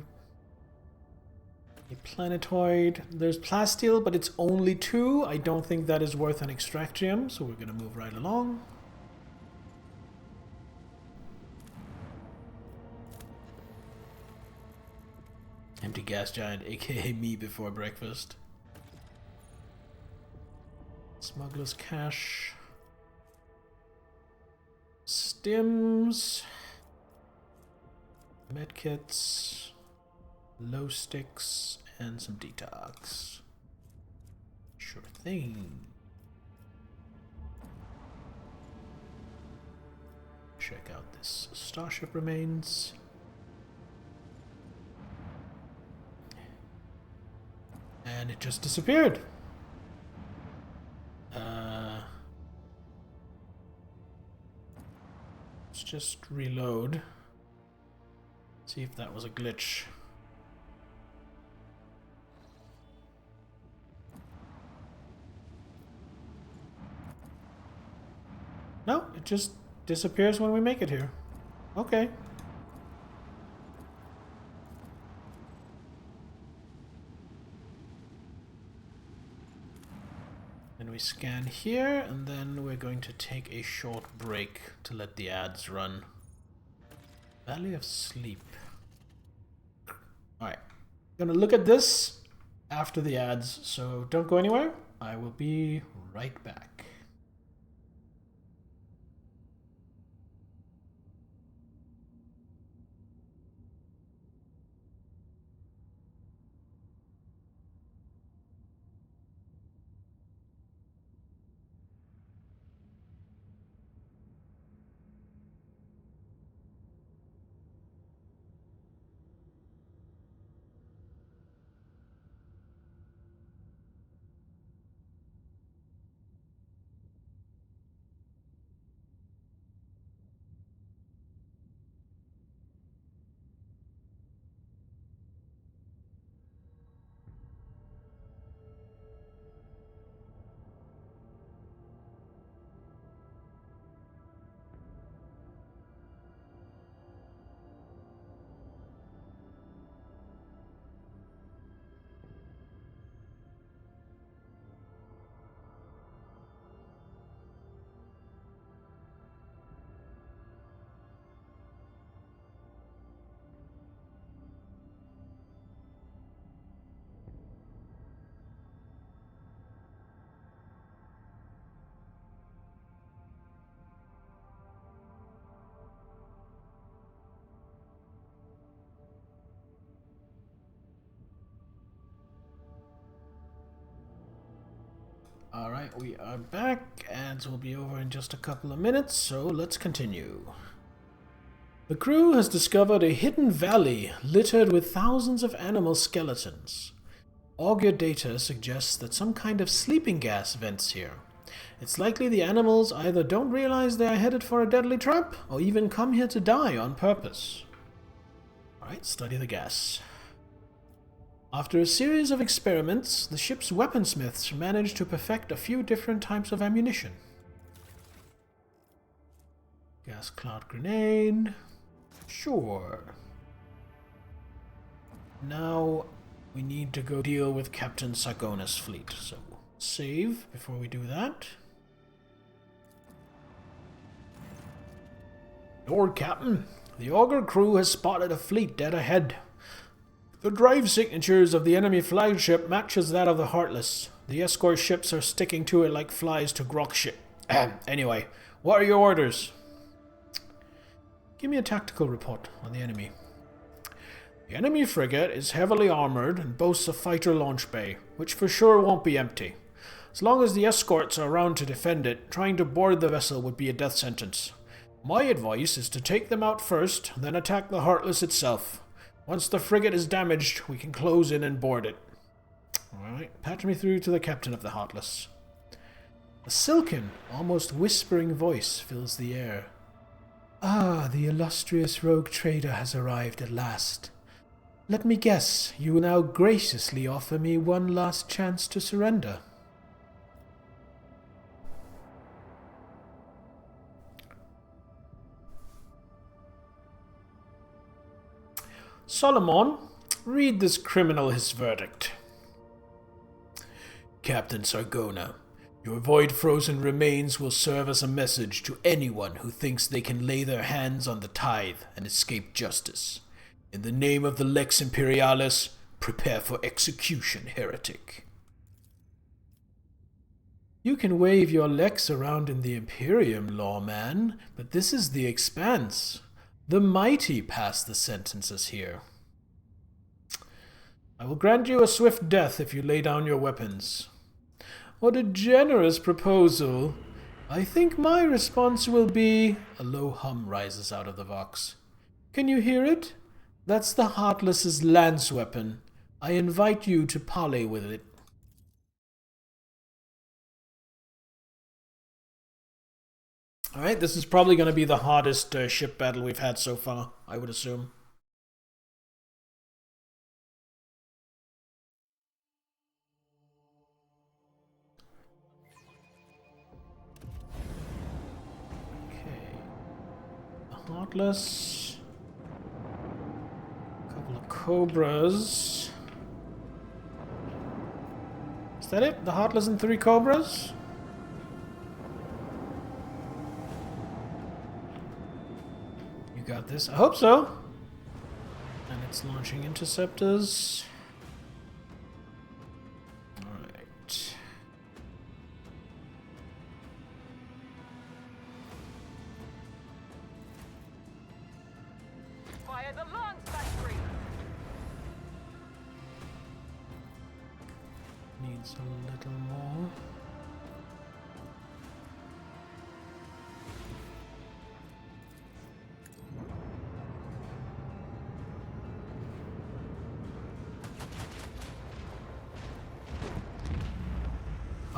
A: a planetoid. There's plasteel, but it's only 2. I don't think that is worth an extract gem, so we're gonna move right along. Empty gas giant, aka me before breakfast. Smuggler's cache. Stims. Medkits, low sticks, and some detox. Sure thing. Check out this starship remains. And it just disappeared. Let's just reload. See if that was a glitch. No, it just disappears when we make it here. Okay. Then we scan here, and then we're going to take a short break to let the ads run. Valley of Sleep. Alright. I'm gonna look at this after the ads, so don't go anywhere. I will be right back. Alright, we are back. Ads will be over in just a couple of minutes, so let's continue. The crew has discovered a hidden valley littered with thousands of animal skeletons. Augur data suggests that some kind of sleeping gas vents here. It's likely the animals either don't realize they are headed for a deadly trap, or even come here to die on purpose. Alright, study the gas. After a series of experiments, the ship's weaponsmiths managed to perfect a few different types of ammunition. Gas cloud grenade. Sure. Now we need to go deal with Captain Sargona's fleet, so save before we do that. Lord Captain, the Augur crew has spotted a fleet dead ahead. The drive signatures of the enemy flagship matches that of the Heartless. The escort ships are sticking to it like flies to grok shit. Anyway, what are your orders? Give me a tactical report on the enemy. The enemy frigate is heavily armored and boasts a fighter launch bay, which for sure won't be empty. As long as the escorts are around to defend it, trying to board the vessel would be a death sentence. My advice is to take them out first, then attack the Heartless itself. Once the frigate is damaged, we can close in and board it. Alright, patch me through to the captain of the Heartless. A silken, almost whispering voice fills the air. Ah, the illustrious rogue trader has arrived at last. Let me guess, you will now graciously offer me one last chance to surrender. Solomon, read this criminal his verdict. Captain Sargona, your void-frozen remains will serve as a message to anyone who thinks they can lay their hands on the tithe and escape justice. In the name of the Lex Imperialis, prepare for execution, heretic. You can wave your Lex around in the Imperium, lawman, but this is the Expanse. The mighty pass the sentences here. I will grant you a swift death if you lay down your weapons. What a generous proposal. I think my response will be... A low hum rises out of the Vox. Can you hear it? That's the Heartless's lance weapon. I invite you to parley with it. Alright, this is probably going to be the hardest ship battle we've had so far, I would assume. Okay. The Heartless. A couple of Cobras. Is that it? The Heartless and 3 Cobras? Got this. I hope so. And it's launching interceptors. Alright.
B: Fire the Lance Battery!
A: Needs a little more.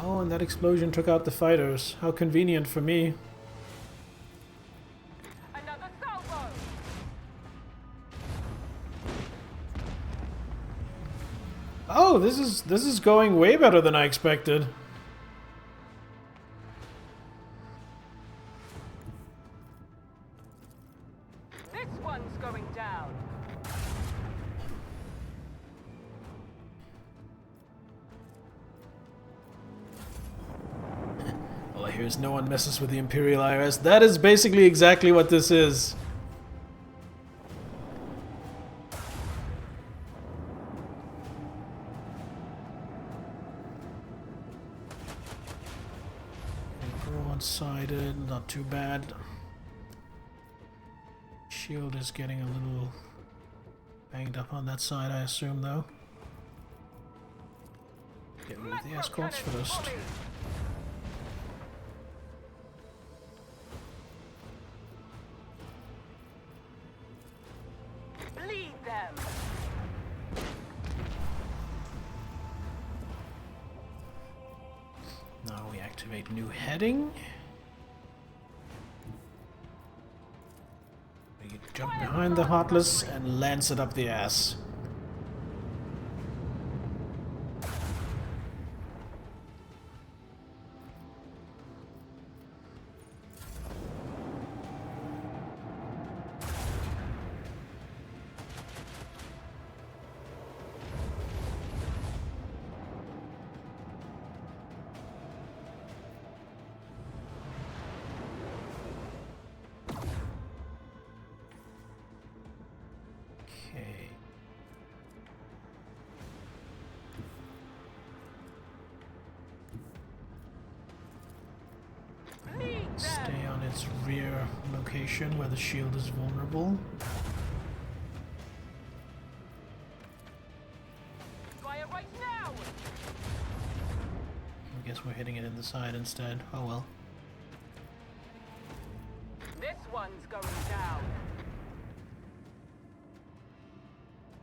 A: Oh, and that explosion took out the fighters. How convenient for me.
B: Another salvo!
A: Oh, this is going way better than I expected.
B: This one's going down.
A: All I hear is no one messes with the Imperial IRS. That is basically exactly what this is. Broadsided, not too bad. Shield is getting a little banged up on that side, I assume, though. Get rid of the escorts first. Now we activate new heading. We can jump behind the Heartless and lance it up the ass. Stay on its rear location where the shield is vulnerable.
B: Fire right now!
A: I guess we're hitting it in the side instead. Oh well.
B: This one's going down.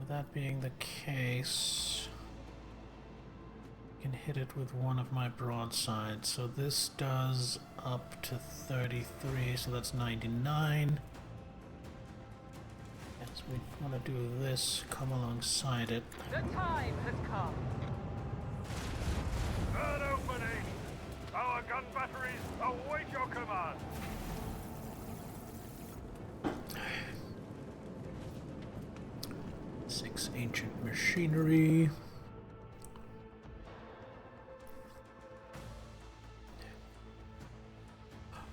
A: With that being the case, I can hit it with one of my broadsides. So this does up to 33, so that's 99. Yes, we want to do this, come alongside it.
B: The time has come.
C: Gun opening! Our gun batteries await your command!
A: Six ancient machinery.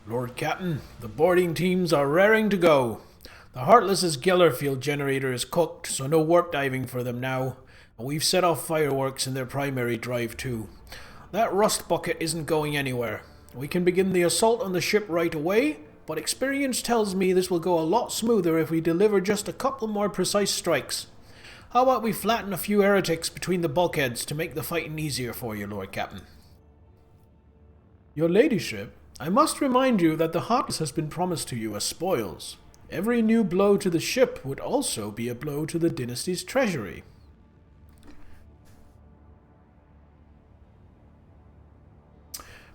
A: Lord Captain, the boarding teams are raring to go. The Heartless's Geller field generator is cooked, so no warp diving for them now. And we've set off fireworks in their primary drive too. That rust bucket isn't going anywhere. We can begin the assault on the ship right away, but experience tells me this will go a lot smoother if we deliver just a couple more precise strikes. How about we flatten a few heretics between the bulkheads to make the fighting easier for you, Lord Captain? Your ladyship, I must remind you that the Heartless has been promised to you as spoils. Every new blow to the ship would also be a blow to the dynasty's treasury.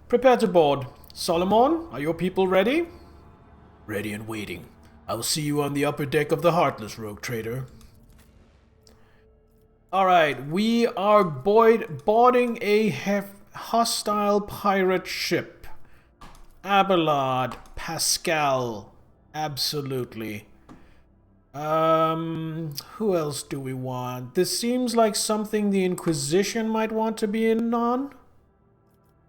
A: Prepare to board. Solomon, are your people ready? Ready and waiting. I will see you on the upper deck of the Heartless, rogue trader. Alright, we are boarding a hostile pirate ship. Abelard, Pascal, absolutely. Who else do we want? This seems like something the Inquisition might want to be in on.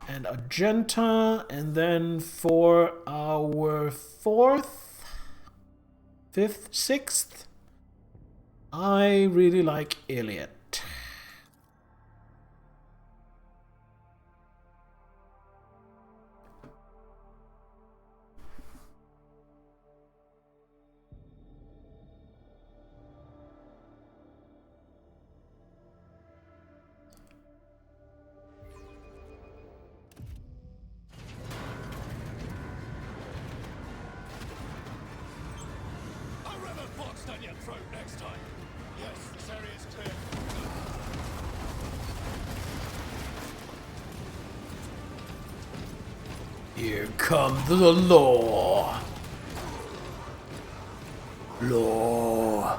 A: And Argenta, and then for our fourth, fifth, sixth, I really like Elliot.
H: Down your throat next time. Yes, this area is clear.
A: Here comes the law. Law.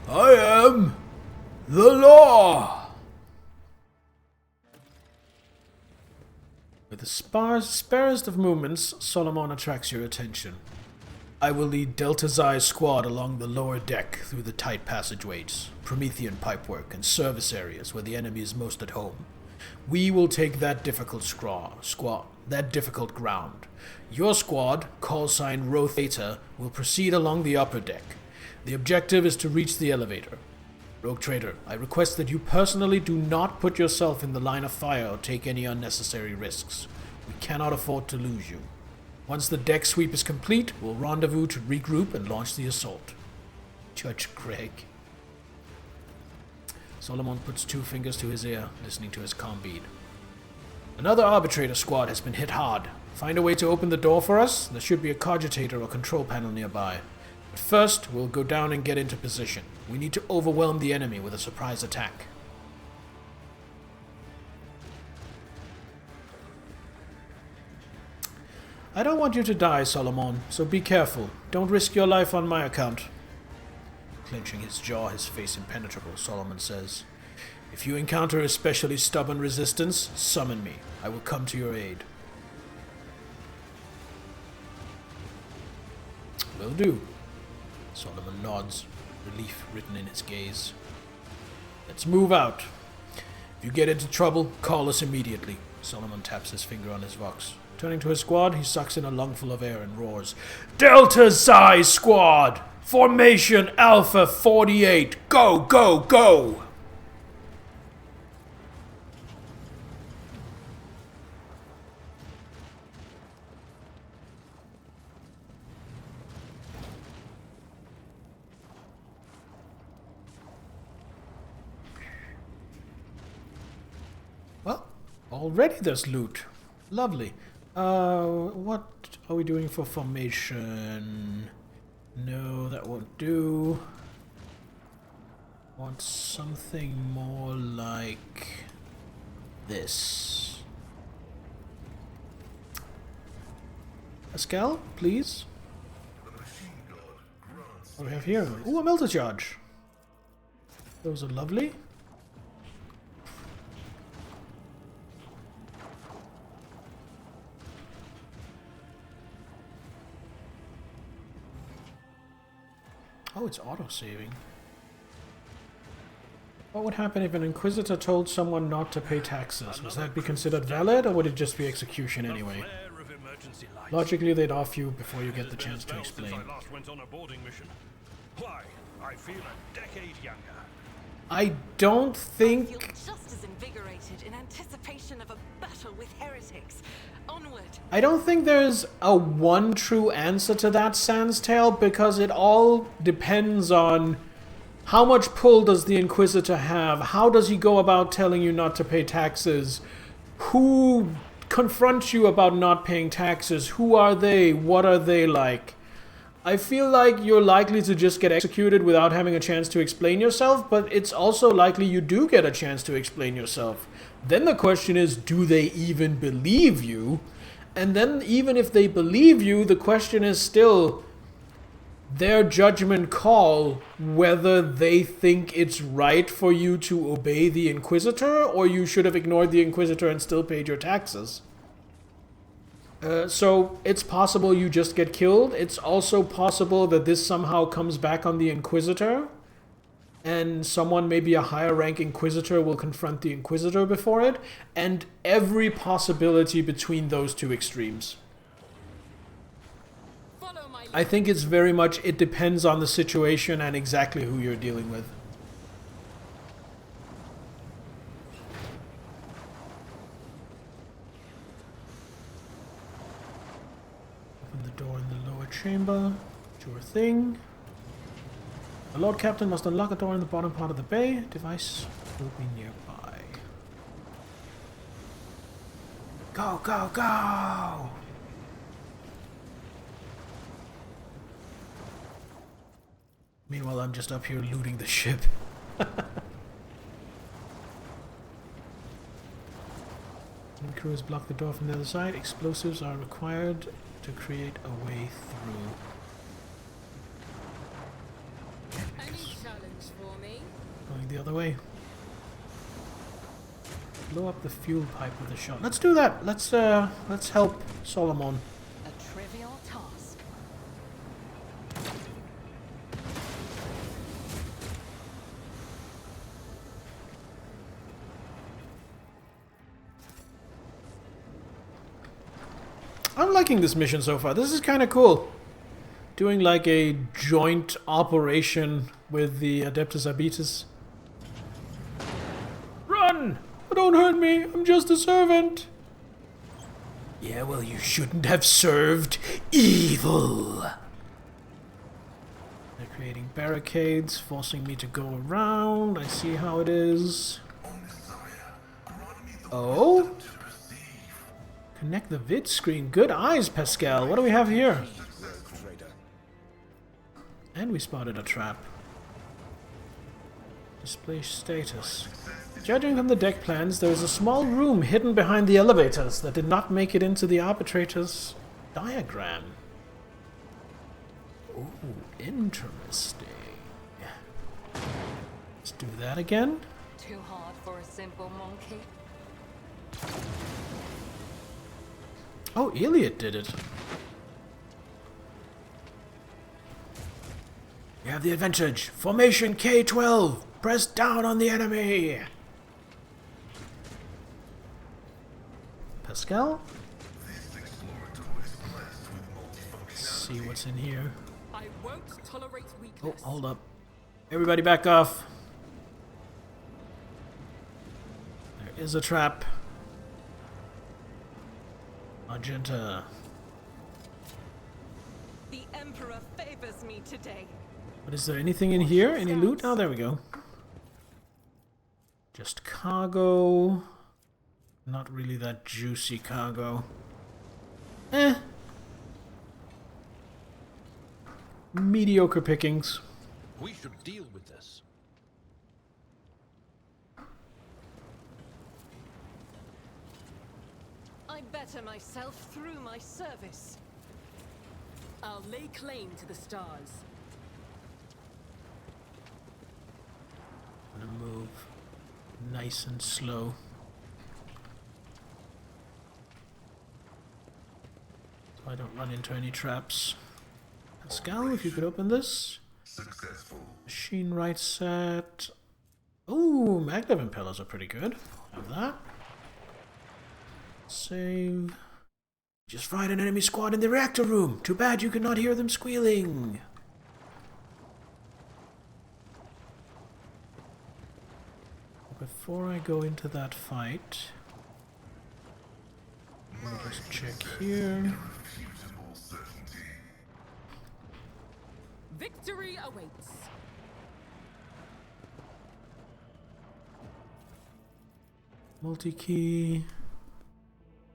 A: I am the law. With the sparest of movements, Solomon attracts your attention. I will lead Delta Xi's squad along the lower deck through the tight passageways, Promethean pipework, and service areas where the enemy is most at home. We will take that difficult ground. Your squad, call sign Rho Theta, will proceed along the upper deck. The objective is to reach the elevator. Rogue Trader, I request that you personally do not put yourself in the line of fire or take any unnecessary risks. We cannot afford to lose you. Once the deck sweep is complete, we'll rendezvous to regroup and launch the assault. Judge Greg. Solomon puts two fingers to his ear, listening to his comm bead. Another arbitrator squad has been hit hard. Find a way to open the door for us? There should be a cogitator or control panel nearby. But first, we'll go down and get into position. We need to overwhelm the enemy with a surprise attack. I don't want you to die, Solomon, so be careful. Don't risk your life on my account. Clenching his jaw, his face impenetrable, Solomon says, if you encounter especially stubborn resistance, summon me. I will come to your aid. Will do. Solomon nods, relief written in his gaze. Let's move out. If you get into trouble, call us immediately. Solomon taps his finger on his vox. Turning to his squad, he sucks in a lungful of air and roars, Delta Psi Squad! Formation Alpha 48! Go, go, go! Well, already there's loot. Lovely. What are we doing for formation? No, that won't do. Want something more like this. Pascal, please. What do we have here? Ooh, a melter charge. Those are lovely. Oh, it's auto-saving. What would happen if an Inquisitor told someone not to pay taxes? Would that be considered valid, or would it just be execution anyway? Logically, they'd off you before you get the chance to explain.
C: Why? I feel a decade younger.
A: I don't
F: I
A: think...
F: feel just as invigorated in anticipation of a battle with heretics. Onward.
A: I don't think there's a one true answer to that, Sandstail, because it all depends on how much pull does the Inquisitor have, how does he go about telling you not to pay taxes, who confronts you about not paying taxes, who are they, what are they like. I feel like you're likely to just get executed without having a chance to explain yourself, but it's also likely you do get a chance to explain yourself. Then the question is, do they even believe you? And then even if they believe you, the question is still their judgment call whether they think it's right for you to obey the Inquisitor, or you should have ignored the Inquisitor and still paid your taxes. So it's possible you just get killed. It's also possible that this somehow comes back on the Inquisitor, and someone, maybe a higher rank Inquisitor, will confront the Inquisitor before it, and every possibility between those two extremes. I think it's very much, it depends on the situation and exactly who you're dealing with. Open the door in the lower chamber. Sure thing. The Lord Captain must unlock a door in the bottom part of the bay. Device will be nearby. Go, go, go! Meanwhile, I'm just up here looting the ship. The crew has blocked the door from the other side. Explosives are required to create a way through.
F: Any challenge for me?
A: Going the other way. Blow up the fuel pipe with a shot. Let's do that. Let's help Solomon.
E: A trivial task.
A: I'm liking this mission so far. This is kind of cool. Doing like a joint operation with the Adeptus Arbites. Run! Don't hurt me. I'm just a servant. Yeah, well, you shouldn't have served evil. They're creating barricades, forcing me to go around. I see how it is. Oh? Connect the vid screen. Good eyes, Pascal. What do we have here? And we spotted a trap. Display status. Judging from the deck plans, there is a small room hidden behind the elevators that did not make it into the arbitrators. diagram. Ooh, interesting. Let's do that again.
E: Too hard for a simple monkey.
A: Oh, Elliot did it. You have the advantage. Formation K12. Press down on the enemy. Pascal? Let's see what's in here.
B: I won't tolerate
A: Oh,
B: weakness.
A: hold up. Everybody back off. There is a trap. Magenta.
F: The Emperor favors me today.
A: But is there anything in here? Any loot? Oh, there we go. Just cargo. Not really that juicy cargo. Mediocre pickings.
C: We should deal with this.
F: I better myself through my service.
B: I'll lay claim to the stars.
A: I'm gonna move nice and slow. So I don't run into any traps. Pascal, if you could open this.
G: Successful.
A: Machine right set. Ooh, maglev impellers are pretty good. Have that. Save. Just find an enemy squad in the reactor room. Too bad you could not hear them squealing. Before I go into that fight, let me just check here.
B: Victory awaits.
A: Multi-key,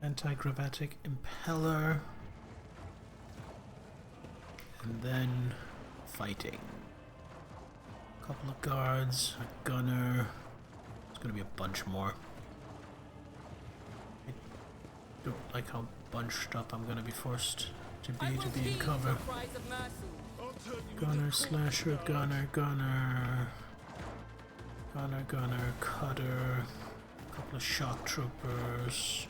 A: anti-gravitic impeller, and then fighting. A couple of guards, a gunner. There's gonna be a bunch more. I don't like how bunched up I'm gonna be forced to be in cover. Gunner, slasher, gunner, gunner. Gunner, gunner, cutter. A couple of shock troopers.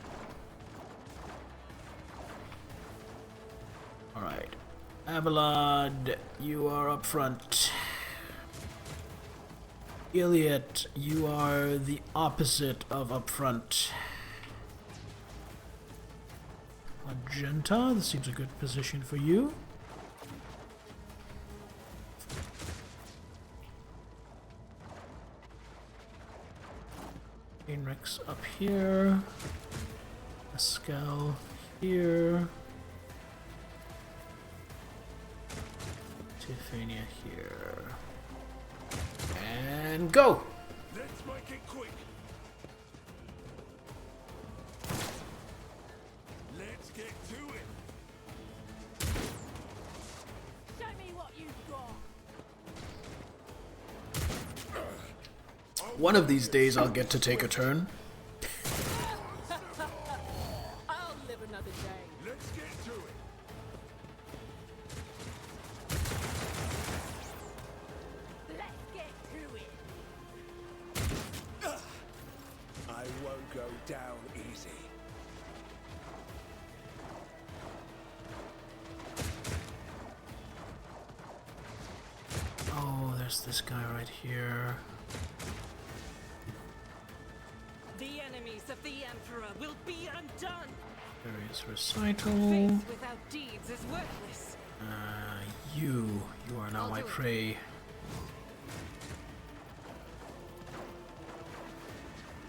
A: Alright. Abelard, you are up front. Iliot, you are the opposite of up front. Magenta, this seems a good position for you. Heinrich's up here. Pascal here. Tiffania here. And go!
H: Let's make it quick. Let's get to it.
B: Show me what you've got.
A: One of these days I'll get to take a turn.
B: I'll live another day.
H: Let's get to it.
B: Let's get to it.
H: I won't go down easy.
A: Oh, there's this guy right here.
F: The enemies of the Emperor will be undone.
A: Various recital.
F: Faith without deeds is worthless.
A: You are now my prey.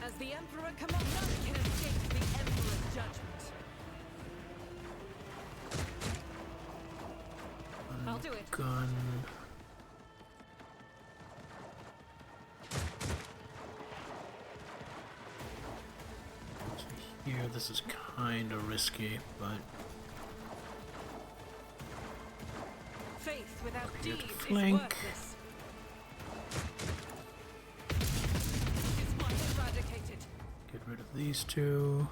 F: As the Emperor commands, none can escape the Emperor's judgment. I'll do it.
A: Gun. Here, this is kind of risky, but
F: Faith without
A: here to
F: deeds is
A: flank.
F: worthless. It's one eradicated.
A: Get rid of these two.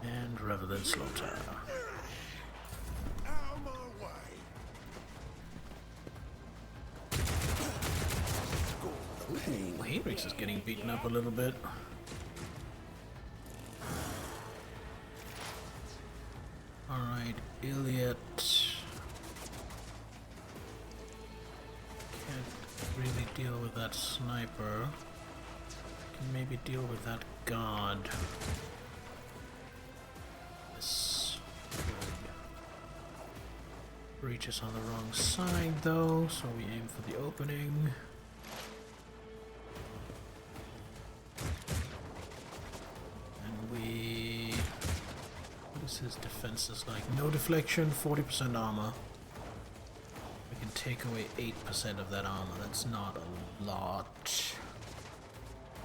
A: And Revenant Slaughter. Ooh, Henrix is getting beaten up a little bit. Alright, Iliad. Can't really deal with that sniper. Can maybe deal with that god. This breach is on the wrong side though, so we aim for the opening. His defenses like no deflection, 40% armor. We can take away 8% of that armor. That's not a lot.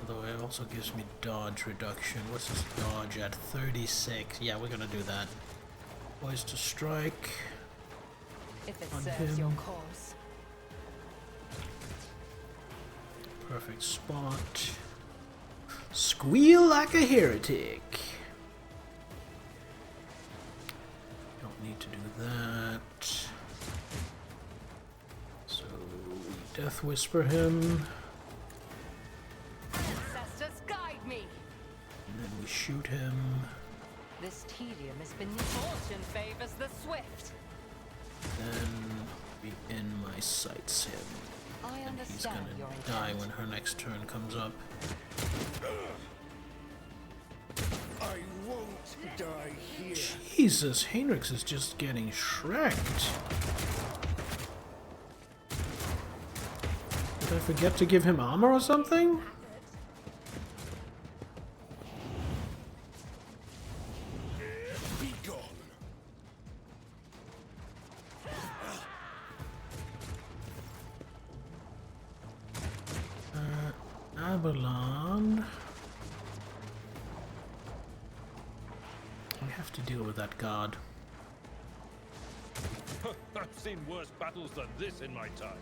A: Although it also gives me dodge reduction. What's his dodge at? 36. Yeah, we're gonna do that. Poised to strike.
E: If it
A: on
E: serves
A: him.
E: your cause.
A: Perfect spot. Squeal like a heretic. Need to do that. So we Death Whisper him.
E: Ancestors guide me.
A: And then we shoot him.
E: This tedium is beneath. Fortune favors the swift.
A: Then we end my sights him.
E: I
A: And he's
E: understand
A: gonna
E: your
A: die
E: intent.
A: when her next turn comes up.
H: I won't die here.
A: Jesus, Henrix is just getting shreked. Did I forget to give him armor or something?
H: Be gone.
A: Abalon. We have to deal with that god.
C: I've seen worse battles than this in my time.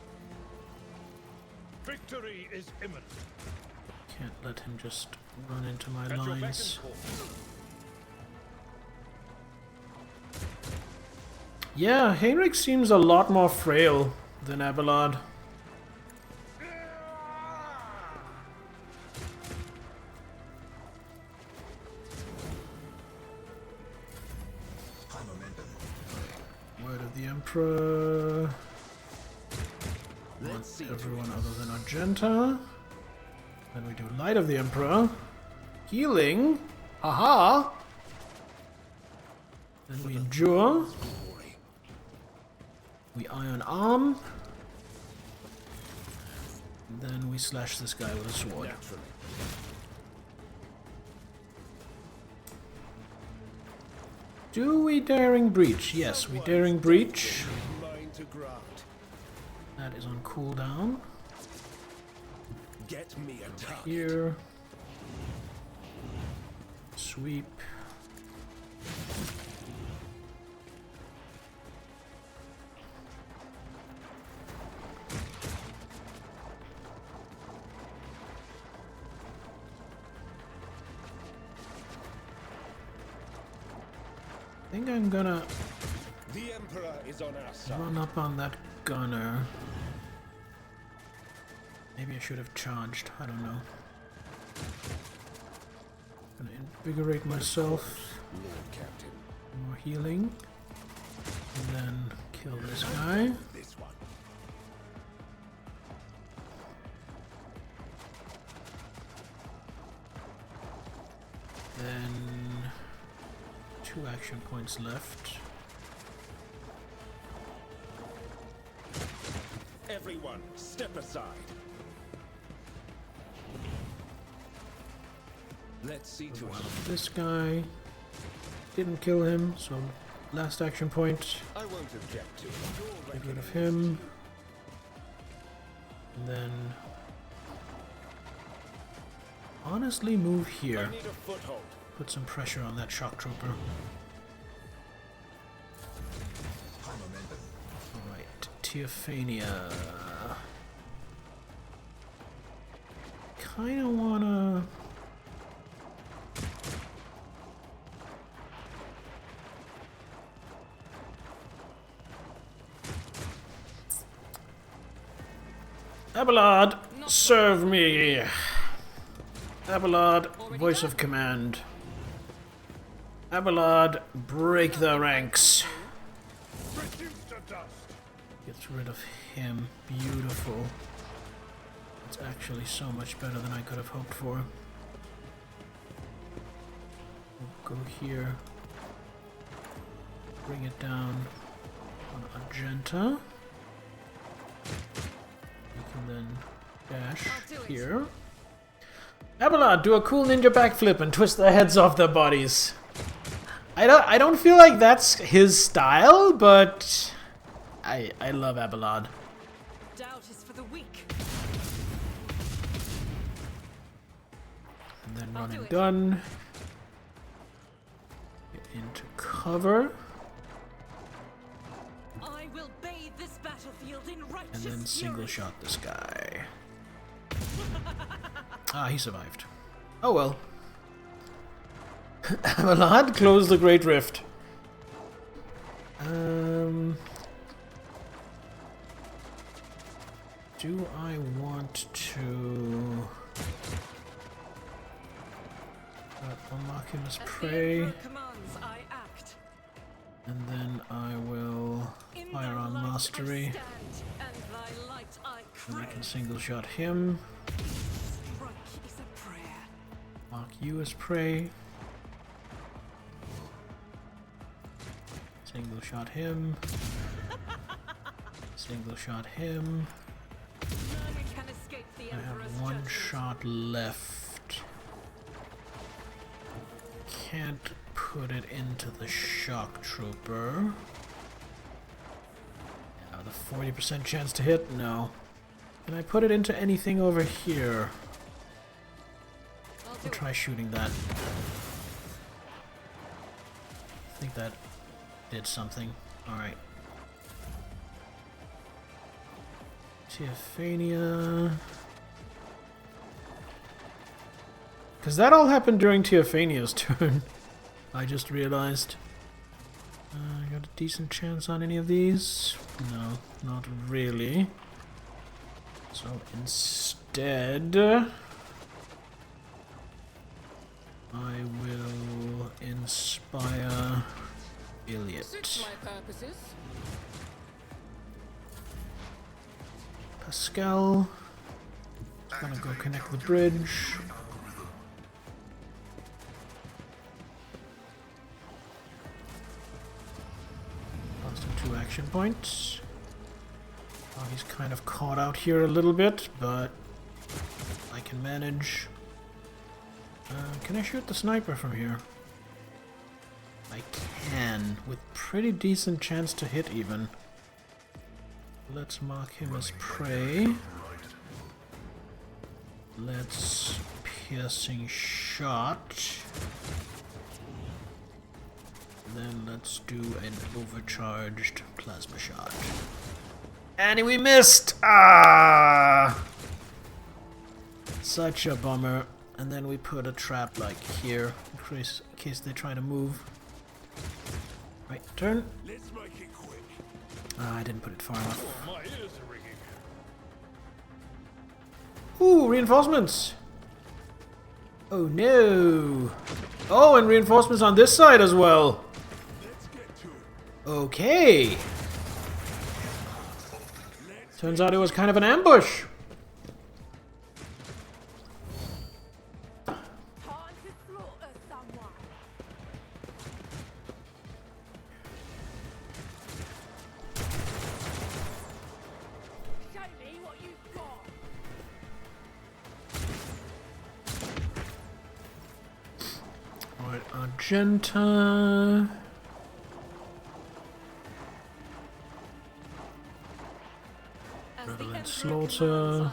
C: Victory is imminent.
A: Can't let him just run into my
C: At your beck and
A: lines.
C: call.
A: Yeah, Henrik seems a lot more frail than Abelard. Word of the Emperor. Want everyone other than Argenta. Then we do Light of the Emperor. Healing. Haha. Then we Endure. We Iron Arm. And then we slash this guy with a sword. Do we Daring Breach? Yes, we Daring Breach.
H: Mine to grant.
A: That is on cooldown.
H: Get me a target.
A: Here. Sweep. I think I'm gonna
H: The Emperor is on our side.
A: run up on that gunner. Maybe I should have charged, I don't know. Gonna invigorate myself.
H: Lord Captain.
A: More healing. And then kill this guy.
H: This one.
A: Then 2 action points left.
H: Everyone, step aside. Let's see to it.
A: This guy didn't kill him, so last action point.
H: I won't object to it.
A: Get rid of him. And then honestly move here.
H: I need a foothold.
A: Put some pressure on that shock trooper. Alright, Teophania. Kinda wanna... Abelard! Serve me! Abelard, voice of command. Abelard, break the ranks. Gets rid of him. Beautiful. It's actually so much better than I could have hoped for. We'll go here. Bring it down on Argenta. We can then dash here. Abelard, do a cool ninja backflip and twist the heads off their bodies. I don't feel like that's his style, but I love Abelard.
F: Doubt is for the weak.
A: And then run and gun. Get into cover.
F: I will bathe this battlefield in righteous
A: And then single shot this guy. Ah, he survived. Oh well. Abelard closed the Great Rift. Do I want to unlock him as prey? And then I will fire on Mastery. And I can single shot him. Mark you as prey. Single shot him. Single shot him. I have one shot left. Can't put it into the shock trooper. Now the 40% chance to hit? No. Can I put it into anything over here? I'll try shooting that. I think that did something. Alright. Teophania. Because that all happened during Teophania's turn. I just realized. I got a decent chance on any of these? No, not really. So instead, I will inspire Iliad. Pascal. Gonna go connect the bridge. Lost him 2 action points. Oh, he's kind of caught out here a little bit, but I can manage. Can I shoot the sniper from here? I can, with pretty decent chance to hit even. Let's mark him as prey. Let's piercing shot. Then let's do an overcharged plasma shot. And we missed! Ah! Such a bummer. And then we put a trap like here, in case they try to move. Right, turn.
H: Let's make it quick.
A: I didn't put it far enough.
C: My ears are ringing.
A: Ooh, reinforcements! Oh no! Oh, and reinforcements on this side as well!
H: Let's get to it.
A: Okay! Turns out it was kind of an ambush! Alright, Argenta. Prevalent Slaughter.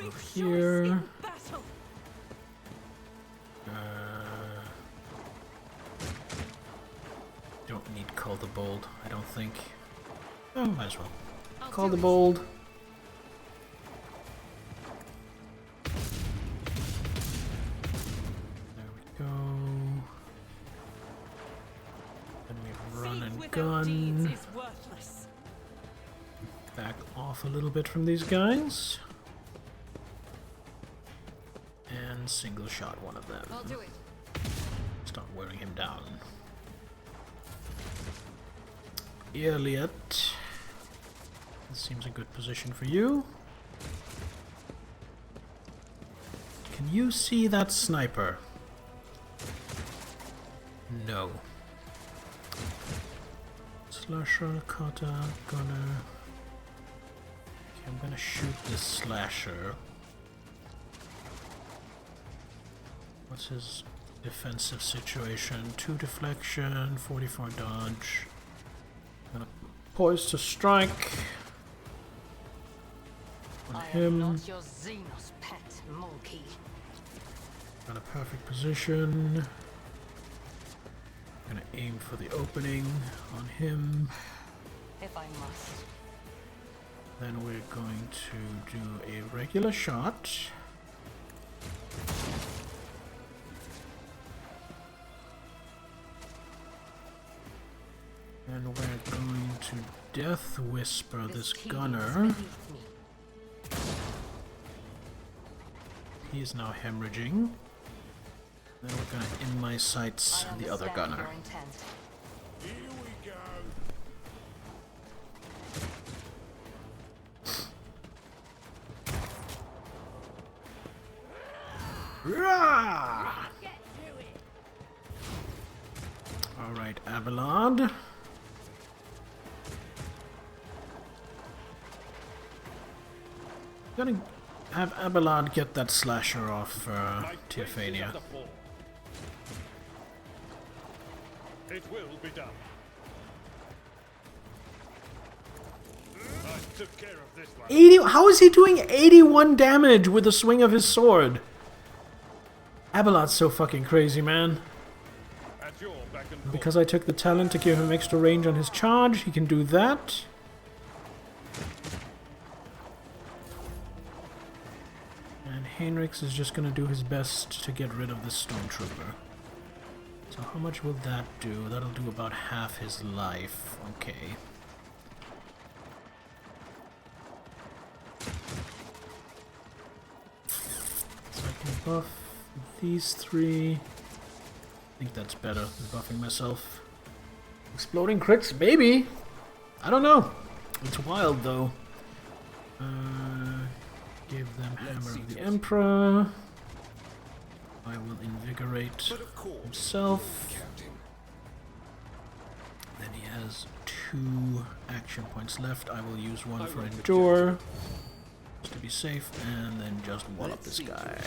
A: Over here. Don't need Call the Bold, I don't think. Oh, might as well. Call the Bold. There we go.
F: worthless.
A: Back off a little bit from these guys. And single shot one of them.
E: I'll do it.
A: Start wearing him down. Elliot. This seems a good position for you. Can you see that sniper? No. Slasher, cutter, gunner. Okay, I'm gonna shoot this slasher. What's his defensive situation? 2 deflection, 44 dodge. Gonna poise to strike. On him.
E: Not your Xenos pet, monkey.
A: Got a perfect position. Gonna aim for the opening on him.
E: If I must.
A: Then we're going to do a regular shot. And we're going to Death Whisper this gunner. He is now hemorrhaging. Then we're gonna in my sights the other gunner.
H: Here we go.
A: Rah! Alright, Abelard. Gonna have Abelard get that slasher off Teophania.
C: It will be done. I took care of this one.
A: 80. How is he doing 81 damage with the swing of his sword? Abelard's so fucking crazy, man.
C: At your back and forth.
A: Because I took the talent to give him extra range on his charge, he can do that. And Heinrichs is just gonna do his best to get rid of this Stormtrooper. So how much will that do? That'll do about half his life. Okay. So I can buff these 3. I think that's better than buffing myself. Exploding crits? Maybe! I don't know. It's wild though. Give them Hammer of the Emperor. I will invigorate himself. Then he has 2 action points left. I will use 1 for Endure, just to be safe, and then just wall up this guy.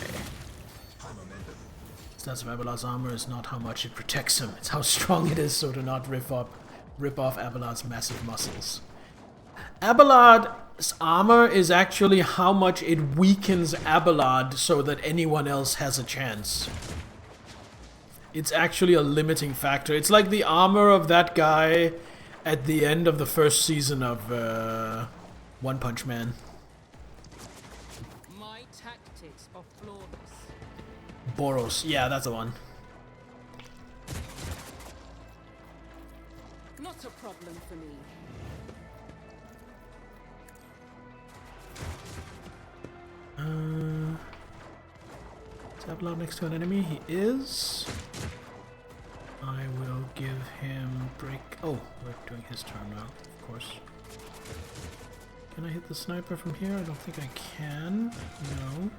A: Stats of Abelard's armor is not how much it protects him, it's how strong it is, so to not rip off Abelard's massive muscles. Abelard's armor is actually how much it weakens Abelard so that anyone else has a chance. It's actually a limiting factor. It's like the armor of that guy at the end of the first season of One Punch Man.
E: My tactics are flawless.
A: Boros, yeah, that's the one.
E: Not a problem for me.
A: Is Abelard next to an enemy? He is. I will give him break. Oh, we're doing his turn now, of course. Can I hit the sniper from here? I don't think I can. No.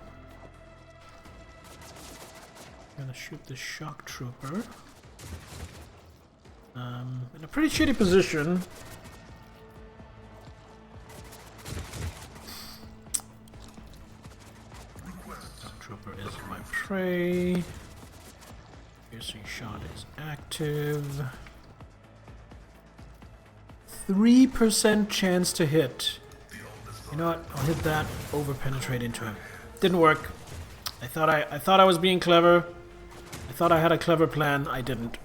A: I'm gonna shoot the shock trooper. In a pretty shitty position. Shock trooper is my prey. Piercing shot is active. 3% chance to hit. You know what? I'll hit that. Over penetrate into him. Didn't work. I thought I was being clever. I thought I had a clever plan. I didn't.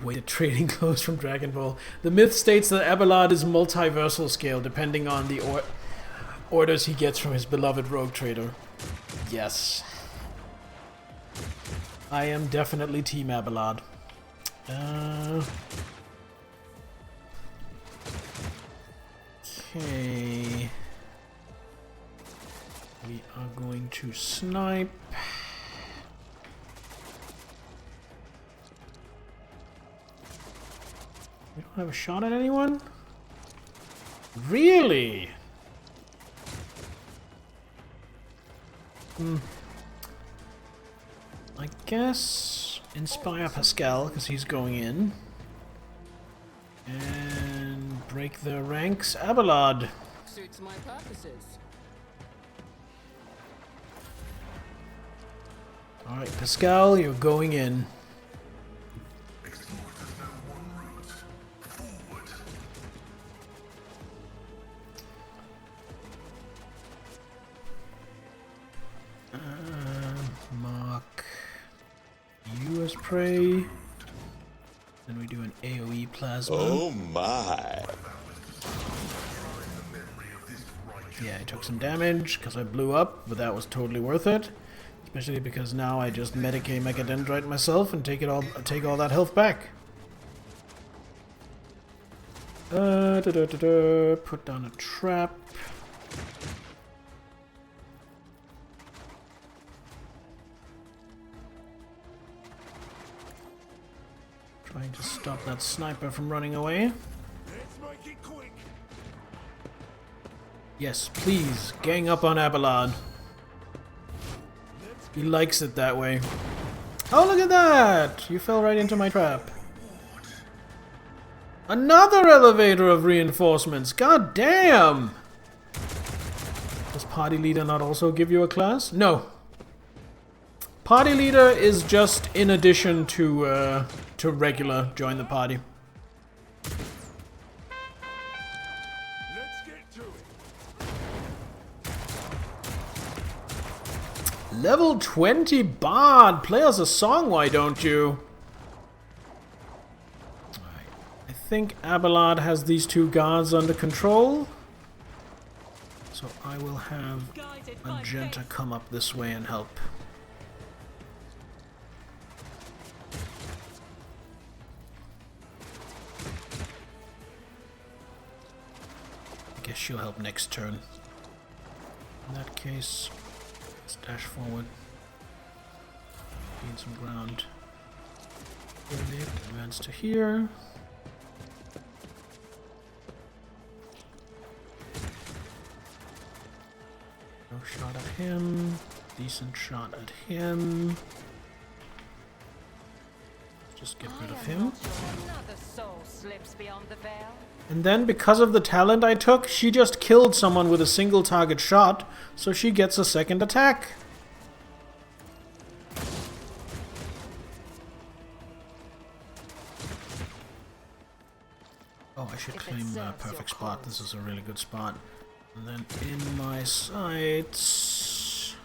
A: Weighted trading clothes from Dragon Ball. The myth states that Abelard is multiversal scale, depending on the orders he gets from his beloved rogue trader. Yes. I am definitely Team Abelard. Okay. We are going to snipe. We don't have a shot at anyone? Really? I guess inspire Pascal, because he's going in. And break the ranks, Abelard.
K: Suits my purposes.
A: Alright, Pascal, you're going in. Mark you as prey. Then we do an AoE plasma.
L: Oh my!
A: Yeah, I took some damage because I blew up, but that was totally worth it. Especially because now I just medicate Mechadendrite myself and take all that health back. Put down a trap. Trying to stop that sniper from running away. Yes, please, gang up on Abelard. He likes it that way. Oh, look at that! You fell right into my trap. Another elevator of reinforcements! God damn! Does party leader not also give you a class? No. Party leader is just in addition to regular join the party. Level 20 Bard! Play us a song, why don't you? Alright. I think Abelard has these two guards under control. So I will have Magenta come up this way and help. I guess she'll help next turn. In that case... dash forward. Gain some ground. Advance to here. No shot at him. Decent shot at him. Just get rid of him.
E: Another soul slips beyond the veil.
A: And then, because of the talent I took, she just killed someone with a single target shot, so she gets a second attack. Oh, I should claim a perfect spot. This is a really good spot. And then in my sights...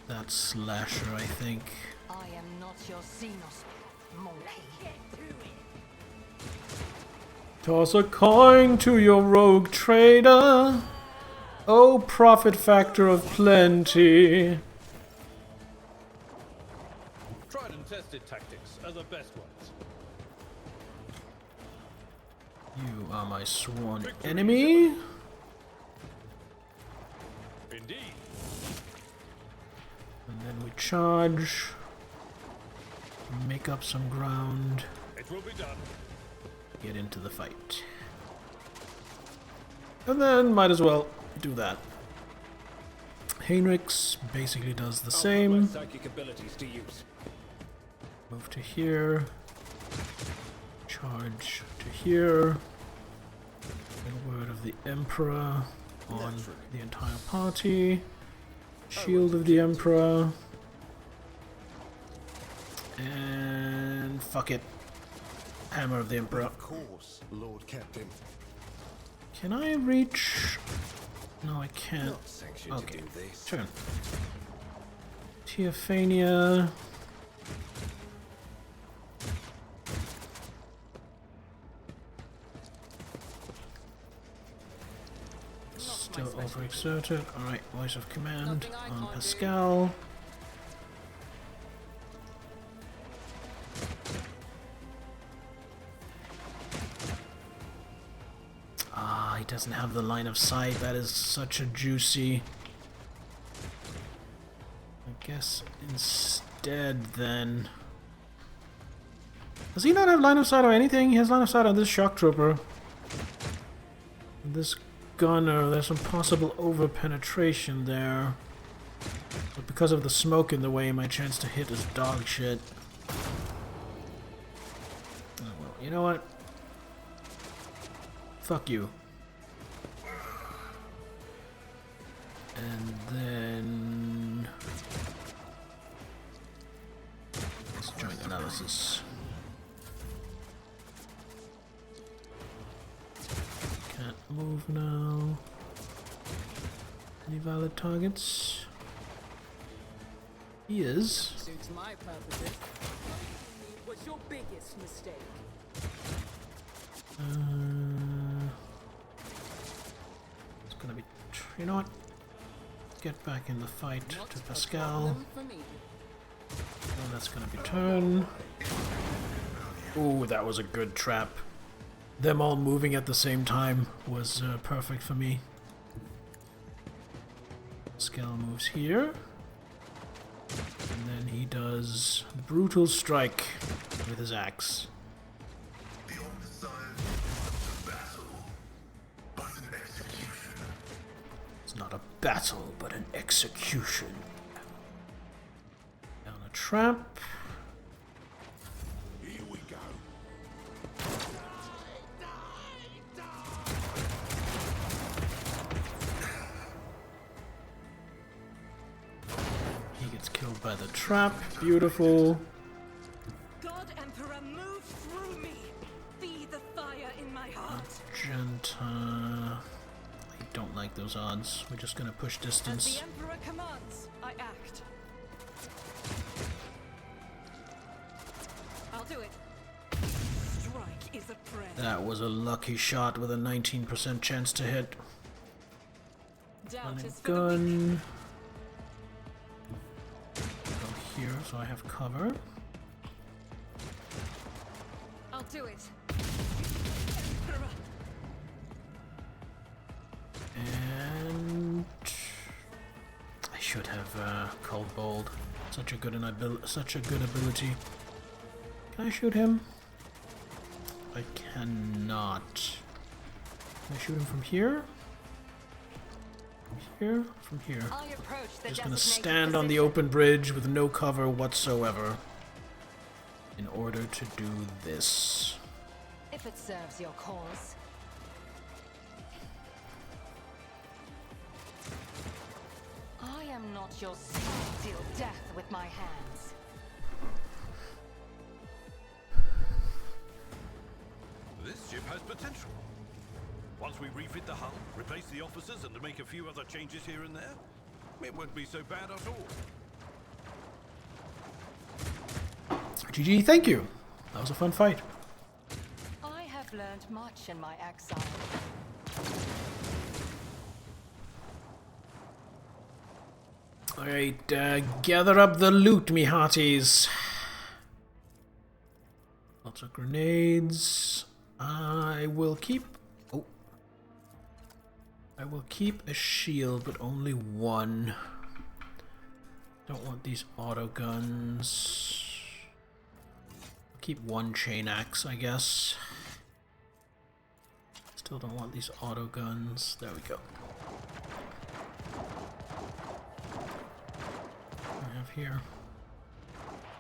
A: that slasher, I think.
E: I am not your Xenos, monkey.
A: Toss a coin to your rogue trader. Oh, profit factor of plenty.
C: Tried and tested tactics are the best ones.
A: You are my sworn enemy.
C: Indeed.
A: And then we charge. Make up some ground.
C: It will be done.
A: Get into the fight. And then might as well do that. Heinrichs basically does the same.
H: Psychic abilities to use.
A: Move to here. Charge to here. And word of the Emperor on the entire party. Shield of the Emperor. And fuck it. Hammer of the Emperor.
H: Of course, Lord Captain.
A: Can I reach? No, I can't. Okay, turn. Teophania. Still overexerted. Alright, voice of command on Pascal. he doesn't have the line of sight. That is such a juicy... I guess instead then... Does he not have line of sight on anything? He has line of sight on this shock trooper. This gunner, there's some possible over-penetration there. But because of the smoke in the way, my chance to hit is dog shit. Oh, well, you know what? Fuck you. And then... let's joint analysis. Can't move now. Any valid targets? He is.
K: Suits my purposes. What's your biggest mistake?
A: It's gonna be... you know what? Get back in the fight to Pascal. Oh, that's gonna be turn. Ooh, that was a good trap. Them all moving at the same time was perfect for me. Pascal moves here. And then he does brutal strike with his axe.
G: The opposite of battle, but an execution.
A: It's not a battle, but an execution. Down a trap.
H: Here we go.
A: He gets killed by the trap. Beautiful.
F: God Emperor, move through me. Be the fire in my heart.
A: Magenta. I don't like those odds. We're just gonna push
F: As
A: distance.
F: the Emperor commands, I act. I'll do it. Strike is a prayer.
A: That was a lucky shot with a 19% chance to hit.
F: Doubt
A: Running
F: is for the weak.
A: gun. Go here so I have cover.
F: I'll do it. Emperor.
A: And I should have Cold Bold. Such a good ability. Can I shoot him? I cannot. Can I shoot him from here? From here? From here.
E: I approach the
A: Just gonna
E: designated
A: stand on the
E: position.
A: open bridge with no cover whatsoever in order to do this.
E: If it serves your cause. I am not your son. Deal death with my hands.
C: This ship has potential. Once we refit the hull, replace the officers, and make a few other changes here and there, it won't be so bad at all.
A: GG, thank you. That was a fun fight.
E: I have learned much in my exile.
A: Alright, gather up the loot, me hearties. Lots of grenades. I will keep... oh. I will keep a shield, but only one. Don't want these auto guns. Keep one chain axe, I guess. Still don't want these auto guns. There we go. I have here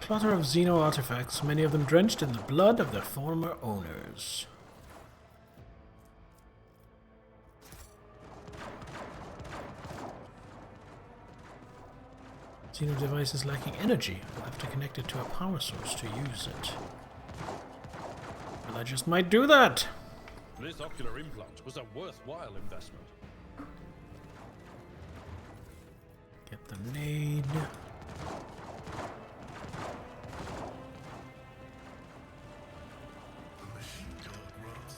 A: clutter of Xeno artifacts, many of them drenched in the blood of their former owners. Xeno device is lacking energy. We'll have to connect it to a power source to use it. Well, I just might do that.
C: This ocular implant was a worthwhile investment.
A: Get the nade.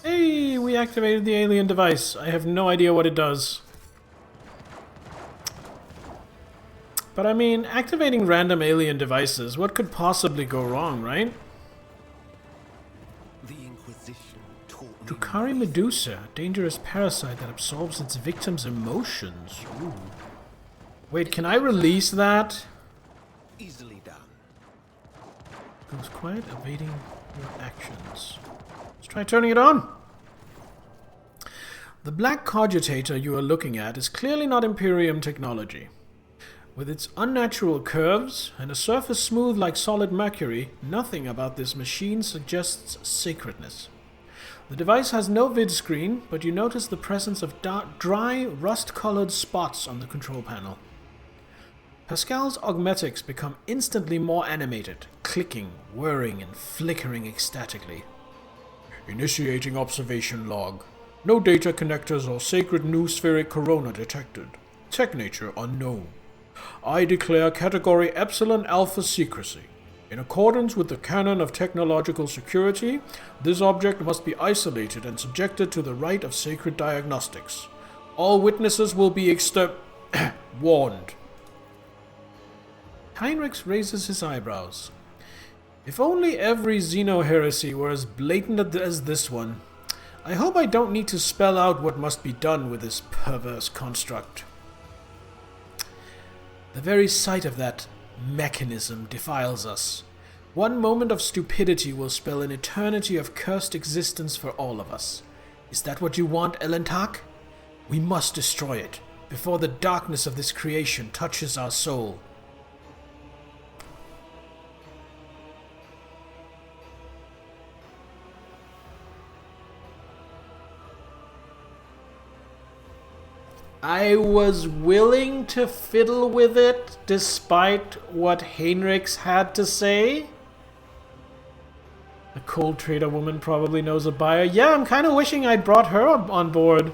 A: Hey, we activated the alien device. I have no idea what it does. But I mean, activating random alien devices, what could possibly go wrong, right?
I: The The Inquisition taught me
A: Drukhari Medusa, a dangerous parasite that absorbs its victim's emotions. Ooh. Wait, can I release that?
I: easily done.
A: Goes quiet, evading your actions. Let's try turning it on. The black cogitator you are looking at is clearly not Imperium technology. With its unnatural curves and a surface smooth like solid mercury, nothing about this machine suggests sacredness. The device has no vid screen, but you notice the presence of dry, rust-colored spots on the control panel. Pascal's augmetics become instantly more animated, clicking, whirring, and flickering ecstatically. Initiating observation log. No data connectors or sacred new spheric corona detected. Tech nature unknown. I declare category Epsilon Alpha secrecy. In accordance with the canon of technological security, this object must be isolated and subjected to the rite of sacred diagnostics. All witnesses will be warned. Heinrichs raises his eyebrows. If only every Xeno-heresy were as blatant as this one. I hope I don't need to spell out what must be done with this perverse construct. The very sight of that mechanism defiles us. One moment of stupidity will spell an eternity of cursed existence for all of us. Is that what you want, Elentak? We must destroy it, before the darkness of this creation touches our soul. I was willing to fiddle with it despite what Heinrichs had to say. The cold trader woman probably knows a buyer. Yeah, I'm kind of wishing I'd brought her on board.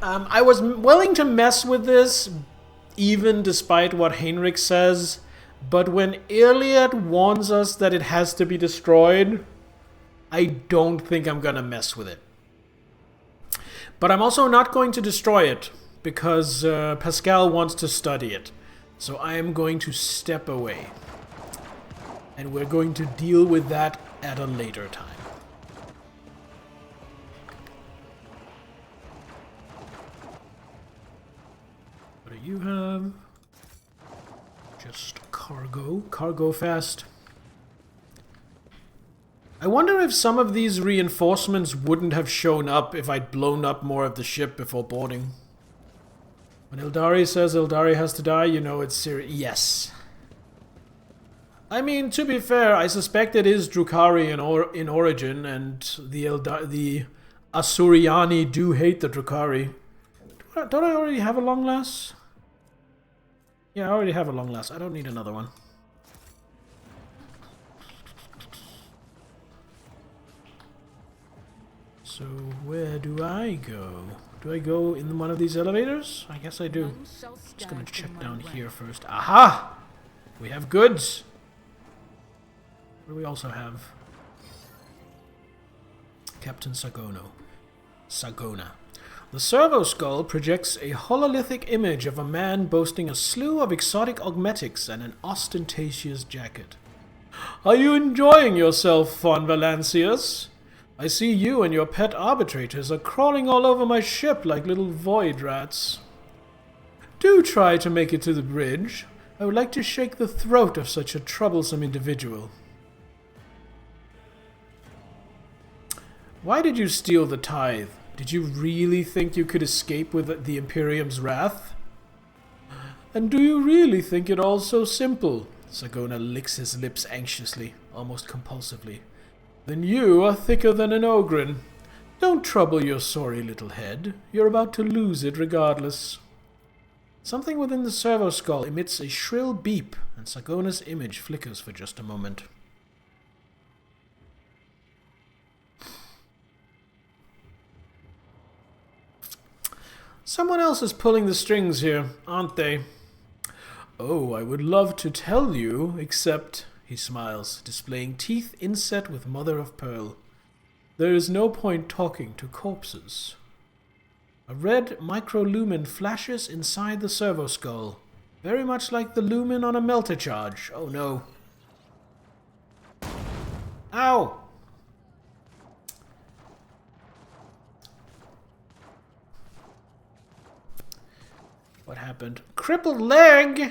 A: I was willing to mess with this, even despite what Heinrich says. But when Iliad warns us that it has to be destroyed, I don't think I'm going to mess with it. But I'm also not going to destroy it, because Pascal wants to study it. So I am going to step away. And we're going to deal with that at a later time. What do you have? Just cargo. Cargo fast. I wonder if some of these reinforcements wouldn't have shown up if I'd blown up more of the ship before boarding. When Ildari says Ildari has to die, you know it's serious. Yes. I mean, to be fair, I suspect it is Drukhari in origin, and the Asuriani do hate the Drukhari. Don't I already have a long last? Yeah, I already have a long last. I don't need another one. So, where do I go? Do I go in one of these elevators? I guess I do. Just gonna check down here first. Aha! We have goods! What do we also have? Captain Sagona. The servo skull projects a hololithic image of a man boasting a slew of exotic augmetics and an ostentatious jacket. Are you enjoying yourself, Von Valancius? I see you and your pet arbitrators are crawling all over my ship like little void rats. Do try to make it to the bridge. I would like to shake the throat of such a troublesome individual. Why did you steal the tithe? Did you really think you could escape with the Imperium's wrath? And do you really think it all so simple? Sagona licks his lips anxiously, almost compulsively. Then you are thicker than an ogrin. Don't trouble your sorry little head. You're about to lose it regardless. Something within the servo skull emits a shrill beep, and Sagona's image flickers for just a moment. Someone else is pulling the strings here, aren't they? Oh, I would love to tell you, except... He smiles, displaying teeth inset with mother of pearl. There is no point talking to corpses. A red microlumen flashes inside the servo skull, very much like the lumen on a melter charge. Oh no. Ow! What happened? Crippled leg!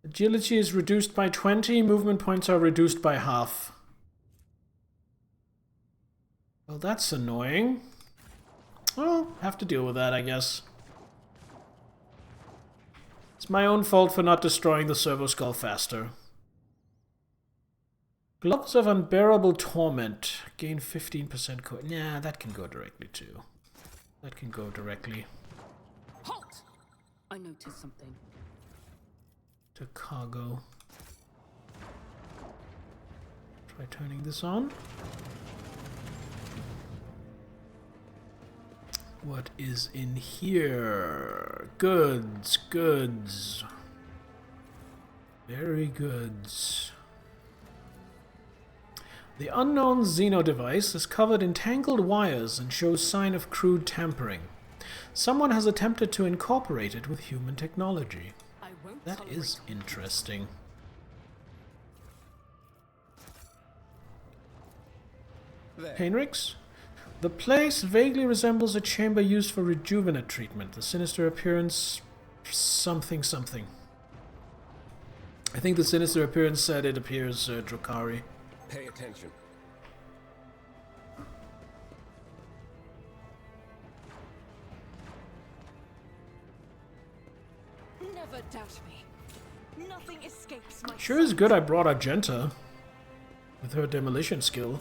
A: Agility is reduced by 20. Movement points are reduced by half. Well, that's annoying. Well, have to deal with that, I guess. It's my own fault for not destroying the servo skull faster. Gloves of Unbearable Torment. Gain 15% Nah, that can go directly too. That can go directly.
K: Halt! I noticed something.
A: To cargo. Try turning this on. What is in here? Goods, goods. Very goods. The unknown Xeno device is covered in tangled wires and shows sign of crude tampering. Someone has attempted to incorporate it with human technology. That is interesting. Heinrichs? The place vaguely resembles a chamber used for rejuvenate treatment. The sinister appearance... something something. I think the sinister appearance said it appears Drukari.
H: Pay attention.
F: Never doubt me. Nothing escapes my
A: Sure is good I brought Argenta with her demolition skill.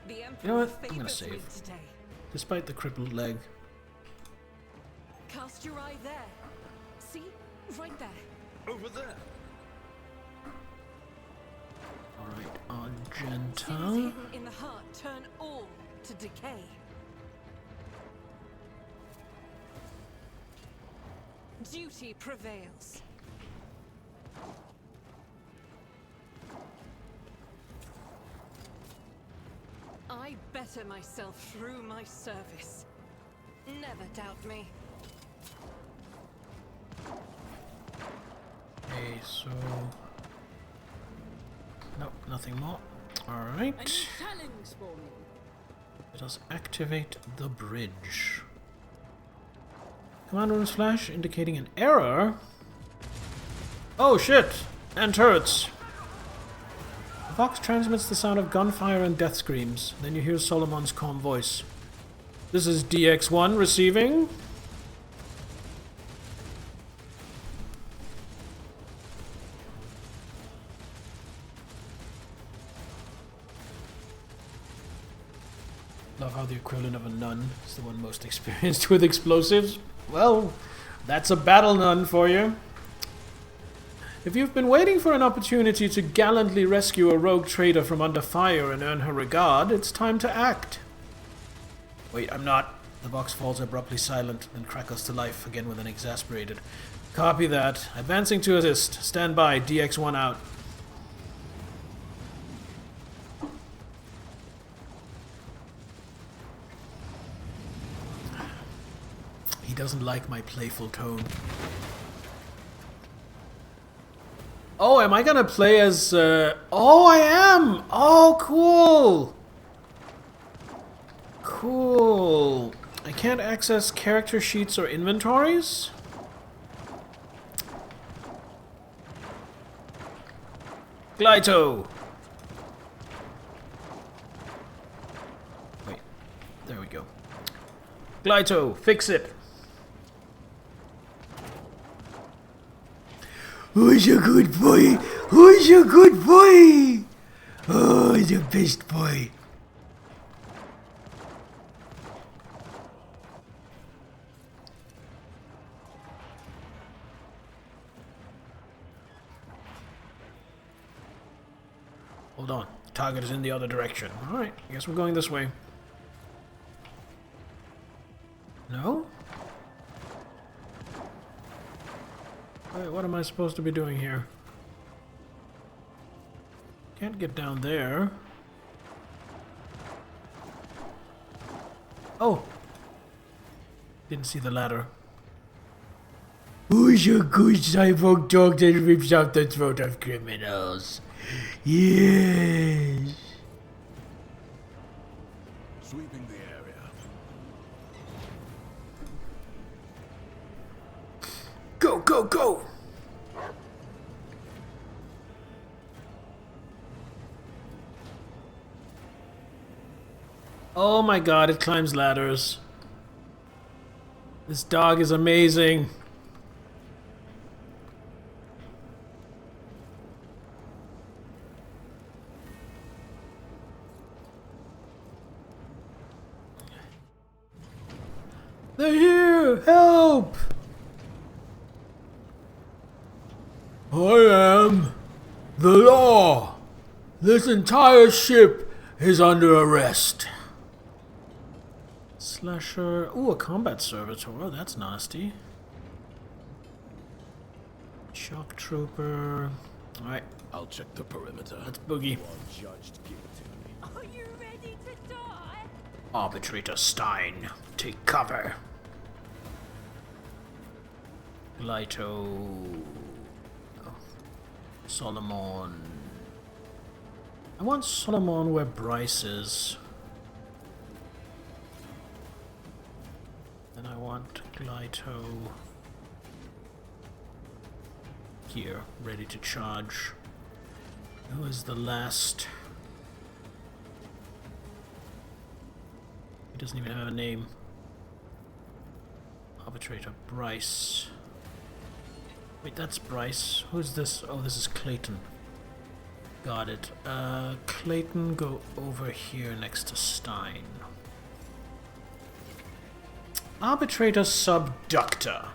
F: The
A: You know what?
F: Emperor
A: I'm gonna
F: favors me
A: save.
F: today.
A: Despite the crippled leg.
F: Cast your eye there. See? Right there.
C: Over there.
A: Alright,
F: Things
A: Argenta.
F: hidden in the heart turn all to decay. Duty prevails. I better myself through my service. Never doubt me.
A: Okay, so... Nope, nothing more. Alright.
K: Any challenge for me?
A: Let us activate the bridge. Command room's flash indicating an error. Oh shit! And turrets! The Vox transmits the sound of gunfire and death screams. Then you hear Solomon's calm voice. This is DX1 receiving. Love how the equivalent of a nun is the one most experienced with explosives. Well, that's a battle nun for you. If you've been waiting for an opportunity to gallantly rescue a rogue trader from under fire and earn her regard, it's time to act. Wait, I'm not. The box falls abruptly silent, then crackles to life again with an exasperated. Copy that. Advancing to assist. Stand by. DX1 out. He doesn't like my playful tone. Oh, am I gonna play as... Oh, I am! Oh, cool! Cool. I can't access character sheets or inventories? Glyto! Wait. There we go. Glyto, fix it! Who's a good boy? Who's a good boy? Oh, the best boy. Hold on. Target is in the other direction. Alright, I guess we're going this way. No? Wait, what am I supposed to be doing here? Can't get down there. Oh! Didn't see the ladder. Who's a good cyborg dog that rips out the throat of criminals? Yes!
C: Sweeping the area.
A: go, go! Oh my god, it climbs ladders. This dog is amazing. They're here! Help! I am the law. This entire ship is under arrest. Slasher. Ooh, a combat servitor. That's nasty. Shock trooper. Alright.
H: I'll check the perimeter.
A: Let's boogie.
H: Judged, give it to me.
D: Are you ready to die?
A: Arbitrator Stein, take cover. Glyto. Oh. Solomon. I want Solomon where Bryce is. Then I want Glyto here, ready to charge. Who is the last? He doesn't even have a name. Arbitrator Bryce. Wait, that's Bryce. Who's this? Oh, this is Clayton. Got it. Clayton, go over here next to Stein. Arbitrator Subductor.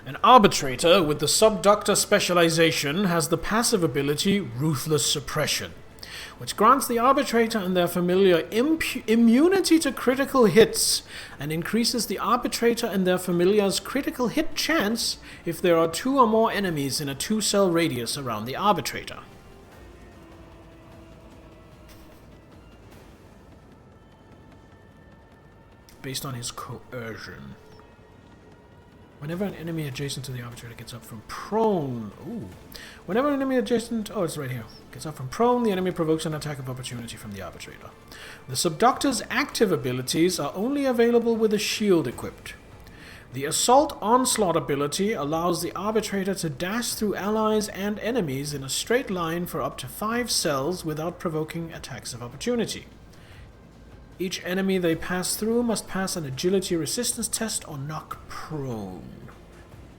A: An arbitrator with the subductor specialization has the passive ability Ruthless Suppression, which grants the arbitrator and their familiar immunity to critical hits and increases the arbitrator and their familiar's critical hit chance if there are 2 or more enemies in a 2-cell radius around the arbitrator. Based on his coercion. Whenever an enemy adjacent to the arbitrator gets up from prone... Ooh. Whenever an enemy adjacent... Oh, it's right here. Gets up from prone, the enemy provokes an attack of opportunity from the arbitrator. The Subductor's active abilities are only available with a shield equipped. The Assault Onslaught ability allows the arbitrator to dash through allies and enemies in a straight line for up to 5 cells without provoking attacks of opportunity. Each enemy they pass through must pass an agility resistance test or knock prone.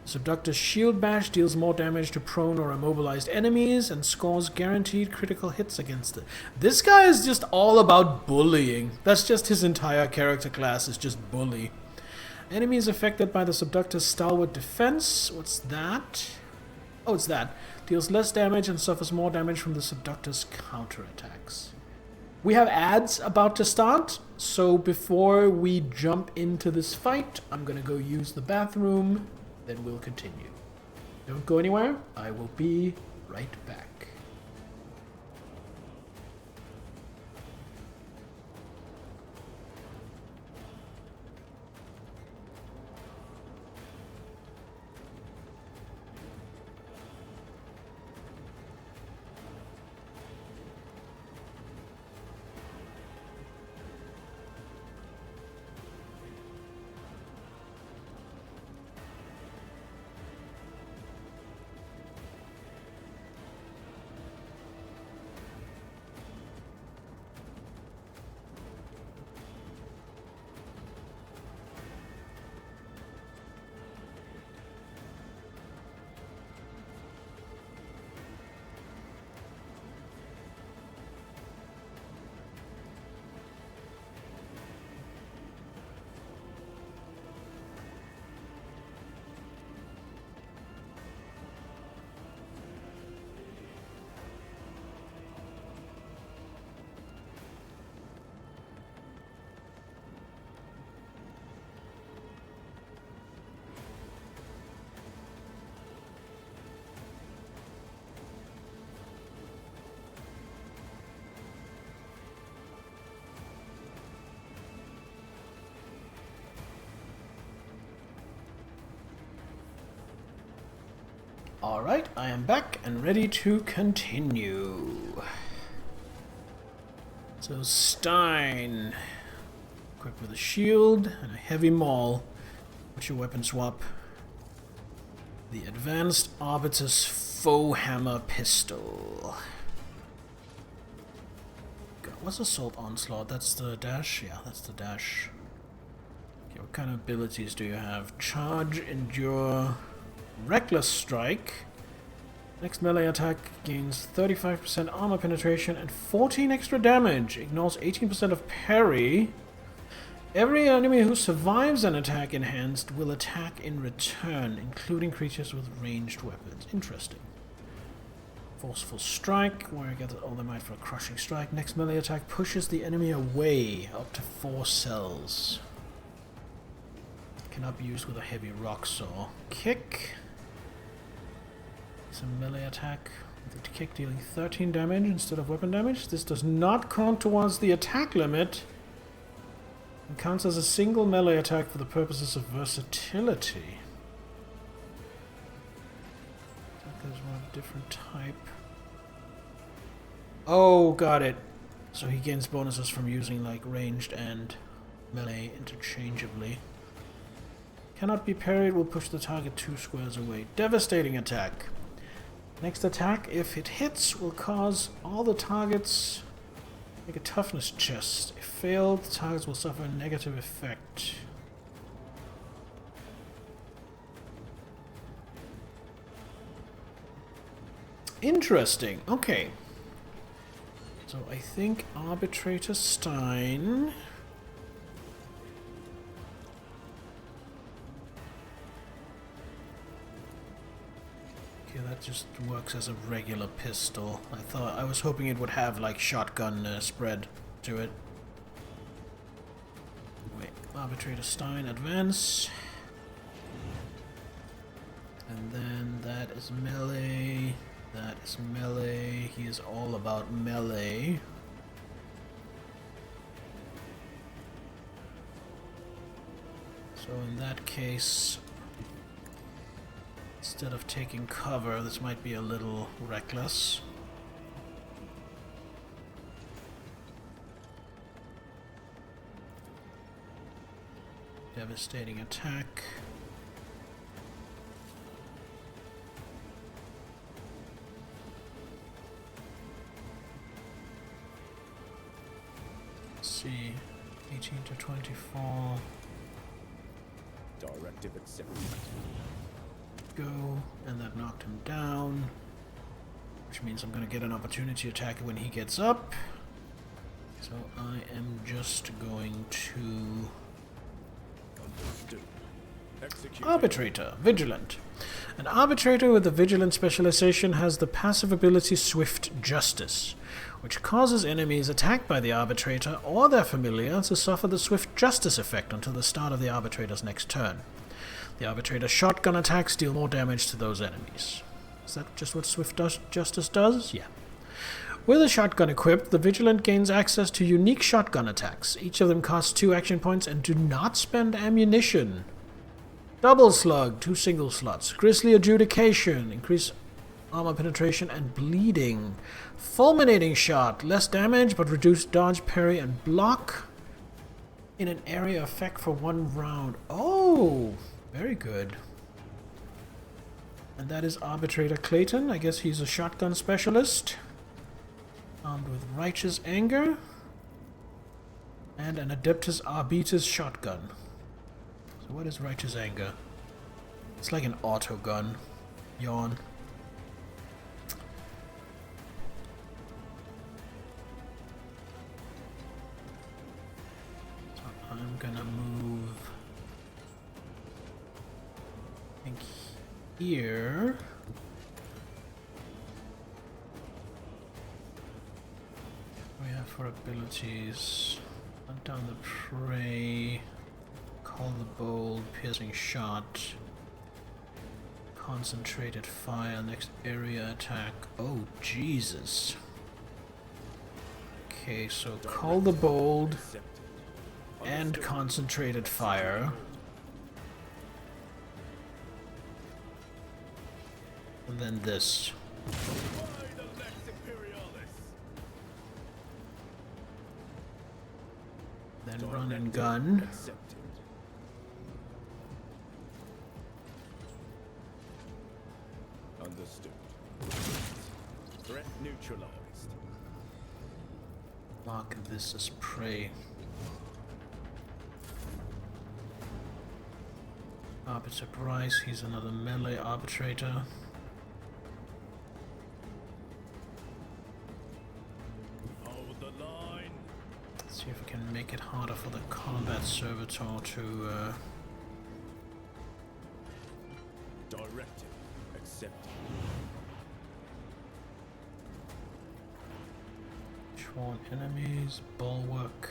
A: The Subductor's shield bash deals more damage to prone or immobilized enemies and scores guaranteed critical hits against it. This guy is just all about bullying. That's just his entire character class, is just bully. Enemies affected by the Subductor's stalwart defense. What's that? Oh, it's that. Deals less damage and suffers more damage from the Subductor's counterattacks. We have ads about to start, so before we jump into this fight, I'm gonna go use the bathroom, then we'll continue. Don't go anywhere, I will be right back. Alright, I am back and ready to continue. So Stein, equipped with a shield and a heavy maul. What's your weapon swap? The Advanced Arbitus Warrhammer Pistol. God, what's Assault Onslaught? That's the dash? Yeah, that's the dash. Okay, what kind of abilities do you have? Charge, Endure, Reckless Strike. Next melee attack gains 35% armor penetration and 14 extra damage. Ignores 18% of parry. Every enemy who survives an attack enhanced will attack in return, including creatures with ranged weapons. Interesting. Forceful Strike, where you get all the might for a crushing strike. Next melee attack pushes the enemy away up to 4 cells. Cannot be used with a heavy rock saw. Kick. It's a melee attack with a kick dealing 13 damage instead of weapon damage. This does not count towards the attack limit. It counts as a single melee attack for the purposes of versatility. There's one of a different type. Oh, got it. So he gains bonuses from using like ranged and melee interchangeably. Cannot be parried, will push the target 2 squares away. Devastating attack. Next attack, if it hits, will cause all the targets make a toughness check. If failed, the targets will suffer a negative effect. Interesting. Okay. So I think Arbitrator Stein... that just works as a regular pistol. I was hoping it would have like shotgun spread to it. Wait, Arbitrator Stein, advance. And then that is melee. That is melee. He is all about melee. So in that case, instead of taking cover, this might be a little reckless. Devastating attack. Let's see, 18 to 24.
H: Directive accepted.
A: Go, and that knocked him down, which means I'm going to get an opportunity attack when he gets up. So I am just going to... Arbitrator, Vigilant. An Arbitrator with the Vigilant specialization has the passive ability Swift Justice, which causes enemies attacked by the Arbitrator or their familiar to suffer the Swift Justice effect until the start of the Arbitrator's next turn. The Arbitrator's shotgun attacks deal more damage to those enemies. Is that just what Swift Justice does? Yeah. With a shotgun equipped, the Vigilant gains access to unique shotgun attacks. Each of them costs 2 action points and do not spend ammunition. Double Slug, 2 single slots. Grisly Adjudication, increase armor penetration and bleeding. Fulminating Shot, less damage but reduced dodge, parry, and block in an area effect for 1 round. Oh! Very good. And that is Arbitrator Clayton. I guess he's a shotgun specialist. Armed with Righteous Anger. And an Adeptus Arbitus shotgun. So what is Righteous Anger? It's like an auto gun. Yawn. So I'm gonna move... here. We have for abilities, hunt down the prey, call the bold, piercing shot, concentrated fire, next area attack. Oh Jesus. Okay, so call the bold and concentrated fire. And then this. Then run and gun. Mark this as prey. Arbiter Bryce, he's another melee arbitrator.
C: Hold the line.
A: Let's see if we can make it harder for the combat servitor to
H: Directive accepted.
A: Sworn enemies, bulwark.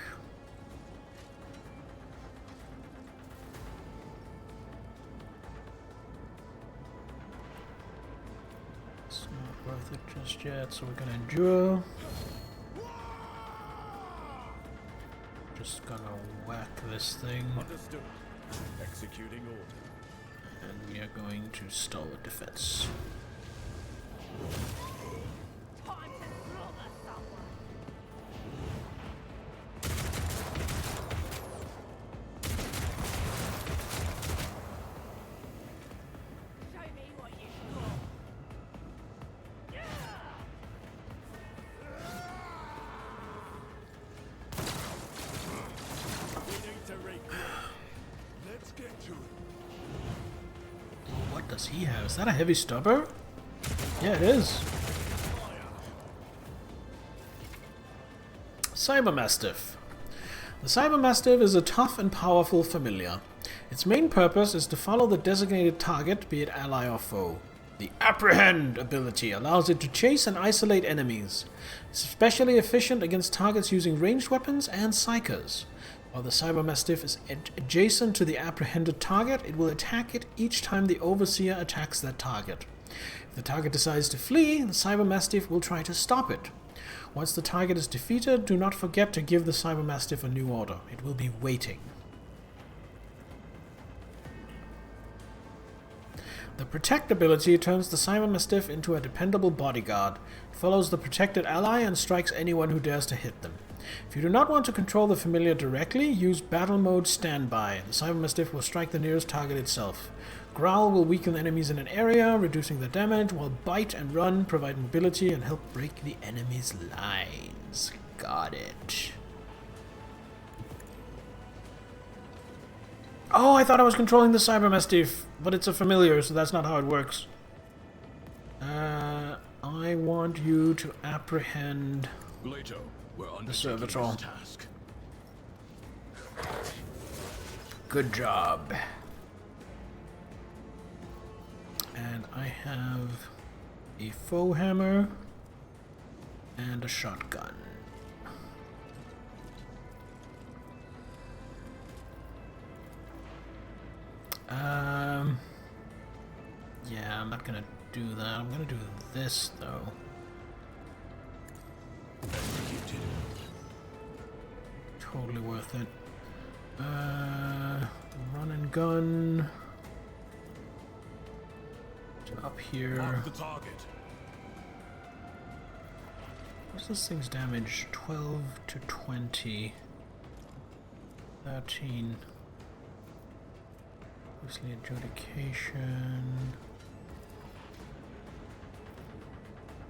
A: It's not worth it just yet, so we're gonna endure. Just gonna whack this thing.
H: Understood. Executing order.
A: And we are going to stalwart defense.
H: Let's get to it.
A: What does he have? Is that a heavy stubber? Yeah, it is. Cybermastiff. The Cybermastiff is a tough and powerful familiar. Its main purpose is to follow the designated target, be it ally or foe. The Apprehend ability allows it to chase and isolate enemies. It's especially efficient against targets using ranged weapons and psychers. While the Cybermastiff is adjacent to the apprehended target, it will attack it each time the Overseer attacks that target. If the target decides to flee, the Cybermastiff will try to stop it. Once the target is defeated, do not forget to give the Cybermastiff a new order. It will be waiting. The Protect ability turns the Cybermastiff into a dependable bodyguard. It follows the protected ally and strikes anyone who dares to hit them. If you do not want to control the familiar directly, use Battle Mode Standby. The Cybermastiff will strike the nearest target itself. Growl will weaken enemies in an area, reducing their damage, while Bite and Run provide mobility and help break the enemy's lines. Got it. Oh, I thought I was controlling the Cybermastiff, but it's a familiar, so that's not how it works. I want you to apprehend
C: Later, we're
A: the
C: undertaking
A: servitor.
C: this task.
A: Good job. And I have a Warrhammer and a shotgun. Yeah, I'm not gonna do that. I'm gonna do this though.
C: Executed.
A: Totally worth it. Run and gun. Up here.
C: Mark the target.
A: What's this thing's damage? 12 to 20. 13. Obviously adjudication.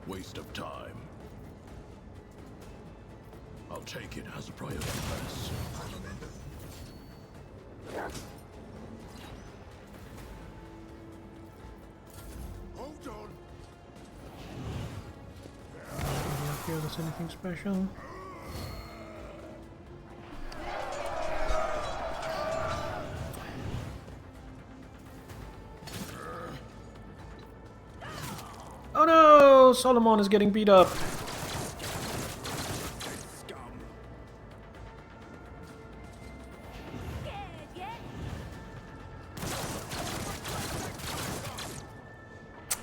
C: Waste of time. I'll take it as a priority first.
H: Hold on.
A: Not feel there's anything special. Oh no! Solomon is getting beat up.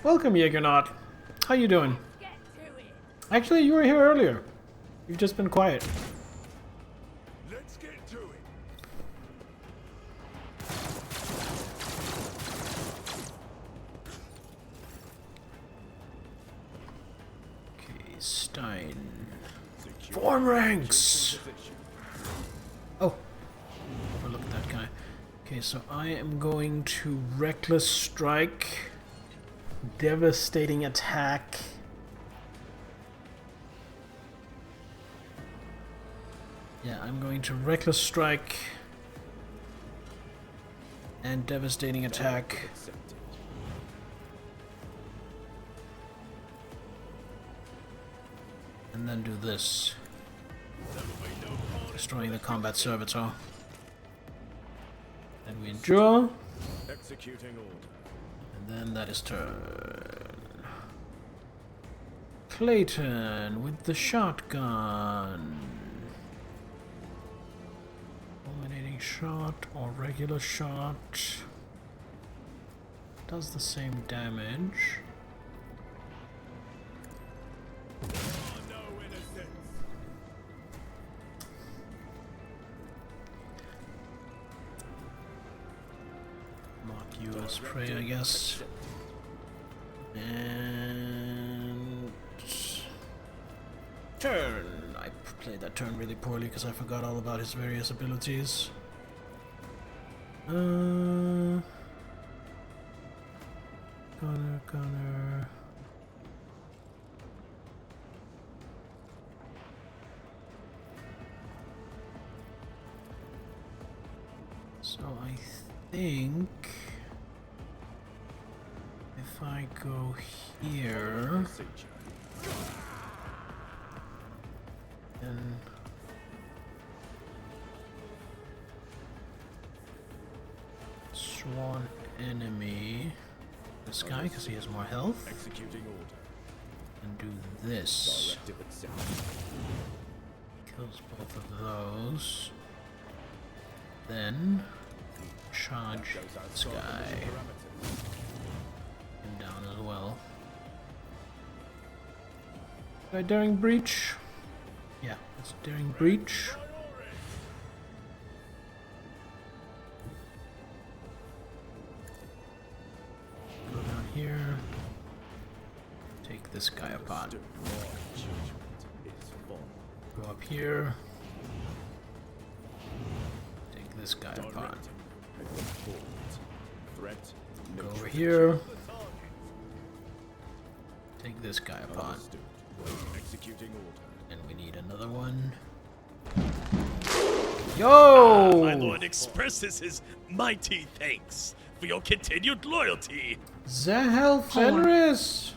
A: Welcome, Jägernaut. How you doing? Actually, you were here earlier. You've just been quiet.
H: Let's get to it.
A: Okay, Stein. Form ranks! Oh. Overlooked that guy. Okay, so I am going to Reckless Strike. Devastating Attack. Yeah, I'm going to Reckless Strike and Devastating Attack. And then do this. Destroying the combat servitor. Then we endure.
H: Executing order.
A: And then that is turn. Clayton with the shotgun. Fulminating shot or regular shot. Does the same damage. Mark you as prey, I guess. And turn. I played that turn really poorly because I forgot all about his various abilities. Gunner. So I think if I go here, then Swan enemy, this guy because he has more health,
H: Executing order.
A: and do this.
H: Directive accepted.
A: Kills both of those. Then charge this guy. And down as well. Daring breach? Yeah, it's daring breach. Go down here. Take this guy apart. Go up here. Take this guy apart. Go over here. Take this guy apart.
H: Executing order.
A: And we need another one. Yo!
L: My lord expresses his mighty thanks for your continued loyalty.
A: Zahel Fenris!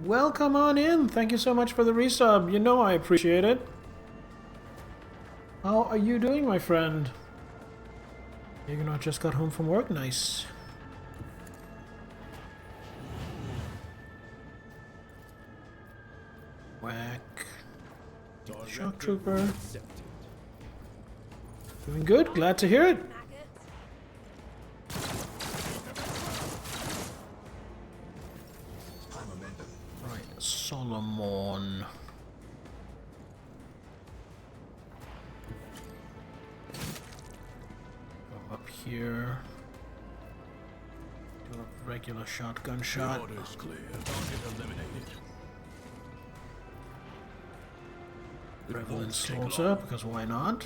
A: Welcome on in. Thank you so much for the resub. You know I appreciate it. How are you doing, my friend? You're not just got home from work? Nice. Whack. Shock Trooper. Doing good. Glad to hear it. Right, Solomon. Go up here. Do a regular shotgun shot.
C: Order's clear. Target eliminated.
A: Prevalent slaughter, because why not?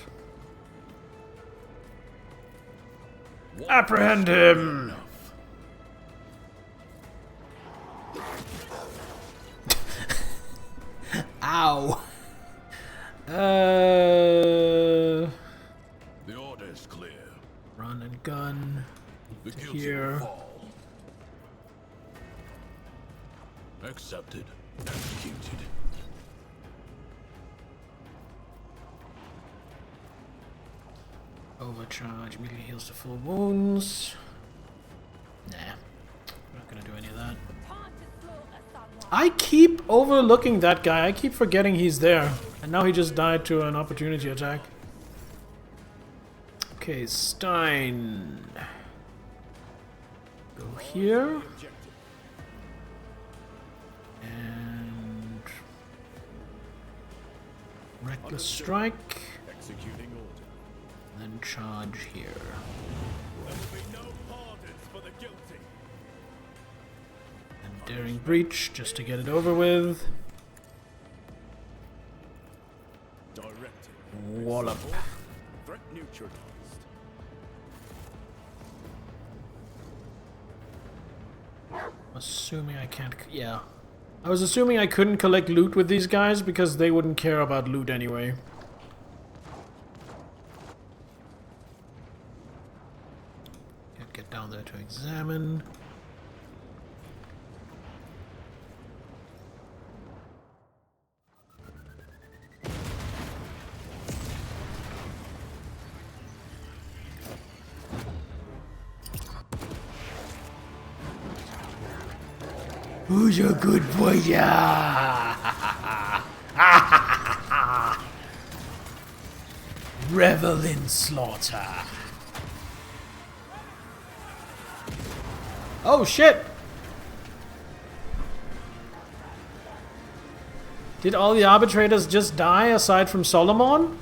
A: Apprehend him! Ow!
C: The order's clear.
A: Run and gun.
C: The
A: To
C: guilty
A: here.
C: will fall. Accepted. Executed.
A: Overcharge immediately heals to full wounds. Nah, I'm not gonna do any of that. I keep overlooking that guy. I keep forgetting he's there. And now he just died to an opportunity attack. Okay, Stein. Go here. And Reckless Strike.
H: Executing order.
A: Then charge here.
H: There will be no pardons for the guilty.
A: And Daring Breach, just to get it over with.
H: Directive.
A: Wallop.
H: Threat neutralized.
A: Assuming I can't... yeah. I was assuming I couldn't collect loot with these guys because they wouldn't care about loot anyway. down there to examine. Who's a good boy? Yeah. Revel in slaughter. Oh shit! Did all the arbitrators just die aside from Solomon?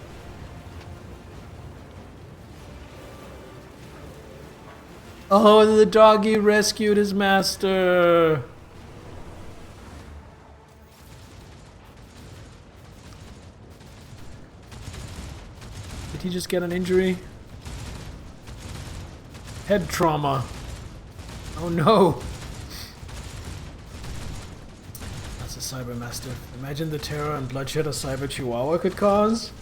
A: Oh, the doggy rescued his master. Did he just get an injury? Head trauma. Oh no! That's a Cyber Mastiff. Imagine the terror and bloodshed a Cyber Chihuahua could cause.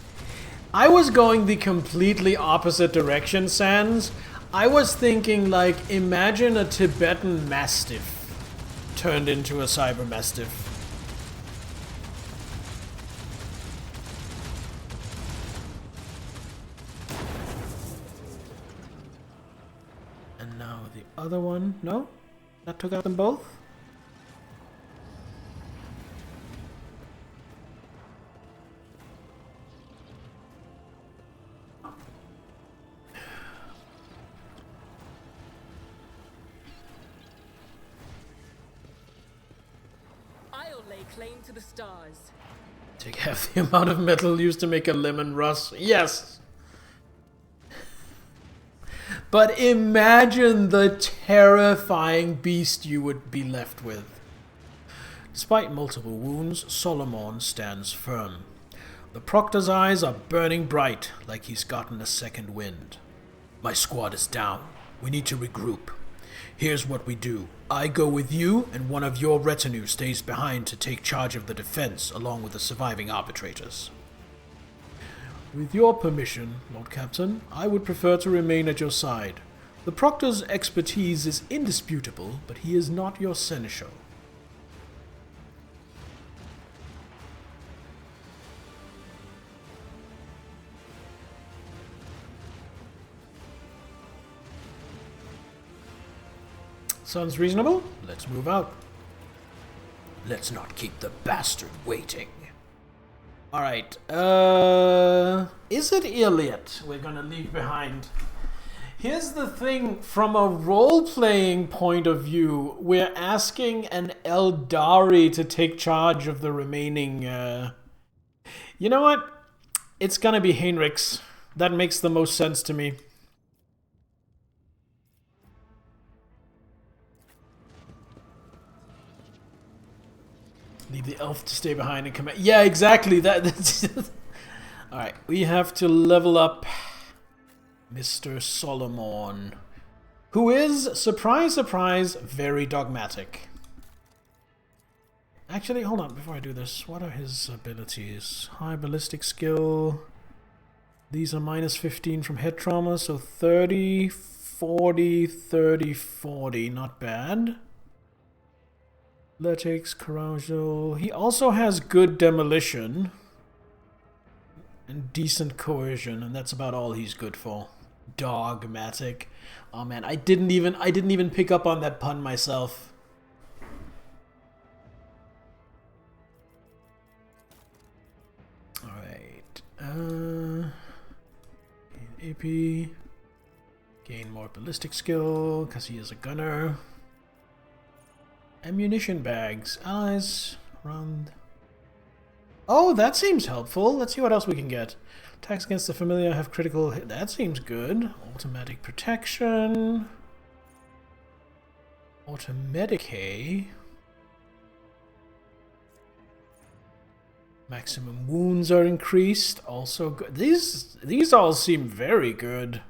A: I was going the completely opposite direction, Sans. I was thinking, like, imagine a Tibetan Mastiff turned into a Cyber Mastiff. And now the other one. No? That took out them both?
K: I'll lay claim to the stars.
A: Take half the amount of metal used to make a lemon rust. Yes! But imagine the terrifying beast you would be left with. Despite multiple wounds, Solomon stands firm. The Proctor's eyes are burning bright, like he's gotten a second wind. My squad is down. We need to regroup. Here's what we do. I go with you, and one of your retinue stays behind to take charge of the defense, along with the surviving arbitrators. With your permission, Lord Captain, I would prefer to remain at your side. The Proctor's expertise is indisputable, but he is not your seneschal. Sounds reasonable. Let's move out. Let's not keep the bastard waiting. Alright, is it Iliad we're gonna leave behind? Here's the thing, from a role-playing point of view, we're asking an Eldari to take charge of the remaining, You know what? It's gonna be Heinrichs. That makes the most sense to me. Leave the elf to stay behind and command. Yeah, exactly. That's Alright, we have to level up Mr. Solomon, who is, surprise, surprise, very dogmatic. Actually, hold on, before I do this, what are his abilities? High ballistic skill. These are minus 15 from head trauma, so 30, 40, 30, 40. Not bad. Athletics, carousal. He also has good demolition and decent coercion, and that's about all he's good for. Dogmatic. Oh man, I didn't even pick up on that pun myself. Alright. AP. Gain more ballistic skill, because he is a gunner. Ammunition bags. Allies around. Oh, that seems helpful. Let's see what else we can get. Attacks against the familiar have critical hit. That seems good. Automatic protection. Automedicate. Maximum wounds are increased. Also good. These all seem very good.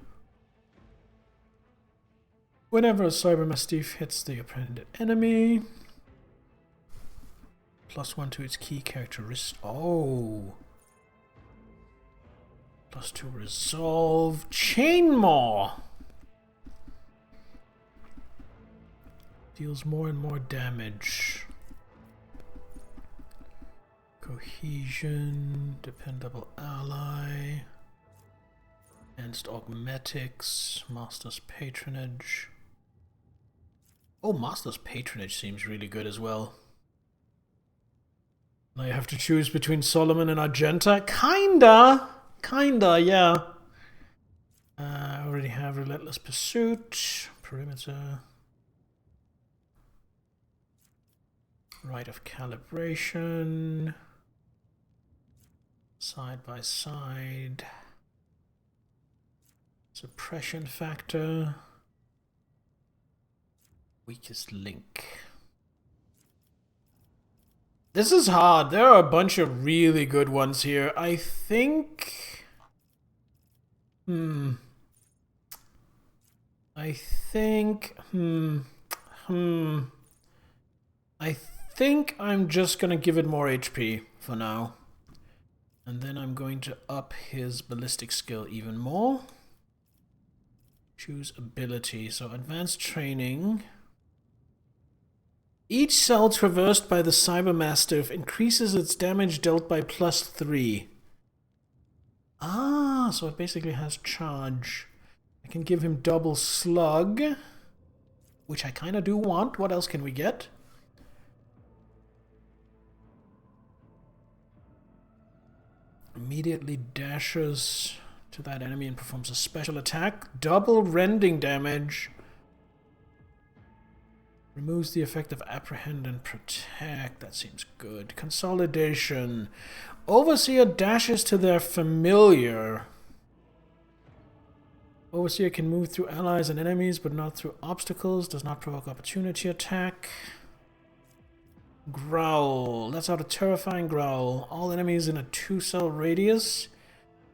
A: Whenever a Cyber Mastiff hits the apprehended enemy, +1 to its key characteristic. Oh. +2 resolve. Chainmaw. deals more and more damage. Cohesion, dependable ally, enhanced augmetics, master's patronage. Oh, master's patronage seems really good as well. Now you have to choose between Solomon and Argenta. Kinda, yeah. I already have relentless pursuit, perimeter, right of calibration. Side by side. Suppression factor. Weakest link. This is hard. There are a bunch of really good ones here. I think... I think I'm just gonna give it more HP for now. And then I'm going to up his ballistic skill even more. Choose ability. So advanced training. Each cell traversed by the Cybermastiff increases its damage dealt by +3. Ah, so it basically has charge. I can give him double slug, which I kind of do want. What else can we get? Immediately dashes to that enemy and performs a special attack. Double rending damage. Removes the effect of apprehend and protect. That seems good. Consolidation. Overseer dashes to their familiar. Overseer can move through allies and enemies, but not through obstacles. Does not provoke opportunity attack. Growl. That's out a terrifying growl. All enemies in a 2-cell radius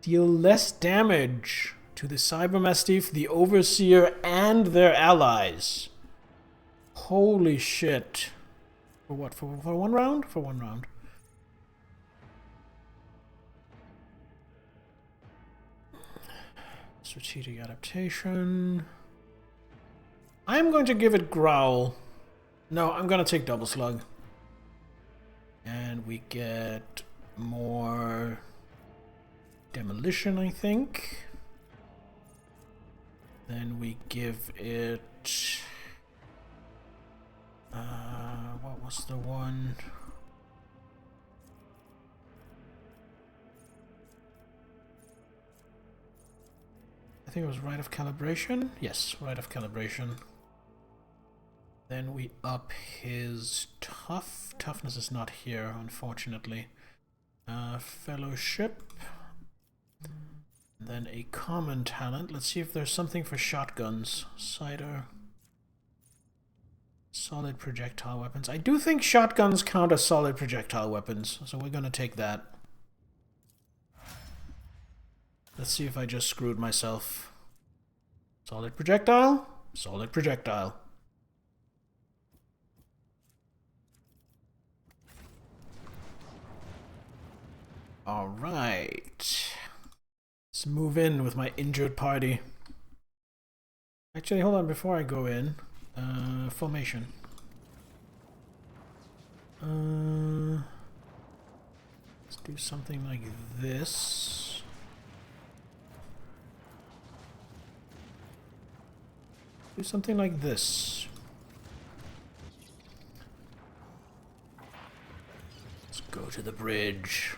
A: deal less damage to the Cybermastiff, the Overseer, and their allies. Holy shit. For what? For one round? For one round. Strategic adaptation. I'm going to give it growl. No, I'm going to take double slug. And we get more demolition, I think. Then we give it... what was the one? I think it was right of calibration. Yes, right of calibration. Then we up his toughness is not here, unfortunately. Fellowship. Then a common talent. Let's see if there's something for shotguns. Cider. Solid projectile weapons. I do think shotguns count as solid projectile weapons, so we're gonna take that. Let's see if I just screwed myself. Solid projectile. Solid projectile. Alright. Let's move in with my injured party. Actually, hold on, before I go in. Formation. Let's do something like this. Do something like this. Let's go to the bridge.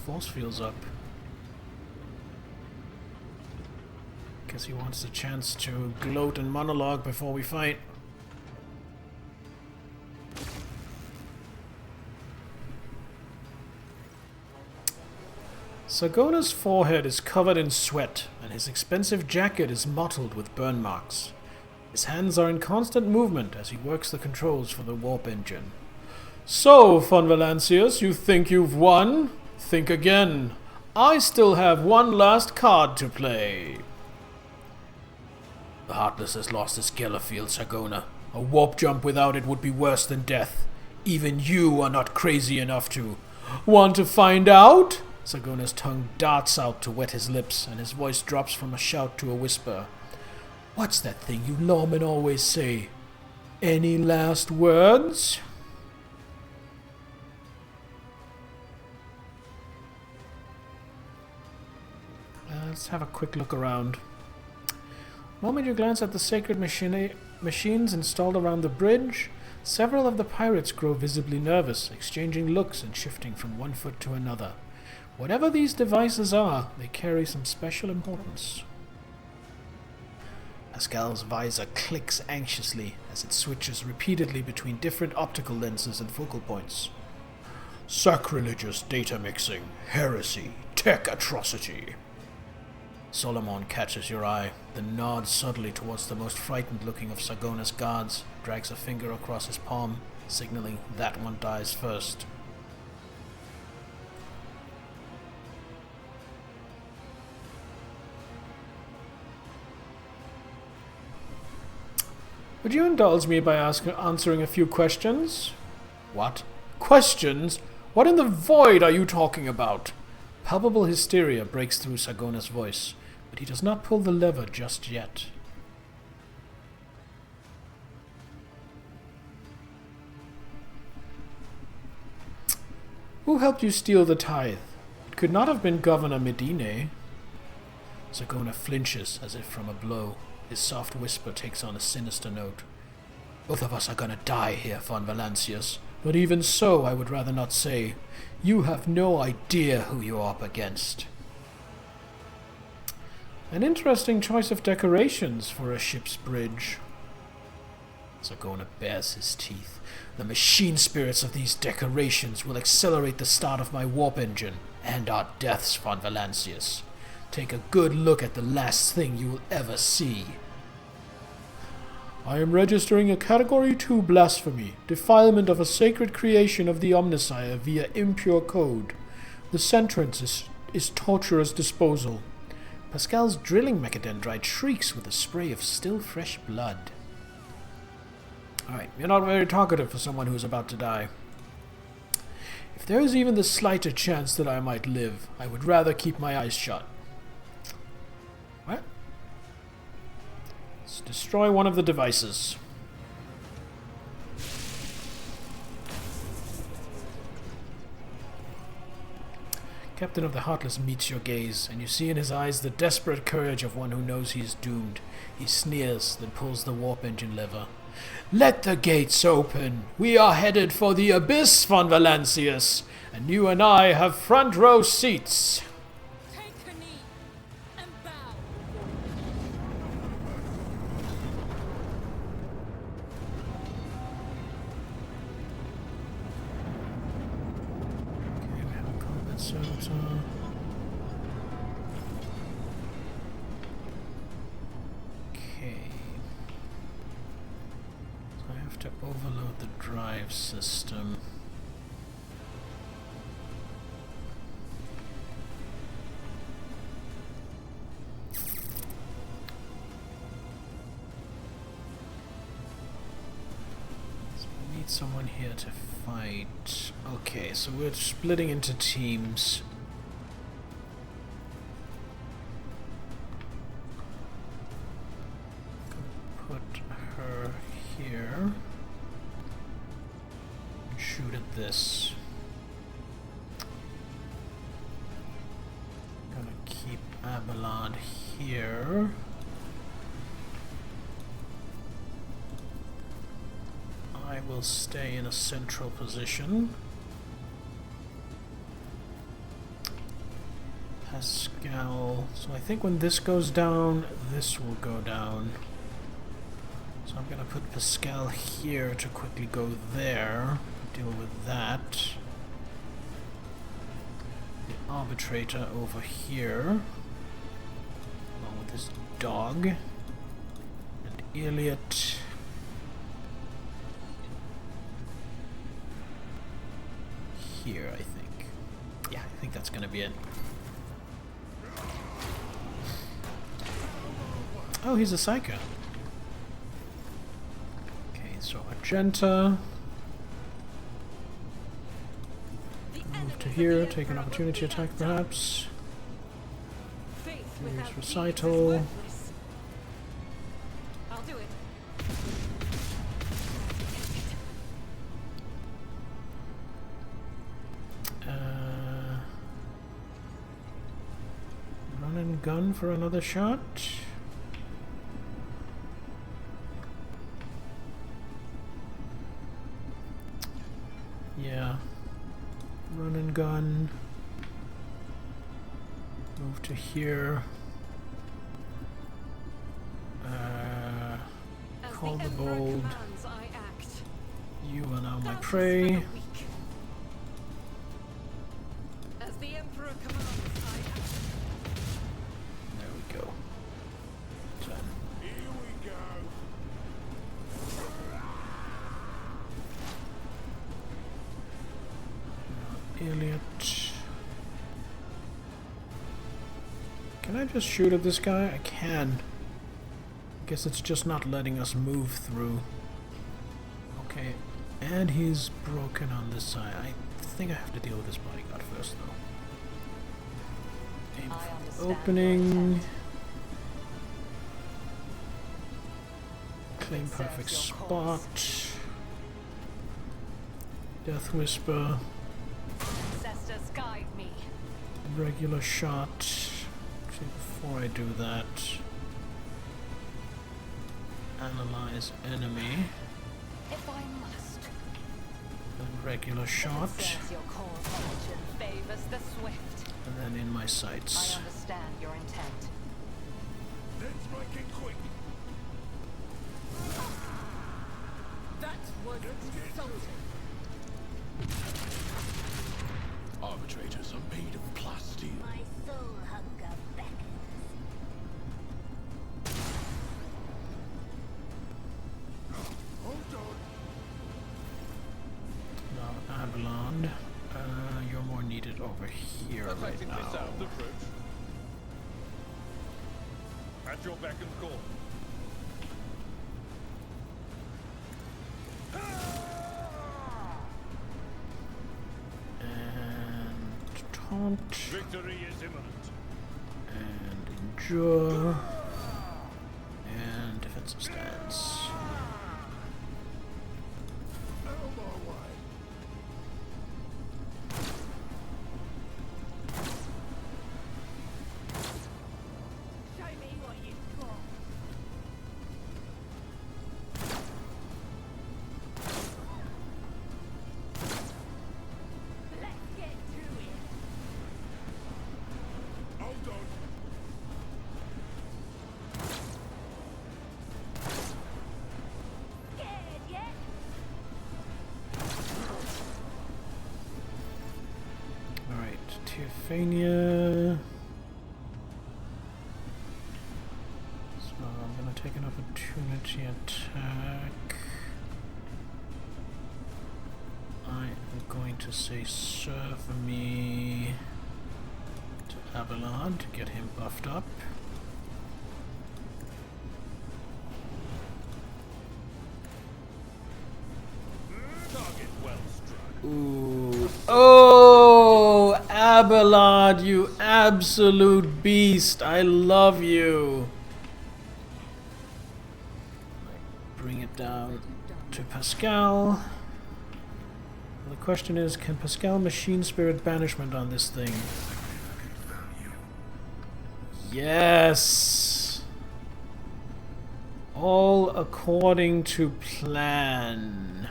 A: Force field's up. Guess he wants a chance to gloat and monologue before we fight. Sagona's forehead is covered in sweat, and his expensive jacket is mottled with burn marks. His hands are in constant movement as he works the controls for the warp engine. So, Von Valancius, you think you've won? Think again. I still have one last card to play. The Heartless has lost his Geller field, Sagona. A warp jump without it would be worse than death. Even you are not crazy enough to. Want to find out? Sagona's tongue darts out to wet his lips, and his voice drops from a shout to a whisper. What's that thing you lawmen always say? Any last words? Let's have a quick look around. The moment you glance at the sacred machines installed around the bridge, several of the pirates grow visibly nervous, exchanging looks and shifting from one foot to another. Whatever these devices are, they carry some special importance. Pascal's visor clicks anxiously as it switches repeatedly between different optical lenses and focal points. Sacrilegious data mixing, heresy, tech atrocity. Solomon catches your eye, then nods subtly towards the most frightened-looking of Sagona's guards, drags a finger across his palm, signaling that one dies first. Would you indulge me by answering a few questions? What? Questions? What in the void are you talking about? Palpable hysteria breaks through Sagona's voice, but he does not pull the lever just yet. Who helped you steal the tithe? It could not have been Governor Medine. Sagona flinches as if from a blow. His soft whisper takes on a sinister note. Both of us are gonna die here, Von Valancius. But even so, I would rather not say. You have no idea who you're up against. An interesting choice of decorations for a ship's bridge. Sagona bares his teeth. The machine spirits of these decorations will accelerate the start of my warp engine, and our deaths, Von Valancius. Take a good look at the last thing you will ever see. I am registering a Category 2 blasphemy, defilement of a sacred creation of the Omnissiah via impure code. The sentence is torturous disposal. Pascal's drilling mechadendrite shrieks with a spray of still fresh blood. Alright, you're not very talkative for someone who is about to die. If there is even the slighter chance that I might live, I would rather keep my eyes shut. What? Let's destroy one of the devices. Captain of the Heartless meets your gaze, and you see in his eyes the desperate courage of one who knows he is doomed. He sneers, then pulls the warp engine lever. Let the gates open! We are headed for the abyss, Von Valancius, and you and I have front row seats!
K: Take a knee and bow.
A: Okay, we have a combat servitor. To overload the drive system. So we need someone here to fight. Okay, so we're splitting into teams. Put her here. Shoot at this. Gonna keep Abelard here. I will stay in a central position. Pascal. So I think when this goes down, this will go down. So I'm gonna put Pascal here to quickly go there. Deal with that. The arbitrator over here, along with his dog, and Elliot here, I think. Yeah, I think that's gonna be it. Oh, he's a psycho. Okay, so Argenta. Move to here, take an opportunity attack perhaps. Use Recital.
E: I'll do it.
A: Run and gun for another shot. Yeah. Run and gun. Move to here. Call the bold. You are now my prey.
E: As the Emperor commands, I act.
A: There we go. 10.
H: Here we go.
A: Elliot. Can I just shoot at this guy? I can. I guess it's just not letting us move through. Okay. And he's broken on this side. I think I have to deal with this bodyguard first, though. Aim for the opening. Claim perfect spot. Death Whisper.
E: Ancestors guide me.
A: Regular shot. See, before I do that, analyze enemy.
E: If I must.
A: Then regular shot.
E: Your core fortune favors the swift.
A: And then in my sights.
E: I understand your intent.
H: Let's make it quick.
K: That was insulting.
H: Arbitrators are made of plastic.
M: My soul hunger beckons.
H: Hold on.
A: Now, Avalon, you're more needed over here right now.
C: At your beck and call.
A: And taunt.
C: Victory is imminent.
A: And endure. And defensive stance. Teophania. So I'm gonna take an opportunity attack. I am going to say serve me to Avalon to get him buffed up.
C: Target well struck.
A: Ooh. Oh, Abelard, you absolute beast. I love you. Bring it down to Pascal. The question is, can Pascal machine spirit banishment on this thing? Yes. All according to plan.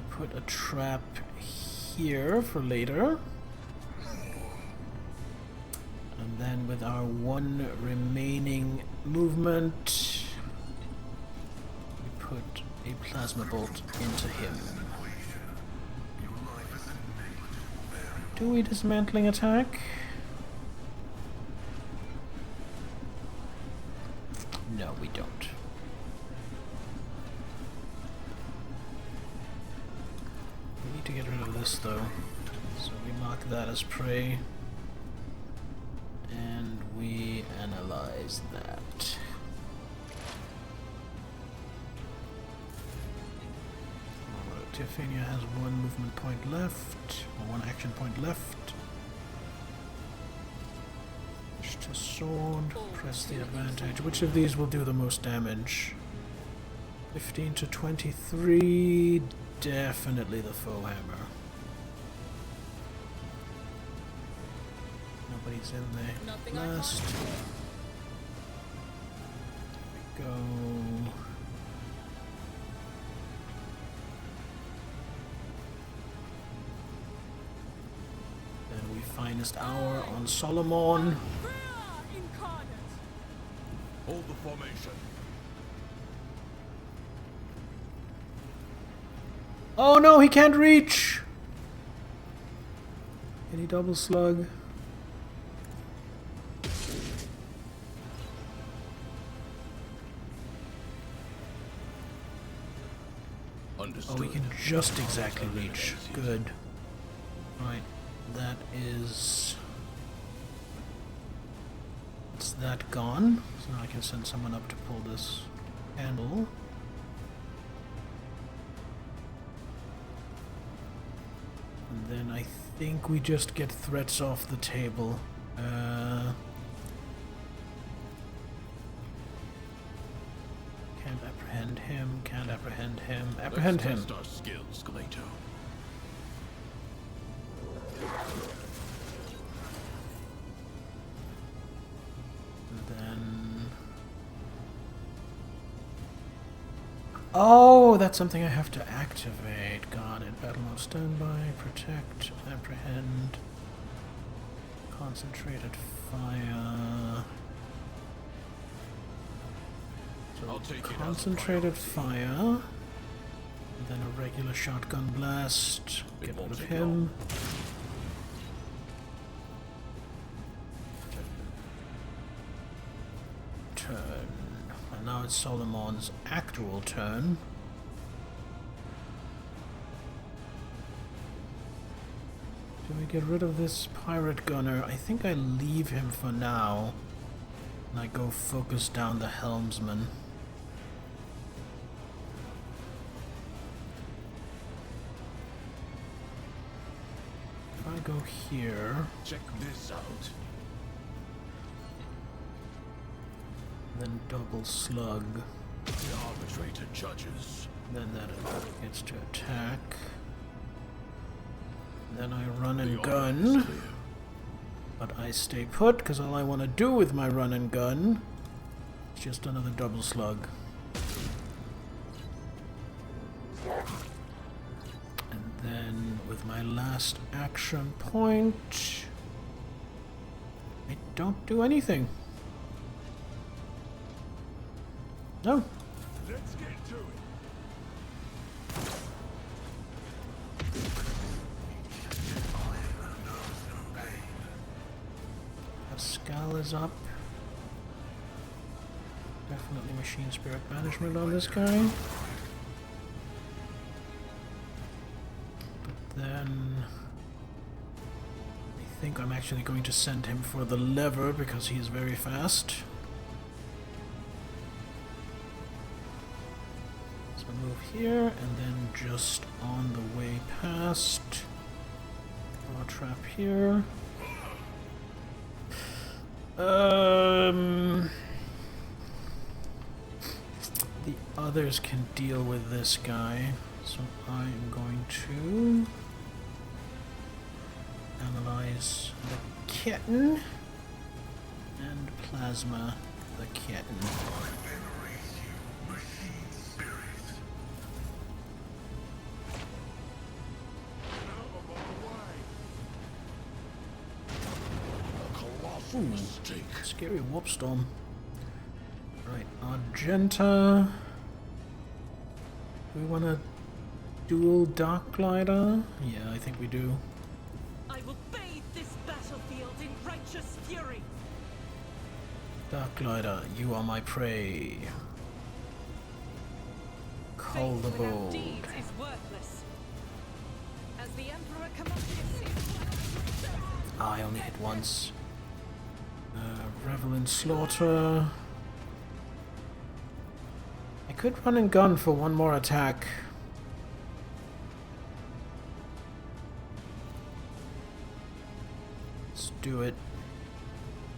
A: Put a trap here for later. And then with our one remaining movement, we put a plasma bolt into him. Do we dismantling attack? No, we don't. We need need to get rid of this though. So we mark that as prey. And we analyze that. Tiffania has one movement point left, or one action point left. Push to sword, press the advantage. Which of these will do the most damage? 15 to 23, definitely the foe hammer. Nobody's in there. Last. There we go. Then we finest hour on Solomon.
C: Hold the formation.
A: Oh no, he can't reach! Any double slug?
C: Understood.
A: Oh, we can just exactly reach. Good. Right, that is... Is that gone? So now I can send someone up to pull this handle. And then I think we just get threats off the table. Can't apprehend him, can't apprehend him. Apprehend him.
C: Let's test our skills, Galato.
A: Then... Oh, that's something I have to activate. Got it. Battle mode standby, protect, apprehend, concentrated fire. So concentrated fire, and then a regular shotgun blast. Get rid of him. Turn. And now it's Solomon's actual turn. Do we get rid of this pirate gunner? I think I leave him for now. And I go focus down the helmsman. If I go here...
C: Check this out.
A: Then double slug.
C: The arbitrator judges.
A: Then that gets to attack. Then I run and gun. But I stay put, because all I want to do with my run and gun is just another double slug. And then with my last action point, I don't do anything. No.
C: Let's get to it.
A: Pascal is up. Definitely machine spirit banishment on this guy. But then I think I'm actually going to send him for the lever because he's very fast. So move here and then just on the way past. Draw a trap here. The others can deal with this guy, so I am going to analyze the kitten and plasma the kitten. Ooh, scary warp storm. Right, Argenta. Do we want a dual Dark Glider? Yeah, I think we do.
K: I will bathe this battlefield in righteous fury.
A: Dark Glider, you are my prey. Call the bold.
K: Deeds is worthless.
E: the Emperor commands you.
A: Ah, I only hit once. Revel in slaughter. I could run and gun for one more attack. Let's do it.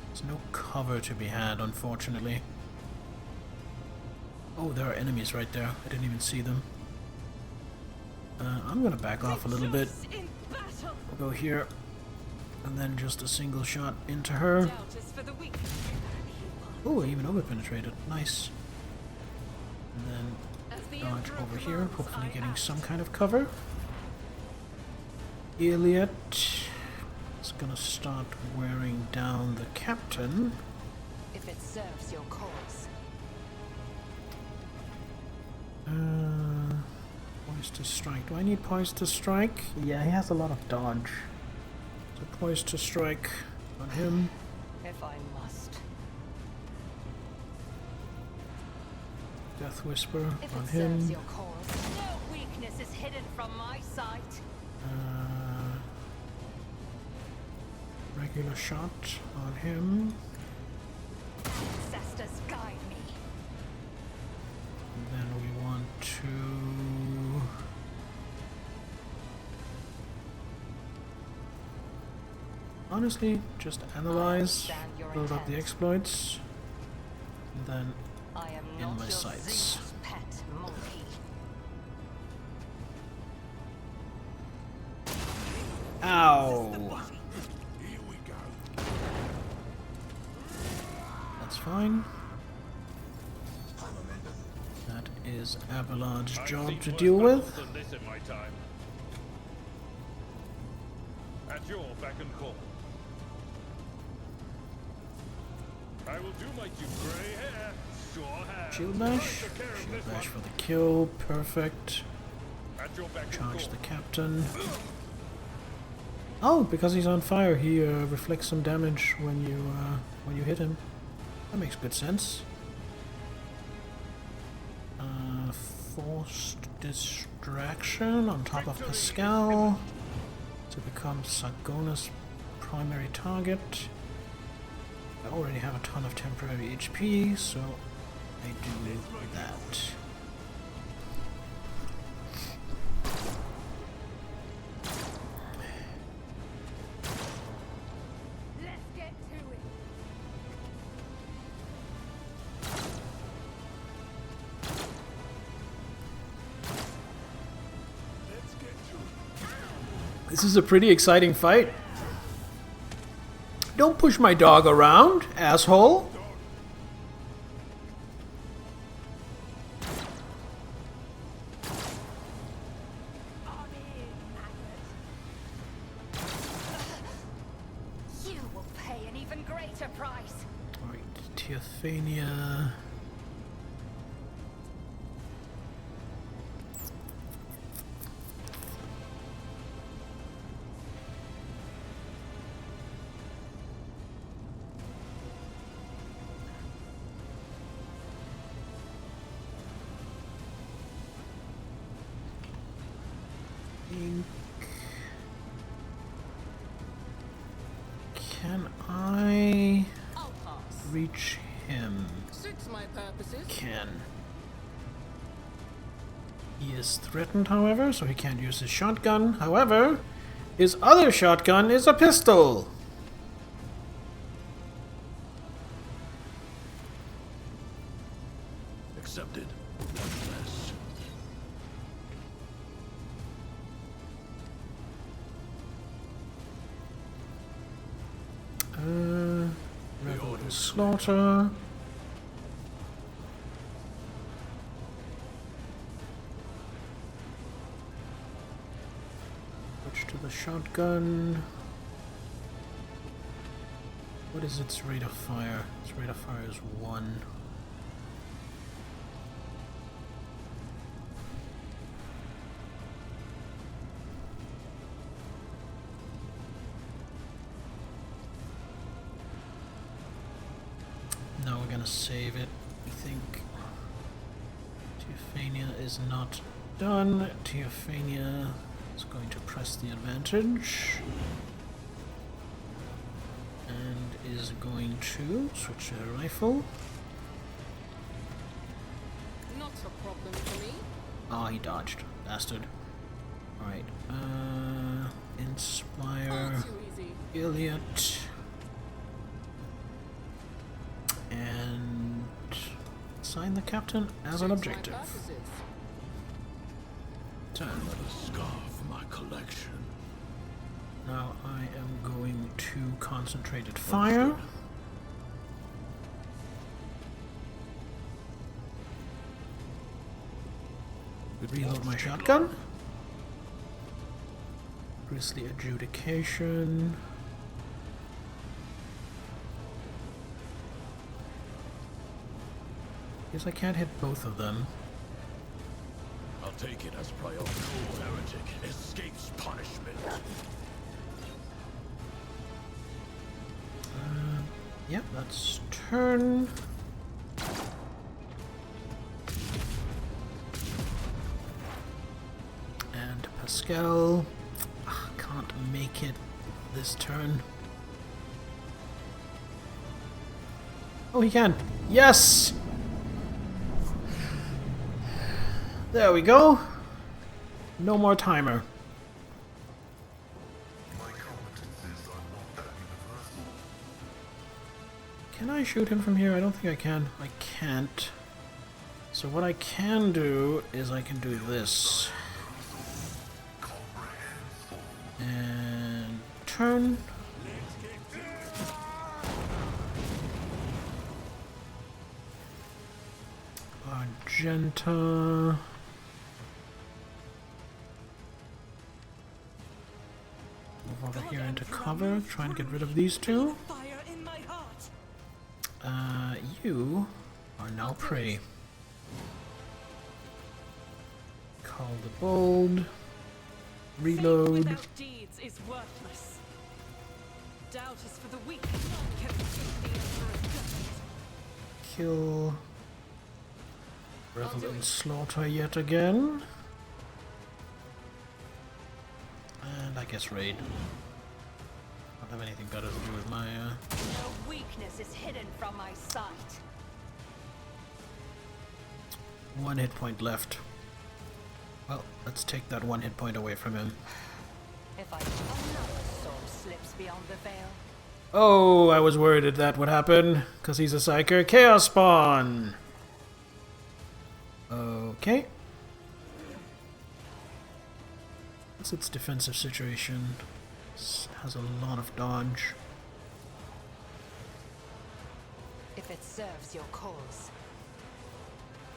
A: There's no cover to be had, unfortunately. Oh, there are enemies right there. I didn't even see them. I'm gonna back off a little bit. We'll go here. And then just a single shot into her. Oh, I even over-penetrated. Nice. And then dodge over here, hopefully getting some kind of cover. Iliad is gonna start wearing down the captain.
E: If it serves your cause.
A: Poised to strike. Do I need poised to strike? Yeah, he has a lot of dodge. So poised to strike on him.
E: If I must.
A: Death Whisper
E: If
A: on
E: it
A: him.
E: serves your cause. No weakness is hidden from my sight.
A: Regular shot on him.
E: Ancestors guide me.
A: And then we want to... honestly, just analyze, build up the exploits, and then
E: I am
A: in
E: not
A: my
E: your
A: sights.
E: Zeus pet monkey.
A: Ow! That's fine. That is Abelard's job to deal with.
C: At your beck and call. I will do my due. Gray hair, sure hair.
A: Shield bash. Shield bash for the kill. Perfect. Charge the captain. Oh, because he's on fire, he reflects some damage when you hit him. That makes good sense. Forced distraction on top of Pascal to become Sargona's primary target. I already have a ton of temporary HP, so I do that.
K: Let's get to it.
A: This is a pretty exciting fight. Don't push my dog around, asshole.
E: You will pay an even greater price.
A: Alright, Teophania. Can I reach him?
K: Suits my purposes.
A: Can. He is threatened, however, so he can't use his shotgun. However, his other shotgun is a pistol.
I: Accepted. Nonetheless.
A: Revel in slaughter. Switch to the shotgun. What is its rate of fire? Its rate of fire is 1. No, we're gonna save it. I think Teophania is not done. Teophania is going to press the advantage. And is going to switch to a rifle.
K: Not a problem for me.
A: Oh, he dodged. Bastard. Alright. Inspire
K: All too easy.
A: Elliot. And assign the captain as an objective. Turn.
I: Another scarf for my collection.
A: Now I am going to concentrated fire. Reload my shotgun. Grisly adjudication. Guess I can't hit both of them.
I: I'll take it as priority. Heretic escapes punishment.
A: Yep, that's turn. And Pascal. Can't make it this turn. Oh, he can. Yes! There we go. No more timer. Can I shoot him from here? I don't think I can. I can't. So what I can do is I can do this. And turn. Argenta. Move over here into cover. Try and get rid of these two. You are now prey. Call the bold. Reload.
F: Without deeds is worthless. Doubt is for the weak.
A: Kill. Revel in slaughter yet again. And I guess raid. Don't have anything better to do with my
E: No weakness is hidden from my sight.
A: 1 hit point left. Well, let's take that 1 hit point away from him.
E: If I another soul slips beyond the veil.
A: Oh, I was worried that would happen, because he's a Psyker. Chaos Spawn! Okay. What's its defensive situation? It has a lot of dodge.
E: If it serves your cause.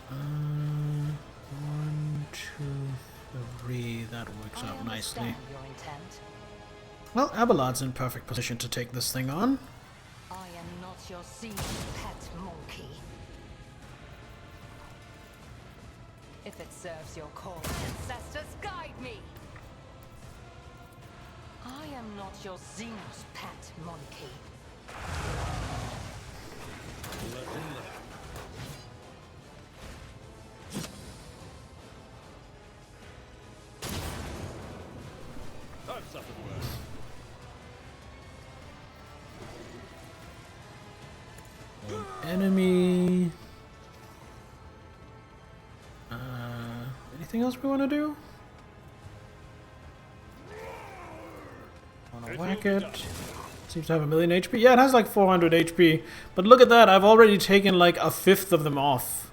A: 1, 2, 3. That works out nicely.
E: Your intent.
A: Well, Abelard's in perfect position to take this thing on.
E: I am not your seed pet monkey. If it serves your cause, ancestors, guide me. I am not your Xenos pet monkey.
L: I've suffered worse.
A: Enemy. Anything else we want to do? Want to whack it? Seems to have 1,000,000 HP. Yeah, it has like 400 HP. But look at that, I've already taken like 1/5 of them off.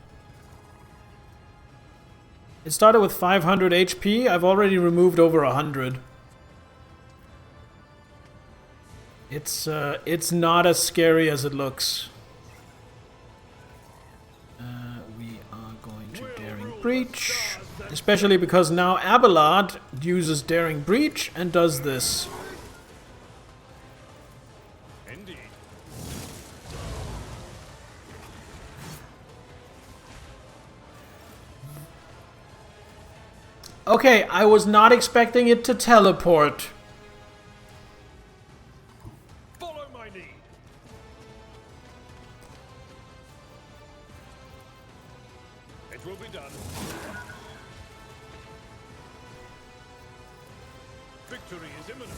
A: It started with 500 HP. I've already removed over 100. It's not as scary as it looks. We are going to Daring Breach, especially because now Abelard uses Daring Breach and does this.
L: Indeed.
A: Okay, I was not expecting it to teleport.
L: Follow my lead. It will be done.
C: Victory is imminent.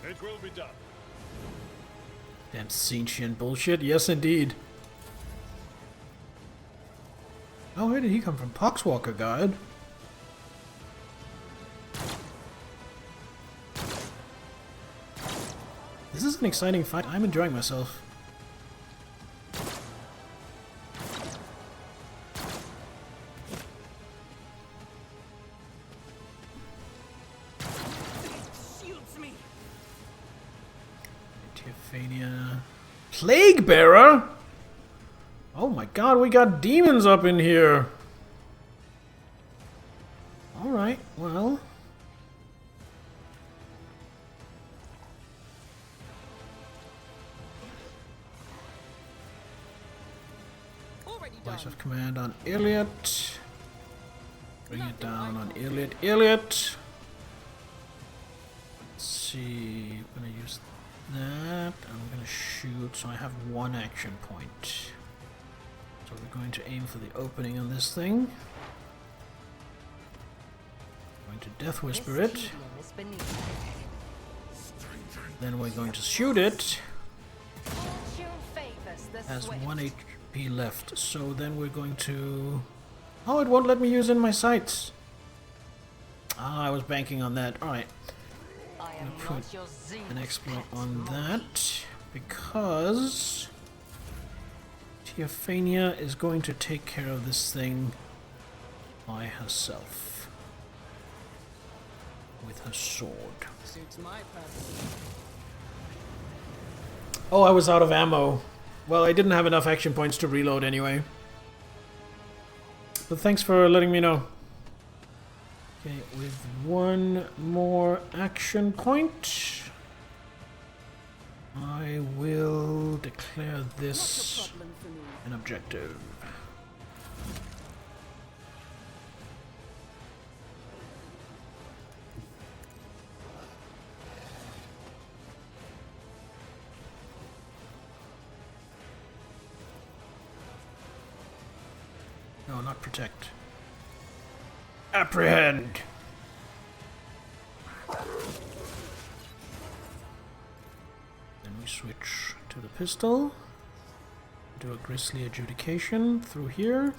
C: It will be done.
A: Damn sentient bullshit. Yes, indeed. Oh, where did he come from? Poxwalker Guard. This is an exciting fight. I'm enjoying myself. Plague Bearer? Oh my god, we got demons up in here. Alright, well. Voice of command on Elliot. Bring it down on Elliot. Elliot! Let's see. I'm gonna use that. I'm gonna shoot, so I have one action point. So we're going to aim for the opening on this thing. Going to Death Whisper it. Then we're going to shoot it. Has 1 HP left, so then we're going to... Oh, it won't let me use in my sights. Ah, I was banking on that. Alright. I'm gonna put an exploit on that, because Teophania is going to take care of this thing by herself. With her sword.
K: Suits my purpose.
A: Oh, I was out of ammo. Well, I didn't have enough action points to reload anyway. But thanks for letting me know. Okay, with one more action point, I will declare this an objective. No, not protect. Apprehend! Then we switch to the pistol. Do a grisly adjudication through here.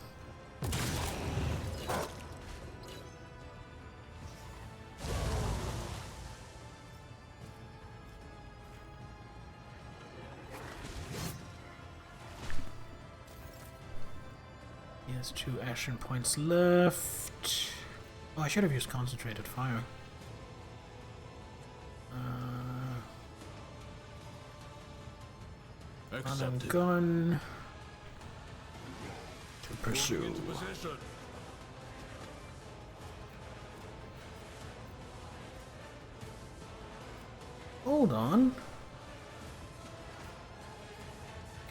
A: He has 2 action points left. Oh, I should have used concentrated fire. Run and gun to pursue. Hold on.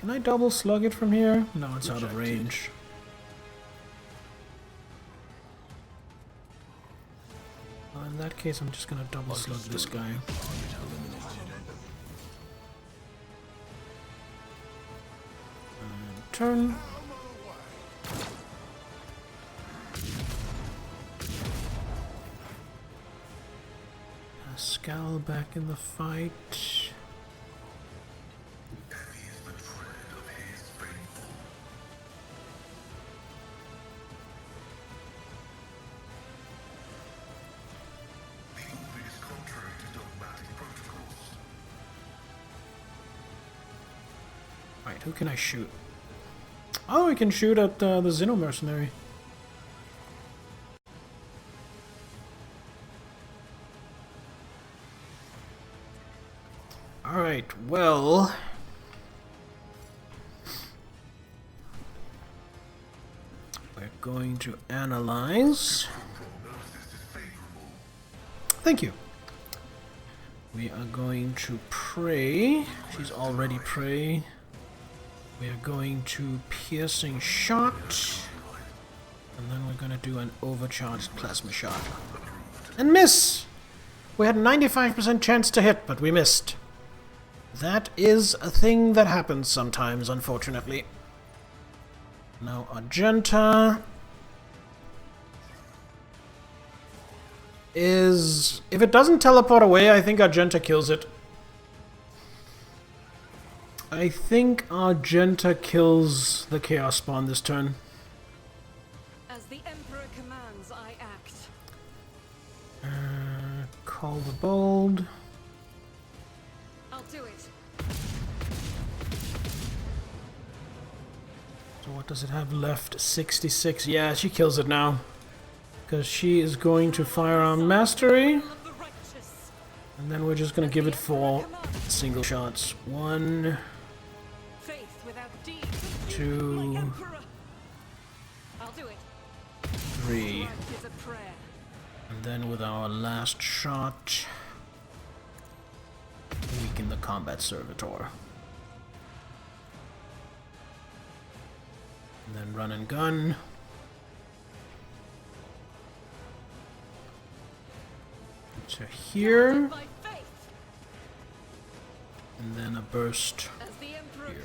A: Can I double slug it from here? No, it's out of range. Well, in that case, I'm just gonna double slug this guy. And turn. Pascal back in the fight. Right, who can I shoot? Oh, I can shoot at the Xeno mercenary. Alright, well... we're going to analyze... Thank you. We are going to pray. She's already prey. We are going to piercing shot. And then we're going to do an overcharged plasma shot. And miss! We had a 95% chance to hit, but we missed. That is a thing that happens sometimes, unfortunately. Now Argenta. is... If it doesn't teleport away, I think Argenta kills it. I think Argenta kills the Chaos Spawn this turn.
F: As the Emperor commands, I act.
A: Call the bold.
F: I'll do it.
A: So what does it have left? 66. Yeah, she kills it now. Because she is going to Firearm Mastery. And then we're just going to give it 4 single shots. 1, 2, 3. And then with our last shot, weaken the Combat Servitor. And then run and gun. To here. And then a burst here.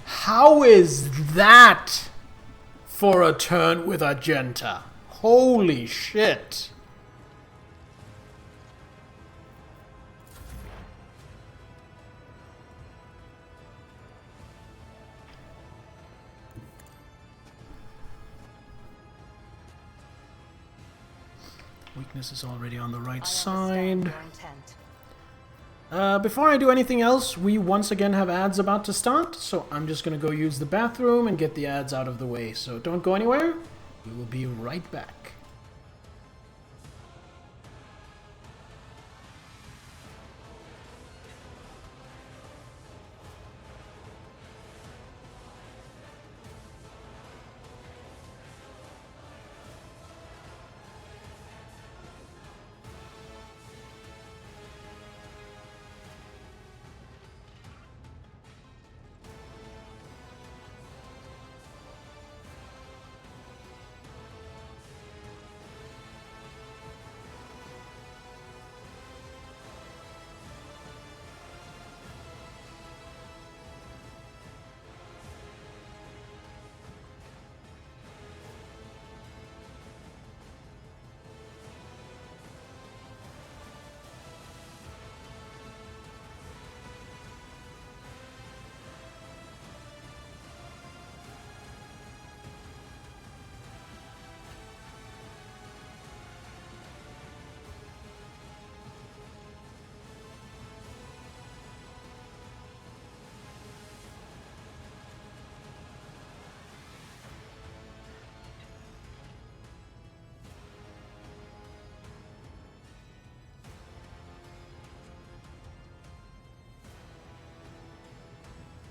A: How is that for a turn with Argenta? Holy shit. Weakness is already on the right side. Before I do anything else, we once again have ads about to start, so I'm just going to go use the bathroom and get the ads out of the way. So don't go anywhere. We will be right back.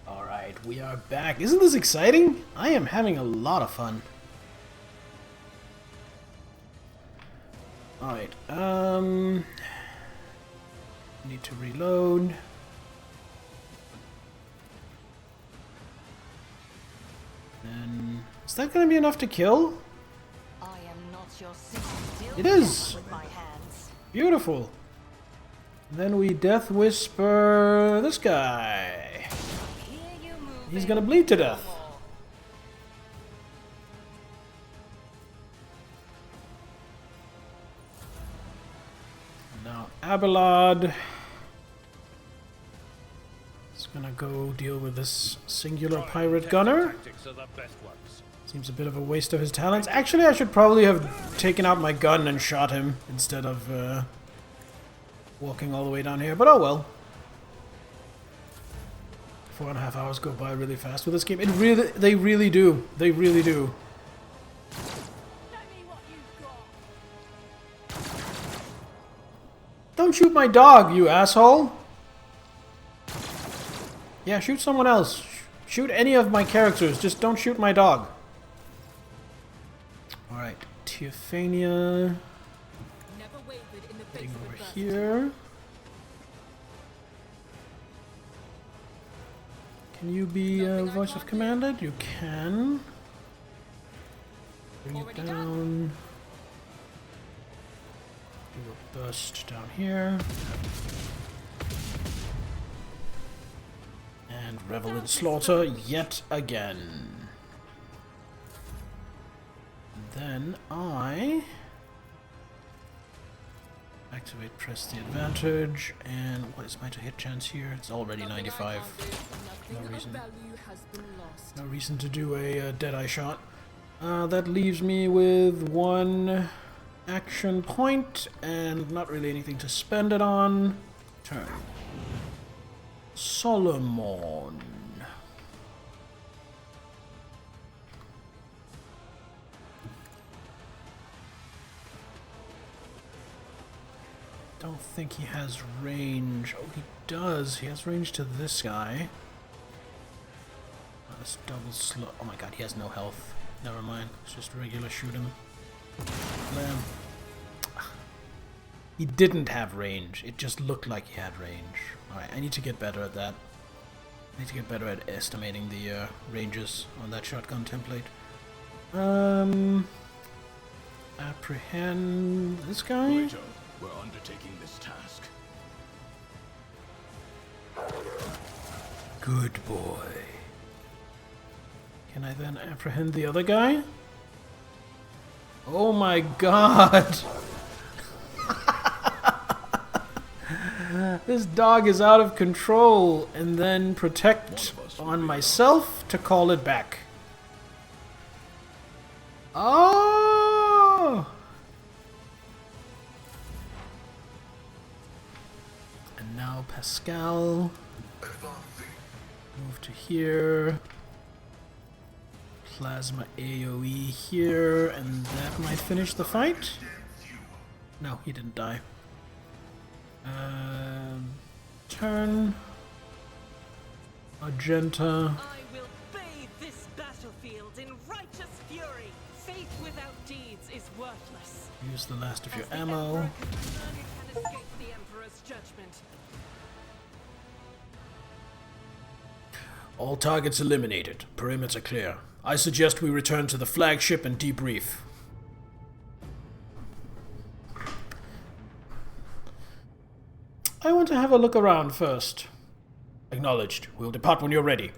A: Alright, we are back. Isn't this exciting? I am having a lot of fun. Alright, need to reload. Then, is that gonna be enough to kill?
E: I am not your sister.
A: It is! Beautiful. Then we Death Whisper this guy. He's gonna bleed to death. Now Abelard is gonna go deal with this singular pirate gunner. Seems a bit of a waste of his talents. Actually, I should probably have taken out my gun and shot him instead of walking all the way down here, but oh well. 4.5 hours go by really fast with this game. They really do. They really do. Don't shoot my dog, you asshole! Yeah, shoot someone else. Shoot any of my characters, just don't shoot my dog. Alright, Teophania. Getting over here. Can you be voice of commanded? You can. Bring it down. Do a burst down here. And revel in slaughter yet again. then I activate, press the advantage, and what is my hit chance here? It's already 95. No reason to do a Deadeye shot. That leaves me with 1 action point and not really anything to spend it on. Turn. Solomon. Don't think he has range. Oh, he does. He has range to this guy. Let's double slow. Oh my god, he has no health. Never mind. It's just regular shoot him. Blam. He didn't have range. It just looked like he had range. Alright, I need to get better at that. I need to get better at estimating the ranges on that shotgun template. Apprehend this guy?
I: Later, we're undertaking this task.
A: Good boy. Can I then apprehend the other guy? Oh my god! This dog is out of control, and then protect on myself to call it back. Oh! And now Pascal. Move to here. Plasma AoE here, and that might finish the fight. No, he didn't die. Turn. Magenta.
F: I will bathe this battlefield in righteous fury. Faith without deeds is worthless.
A: Use the last of your ammo.
F: None can escape the Emperor's judgment.
A: All targets eliminated. Perimeter clear. I suggest we return to the flagship and debrief. I want to have a look around first. Acknowledged. We'll depart when you're ready.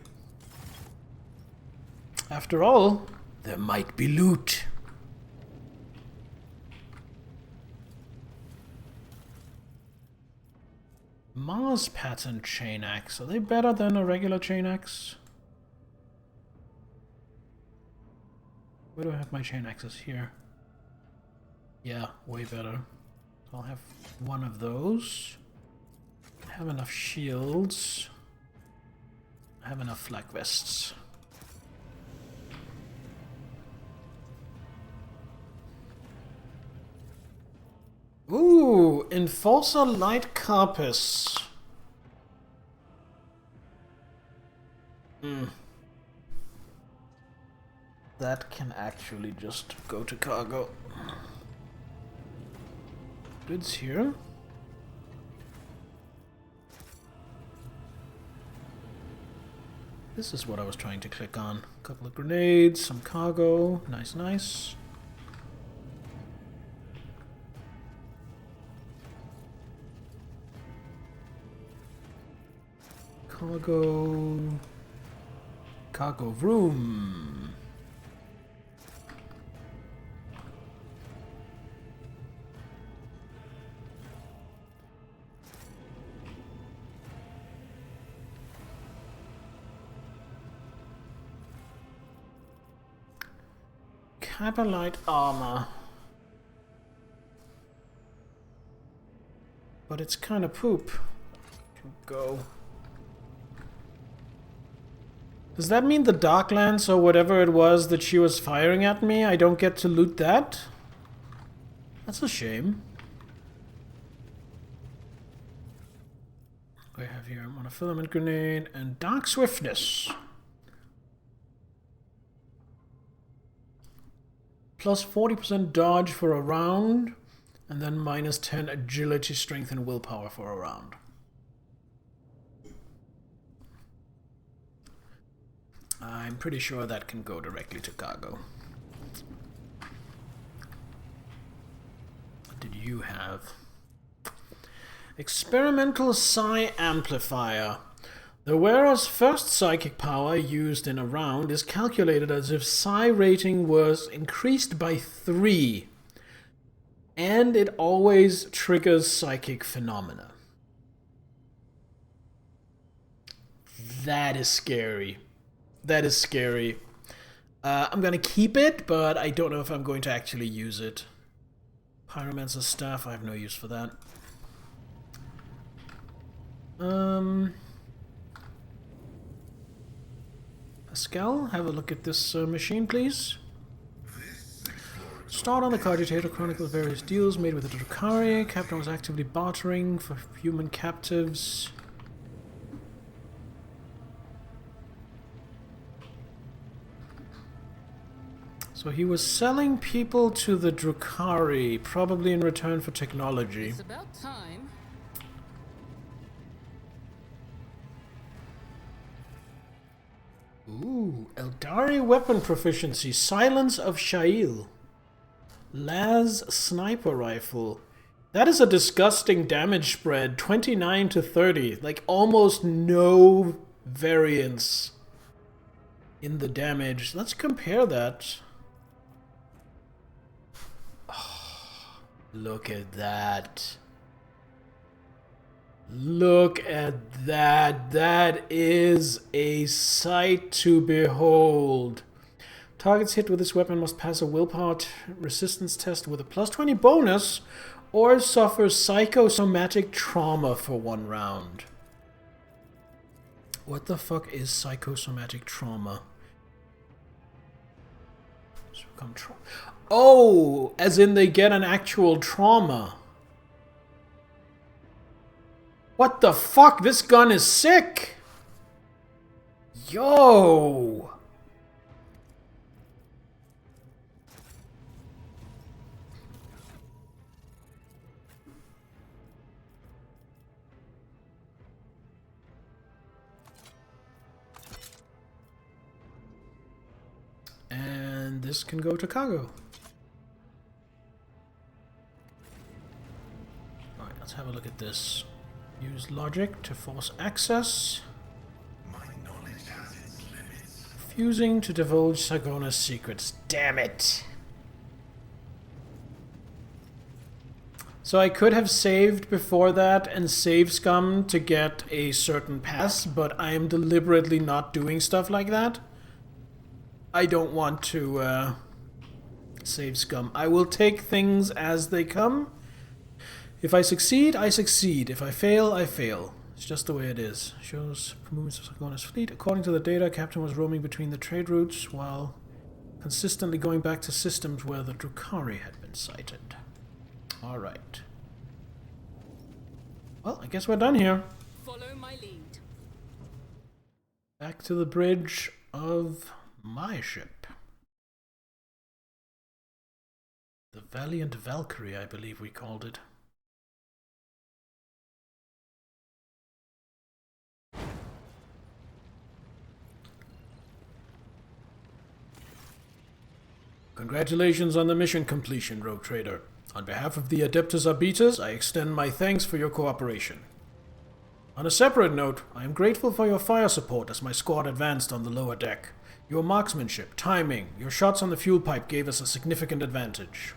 A: After all, there might be loot. Mars pattern chain axe. Are they better than a regular chain axe? Where do I have my chain axes? Here. Yeah, way better. So I'll have one of those. I have enough shields. I have enough flak vests. Ooh, Enforcer Light Carpus. That can actually just go to cargo. Goods here. This is what I was trying to click on. A couple of grenades, some cargo. Nice, nice. Cargo room. Cabalite armor. But it's kind of poop. Can go. Does that mean the Darklands or whatever it was that she was firing at me, I don't get to loot that? That's a shame. What do I have here? Monofilament grenade and Dark Swiftness. Plus 40% dodge for a round, and then minus 10 agility, strength, and willpower for a round. I'm pretty sure that can go directly to cargo. What did you have? Experimental Psi Amplifier. The wearer's first psychic power used in a round is calculated as if psi rating was increased by 3. And it always triggers psychic phenomena. That is scary. That is scary. I'm gonna keep it, but I don't know if I'm going to actually use it. Pyromancer's staff, I have no use for that. Pascal, have a look at this machine, please. Start on the Cogitator, chronicle various deals made with the Drukhari. Captain was actively bartering for human captives. So he was selling people to the Drukhari, probably in return for technology.
K: It's about time.
A: Ooh, Eldari weapon proficiency, Silence of Shail. Laz sniper rifle. That is a disgusting damage spread, 29 to 30. Like almost no variance in the damage. Let's compare that. Oh, look at that. Look at that. That is a sight to behold. Targets hit with this weapon must pass a willpower resistance test with a +20 bonus or suffer psychosomatic trauma for 1 round. What the fuck is psychosomatic trauma? Oh, as in they get an actual trauma. What the fuck? This gun is sick! Yo! And this can go to cargo. Alright, let's have a look at this. Use logic to force access.
G: My knowledge has its limits.
A: Refusing to divulge Sargona's secrets. Damn it! So I could have saved before that and save scum to get a certain pass, but I am deliberately not doing stuff like that. I don't want to save scum. I will take things as they come. If I succeed, I succeed. If I fail, I fail. It's just the way it is. Shows movements of Sargona's fleet. According to the data, Captain was roaming between the trade routes while consistently going back to systems where the Drukhari had been sighted. Alright. Well, I guess we're done here.
K: Follow my lead.
A: Back to the bridge of my ship. The Valiant Valkyrie, I believe we called it. Congratulations on the mission completion, Rogue Trader. On behalf of the Adeptus Arbites, I extend my thanks for your cooperation. On a separate note, I am grateful for your fire support as my squad advanced on the lower deck. Your marksmanship, timing, your shots on the fuel pipe gave us a significant advantage.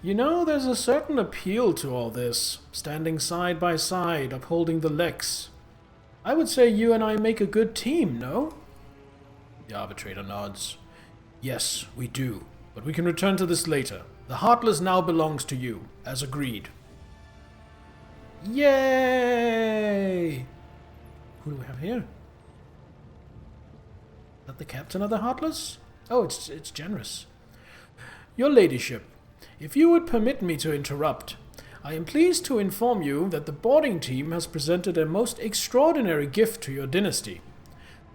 A: You know, there's a certain appeal to all this, standing side by side, upholding the Lex. I would say you and I make a good team, no? The Arbitrator nods. Yes, we do, but we can return to this later. The Heartless now belongs to you, as agreed. Yay! Who do we have here? Is that the captain of the Heartless? Oh, it's generous. Your ladyship, if you would permit me to interrupt, I am pleased to inform you that the boarding team has presented a most extraordinary gift to your dynasty.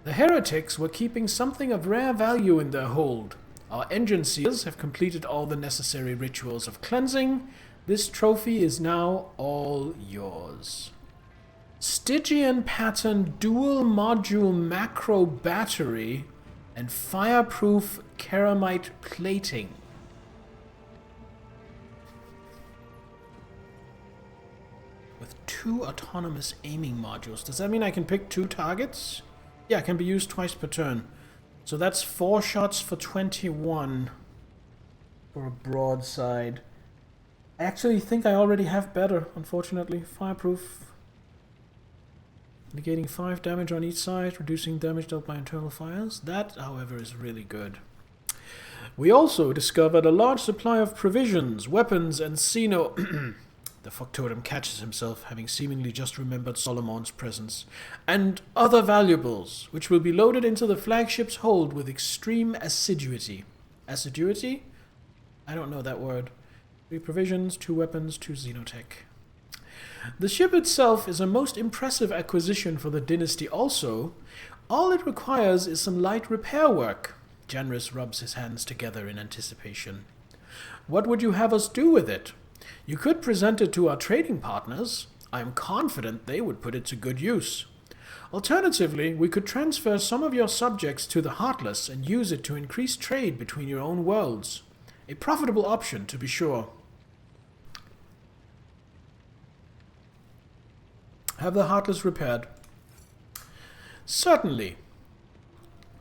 A: The heretics were keeping something of rare value in their hold. Our engine seals have completed all the necessary rituals of cleansing. This trophy is now all yours. Stygian pattern dual module macro battery and fireproof ceramite plating. With 2 autonomous aiming modules. Does that mean I can pick 2 targets? Yeah, it can be used twice per turn. So that's 4 shots for 21 for a broadside. I actually think I already have better, unfortunately. Fireproof. Negating 5 damage on each side, reducing damage dealt by internal fires. That, however, is really good. We also discovered a large supply of provisions, weapons, and Xeno... The factotum catches himself, having seemingly just remembered Solomon's presence, and other valuables, which will be loaded into the flagship's hold with extreme assiduity. Assiduity? I don't know that word. 3 provisions, 2 weapons, 2 xenotech. The ship itself is a most impressive acquisition for the dynasty also. All it requires is some light repair work. Janris rubs his hands together in anticipation. What would you have us do with it? You could present it to our trading partners. I am confident they would put it to good use. Alternatively, we could transfer some of your subjects to the Heartless and use it to increase trade between your own worlds. A profitable option, to be sure. Have the Heartless repaired. Certainly.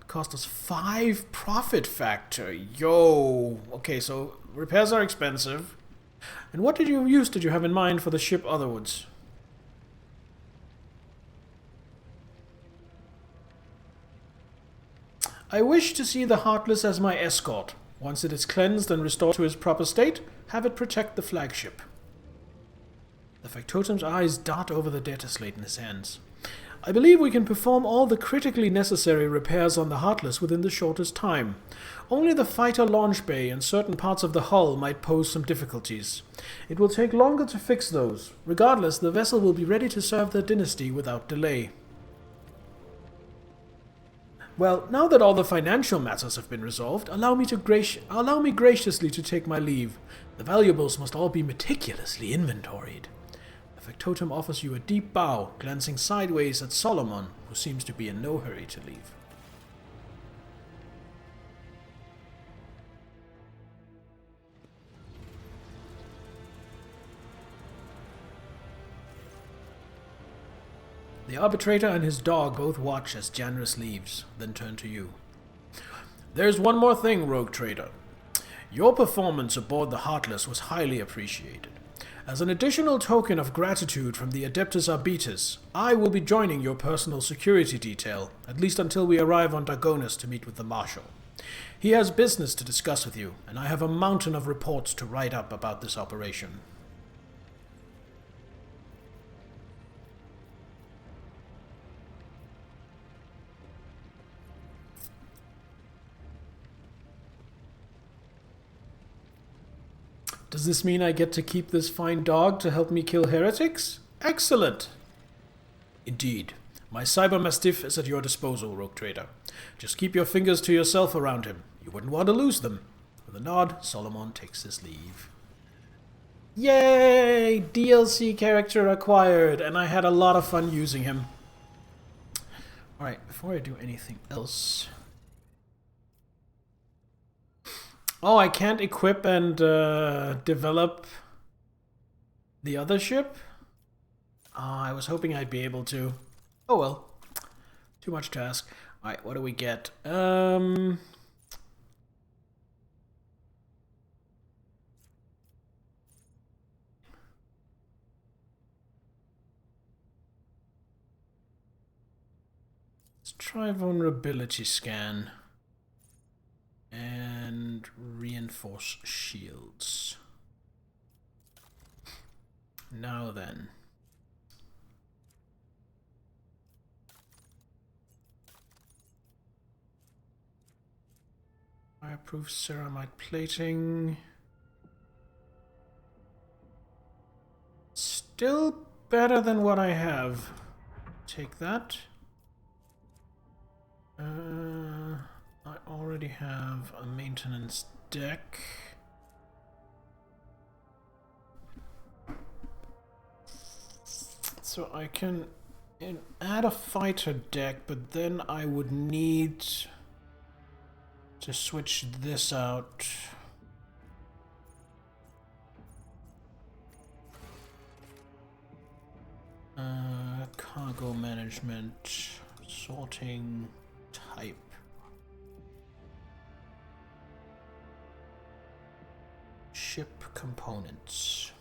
A: It cost us 5 profit factor. Yo! Okay, so repairs are expensive. And what use did you have in mind for the ship otherwards? I wish to see the Heartless as my escort. Once it is cleansed and restored to its proper state, have it protect the flagship. The factotum's eyes dart over the data slate in his hands. I believe we can perform all the critically necessary repairs on the Heartless within the shortest time. Only the fighter launch bay and certain parts of the hull might pose some difficulties. It will take longer to fix those. Regardless, the vessel will be ready to serve the dynasty without delay. Well, now that all the financial matters have been resolved, allow me graciously to take my leave. The valuables must all be meticulously inventoried. The factotum offers you a deep bow, glancing sideways at Solomon, who seems to be in no hurry to leave. The arbitrator and his dog both watch as Janris leaves, then turn to you. There's one more thing, Rogue Trader. Your performance aboard the Heartless was highly appreciated. As an additional token of gratitude from the Adeptus Arbitus, I will be joining your personal security detail, at least until we arrive on Dagonis to meet with the Marshal. He has business to discuss with you, and I have a mountain of reports to write up about this operation. Does this mean I get to keep this fine dog to help me kill heretics? Excellent! Indeed. My cyber mastiff is at your disposal, Rogue Trader. Just keep your fingers to yourself around him. You wouldn't want to lose them. With a nod, Solomon takes his leave. Yay! DLC character acquired, and I had a lot of fun using him. Alright, before I do anything else... Oh, I can't equip and develop the other ship? I was hoping I'd be able to. Oh well. Too much to ask. Alright, what do we get? Let's try vulnerability scan. And reinforce shields. Now then. Fireproof ceramite plating. Still better than what I have. Take that. I already have a maintenance deck. So I can add a fighter deck, but then I would need to switch this out. Cargo management, sorting, type. Ship components.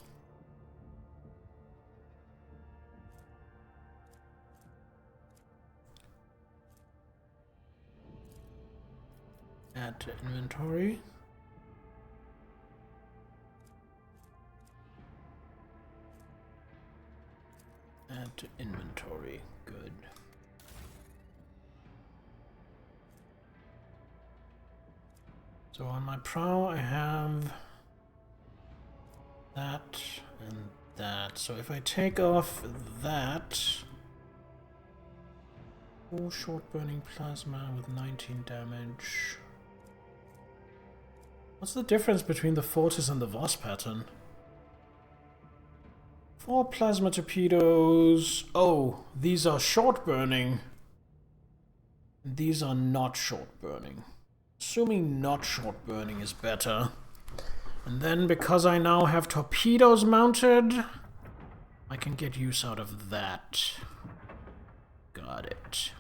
A: Add to inventory. Add to inventory. Good. So on my prow I have that and that. So if I take off that, 4 short burning plasma with 19 damage. What's the difference between the Fortis and the VOS pattern? 4 plasma torpedoes. Oh, these are short burning. These are not short burning. Assuming not short burning is better. And then because I now have torpedoes mounted, I can get use out of that. Got it.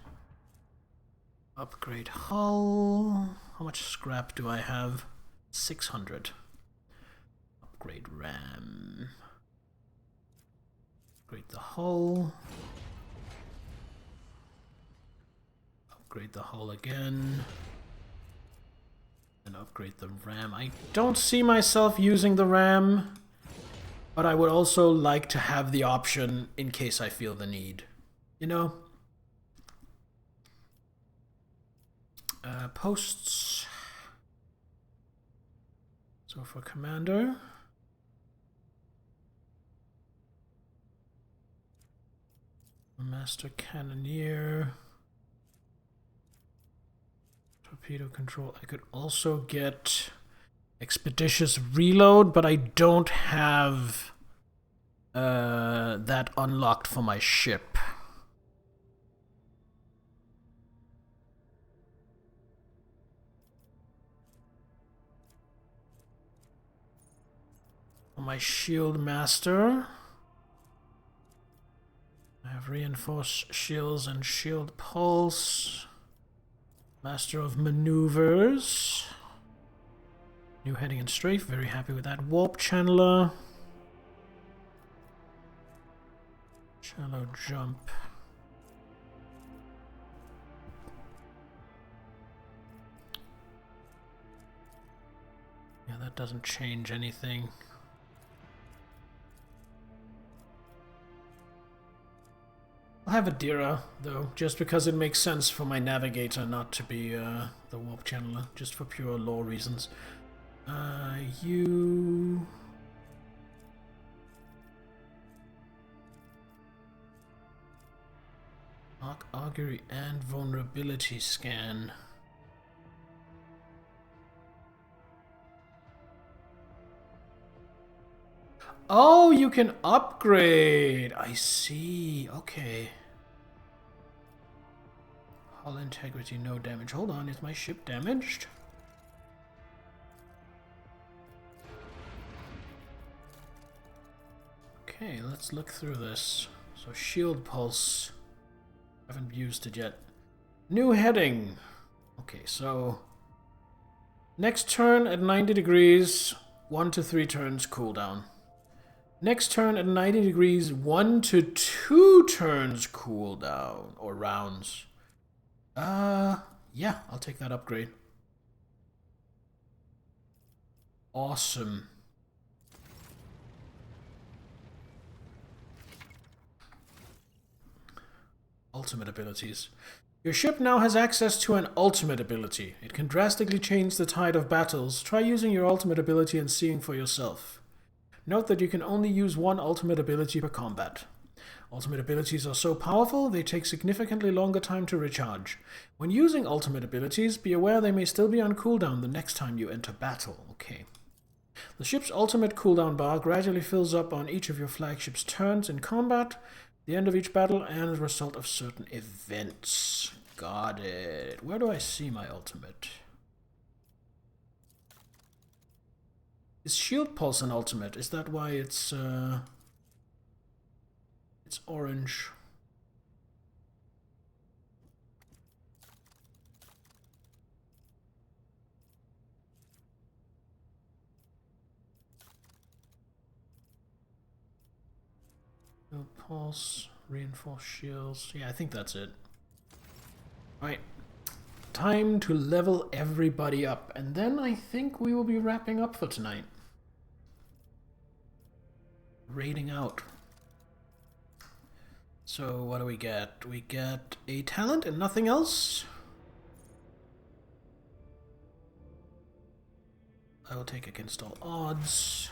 A: Upgrade hull. How much scrap do I have? 600. Upgrade RAM. Upgrade the hull. Upgrade the hull again. And upgrade the RAM. I don't see myself using the RAM, but I would also like to have the option in case I feel the need. You know? Posts. So for commander, master cannoneer, torpedo control. I could also get expeditious reload, but I don't have that unlocked for my ship. My shield master, I have reinforced shields and shield pulse. Master of maneuvers, new heading and strafe, very happy with that. Warp channeler, shallow jump. Yeah, that doesn't change anything. I'll have a Dira, though, just because it makes sense for my navigator not to be the warp channeler, just for pure lore reasons. You... Augury and vulnerability scan. Oh, you can upgrade. I see. Okay. Hull integrity, no damage. Hold on, is my ship damaged? Okay, let's look through this. So shield pulse. Haven't used it yet. New heading. Okay, so next turn at 90 degrees, 1 to 3 turns cooldown. Next turn at 90 degrees, 1 to 2 turns cooldown, or rounds. Yeah, I'll take that upgrade. Awesome. Ultimate abilities. Your ship now has access to an ultimate ability. It can drastically change the tide of battles. Try using your ultimate ability and seeing for yourself. Note that you can only use one ultimate ability per combat. Ultimate abilities are so powerful, they take significantly longer time to recharge. When using ultimate abilities, be aware they may still be on cooldown the next time you enter battle. Okay. The ship's ultimate cooldown bar gradually fills up on each of your flagship's turns in combat, the end of each battle, and as a result of certain events. Got it. Where do I see my ultimate? Is Shield Pulse an ultimate? Is that why it's orange? Shield Pulse, reinforced shields. Yeah, I think that's it. Alright. Time to level everybody up, and then I think we will be wrapping up for tonight. Raiding out. So what do we get? We get a talent and nothing else. I will take against all odds.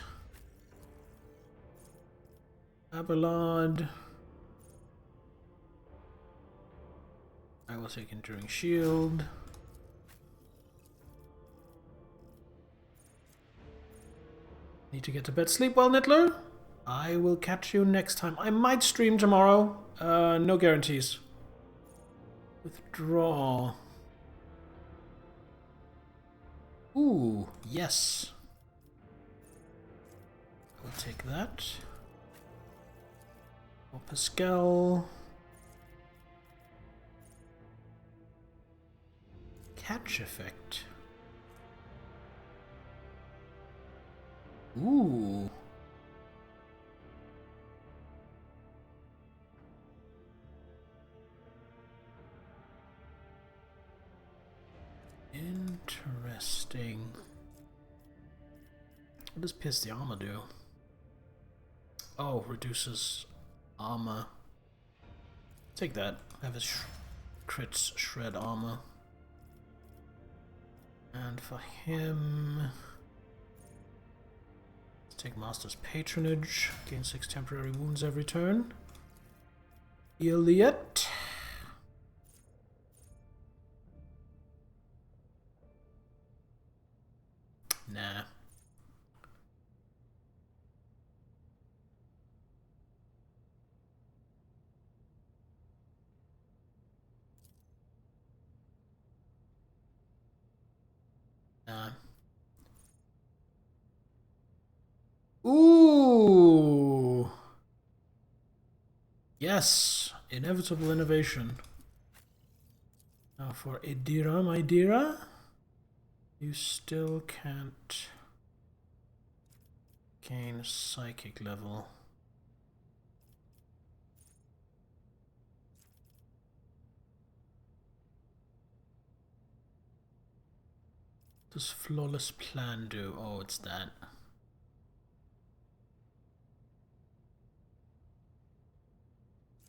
A: Abelard. I will take Enduring Shield. Need to get to bed. Sleep well, Nittler. I will catch you next time. I might stream tomorrow. No guarantees. Withdraw. Ooh, yes. I will take that. Or Pascal. Catch effect. Ooh. Interesting. What does Pierce the Armor do? Oh, reduces armor. Take that. Have his crits shred armor. And for him, let's take Master's Patronage. Gain 6 temporary wounds every turn. Elliot. Nah. Ooh. Yes, inevitable innovation. Now for Idira, my Dira, you still can't gain psychic level. What does Flawless Plan do? Oh, it's that.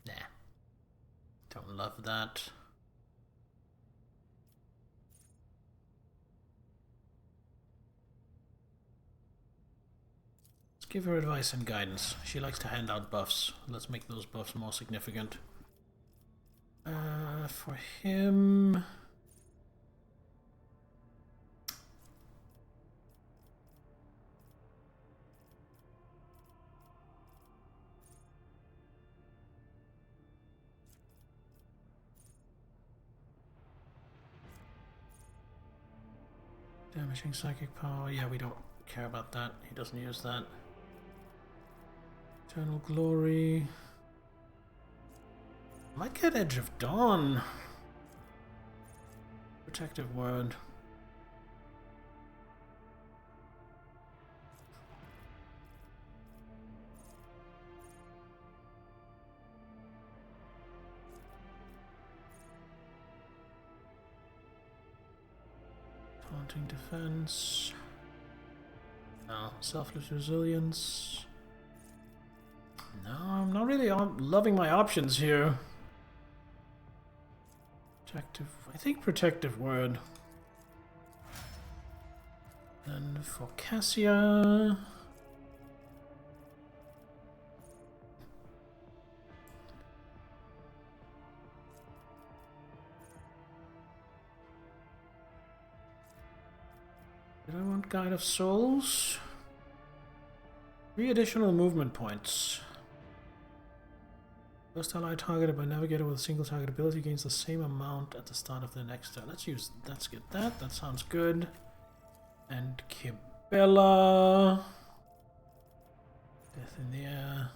A: Nah. Don't love that. Let's give her advice and guidance. She likes to hand out buffs. Let's make those buffs more significant. For him... Damaging psychic power. Yeah, we don't care about that. He doesn't use that. Eternal Glory. Might get Edge of Dawn. Protective Word. Taunting Defense. No. Selfless Resilience. No, I'm not really loving my options here. Protective, I think Protective Word. And for Cassia... Did I want Guide of Souls? 3 additional movement points. First ally targeted by Navigator with a single target ability gains the same amount at the start of the next turn. Let's get that. That sounds good. And Bella. Death in the air.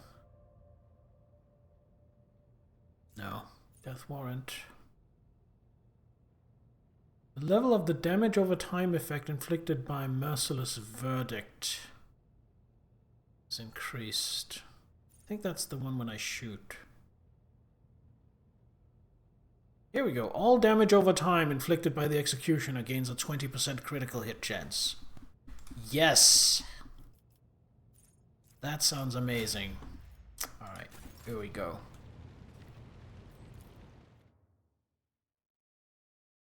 A: No. Death warrant. The level of the damage over time effect inflicted by merciless verdict is increased. I think that's the one when I shoot. Here we go. All damage over time inflicted by the executioner gains a 20% critical hit chance. Yes! That sounds amazing. Alright, here we go.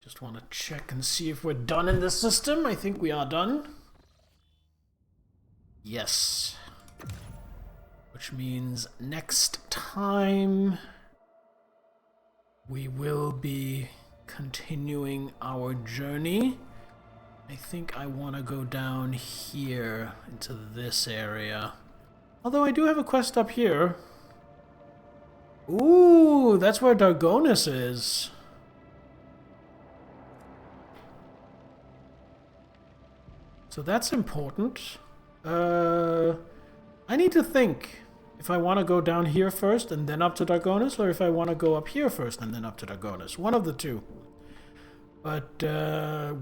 A: Just want to check and see if we're done in this system. I think we are done. Yes. Which means next time we will be continuing our journey. I think I want to go down here into this area. Although I do have a quest up here. Ooh, that's where Dargonus is. So that's important. I need to think if I want to go down here first and then up to Dargonus, or if I want to go up here first and then up to Dargonus. One of the two. But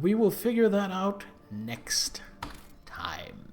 A: we will figure that out next time.